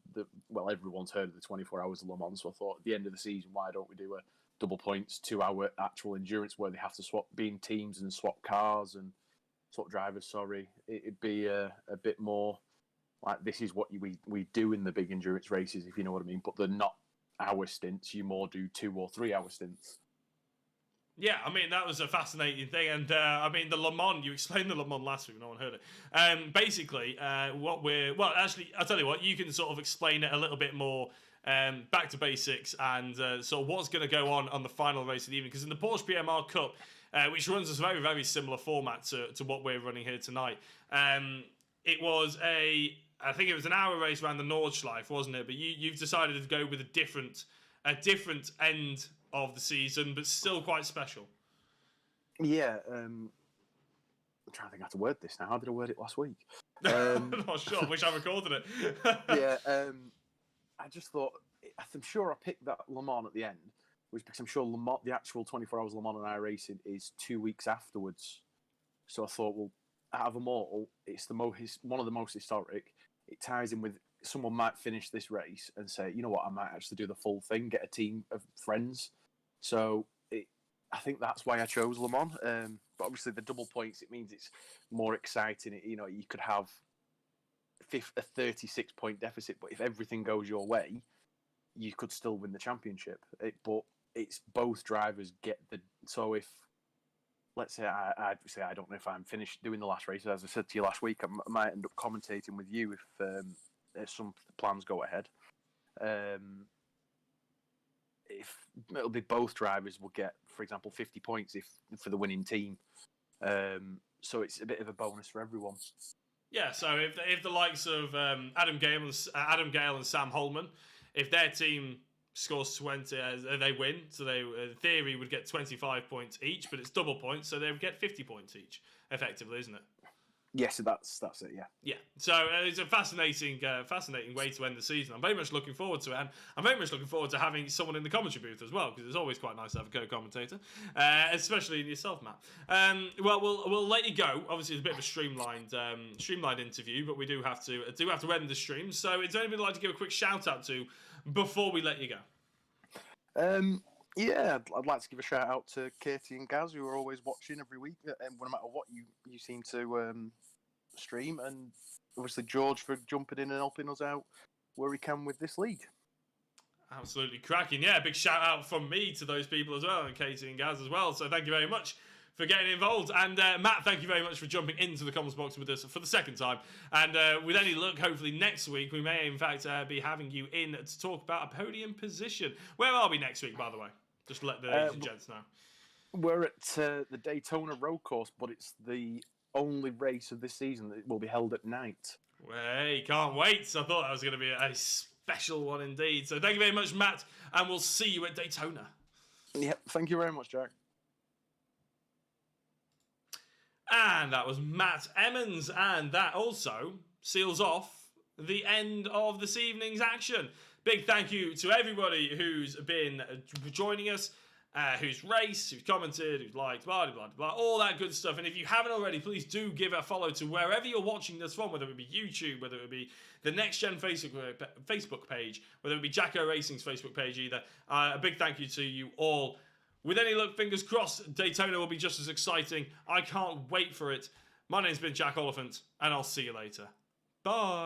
everyone's heard of the 24 hours of Le Mans. So I thought at the end of the season, why don't we do a double points 2 hour actual endurance where they have to swap being teams and swap cars and swap drivers. Sorry, it'd be a bit more like this is what we do in the big endurance races, if you know what I mean. But they're not hour stints. You more do 2 or 3 hour stints. Yeah, I mean, that was a fascinating thing. And, I mean, the Le Mans, you explained the Le Mans last week, no one heard it. Basically, actually, I'll tell you what, you can sort of explain it a little bit more back to basics and sort of what's going to go on the final race of the evening. Because in the Porsche PMR Cup, which runs a very, very similar format to what we're running here tonight, it was I think it was an hour race around the Nordschleife, wasn't it? But you've decided to go with a different end of the season, but still quite special. Yeah, I'm trying to think how to word this now. How did I word it last week? I'm not sure. I wish I recorded it. Yeah, I just thought, I'm sure I picked that Le Mans at the end, was because I'm sure Le Mans, the actual 24 hours Le Mans and iRacing is 2 weeks afterwards. So I thought, well, out of them all, it's one of the most historic. It ties in with someone might finish this race and say, you know what, I might actually do the full thing, get a team of friends. So I think that's why I chose Le Mans. But obviously the double points, it means it's more exciting. You could have a 36-point deficit, but if everything goes your way, you could still win the championship. But it's both drivers get the... So if, let's say I don't know if I'm finished doing the last race, as I said to you last week, I might end up commentating with you if some plans go ahead. If it'll be both drivers will get, for example, 50 points for the winning team. So it's a bit of a bonus for everyone. Yeah, so if the likes of Adam Gale and Sam Holman, if their team scores 20, they win. So they, in theory, would get 25 points each, but it's double points, so they would get 50 points each, effectively, isn't it? Yes, that's it. Yeah. Yeah. So it's a fascinating way to end the season. I'm very much looking forward to it, and I'm very much looking forward to having someone in the commentary booth as well, because it's always quite nice to have a co-commentator, especially in yourself, Matt. Well, we'll let you go. Obviously, it's a bit of a streamlined interview, but we do have to end the stream. So, is there anybody like to give a quick shout out to before we let you go? Yeah, I'd like to give a shout out to Katie and Gaz, who are always watching every week, and no matter what you seem to stream, and obviously George for jumping in and helping us out where we can with this league. Absolutely cracking. Yeah, big shout out from me to those people as well, and Katie and Gaz as well. So thank you very much for getting involved. And Matt, thank you very much for jumping into the comments box with us for the second time. And with any luck, hopefully next week, we may in fact be having you in to talk about a podium position. Where are we next week, by the way? Just to let the ladies and gents know. We're at the Daytona Road Course, but it's the only race of this season that will be held at night. Hey, can't wait. I thought that was going to be a special one indeed. So thank you very much, Matt, and we'll see you at Daytona. Yep, thank you very much, Jack. And that was Matt Emmons, and that also seals off the end of this evening's action. Big thank you to everybody who's been joining us, who's raced, who's commented, who's liked, blah, blah, blah, all that good stuff. And if you haven't already, please do give a follow to wherever you're watching this from, whether it be YouTube, whether it be the NXTGEN Facebook page, whether it be Jacko Racing's Facebook page either. A big thank you to you all With any luck, fingers crossed, Daytona will be just as exciting. I can't wait for it. My name's been Jack Oliphant, and I'll see you later. Bye.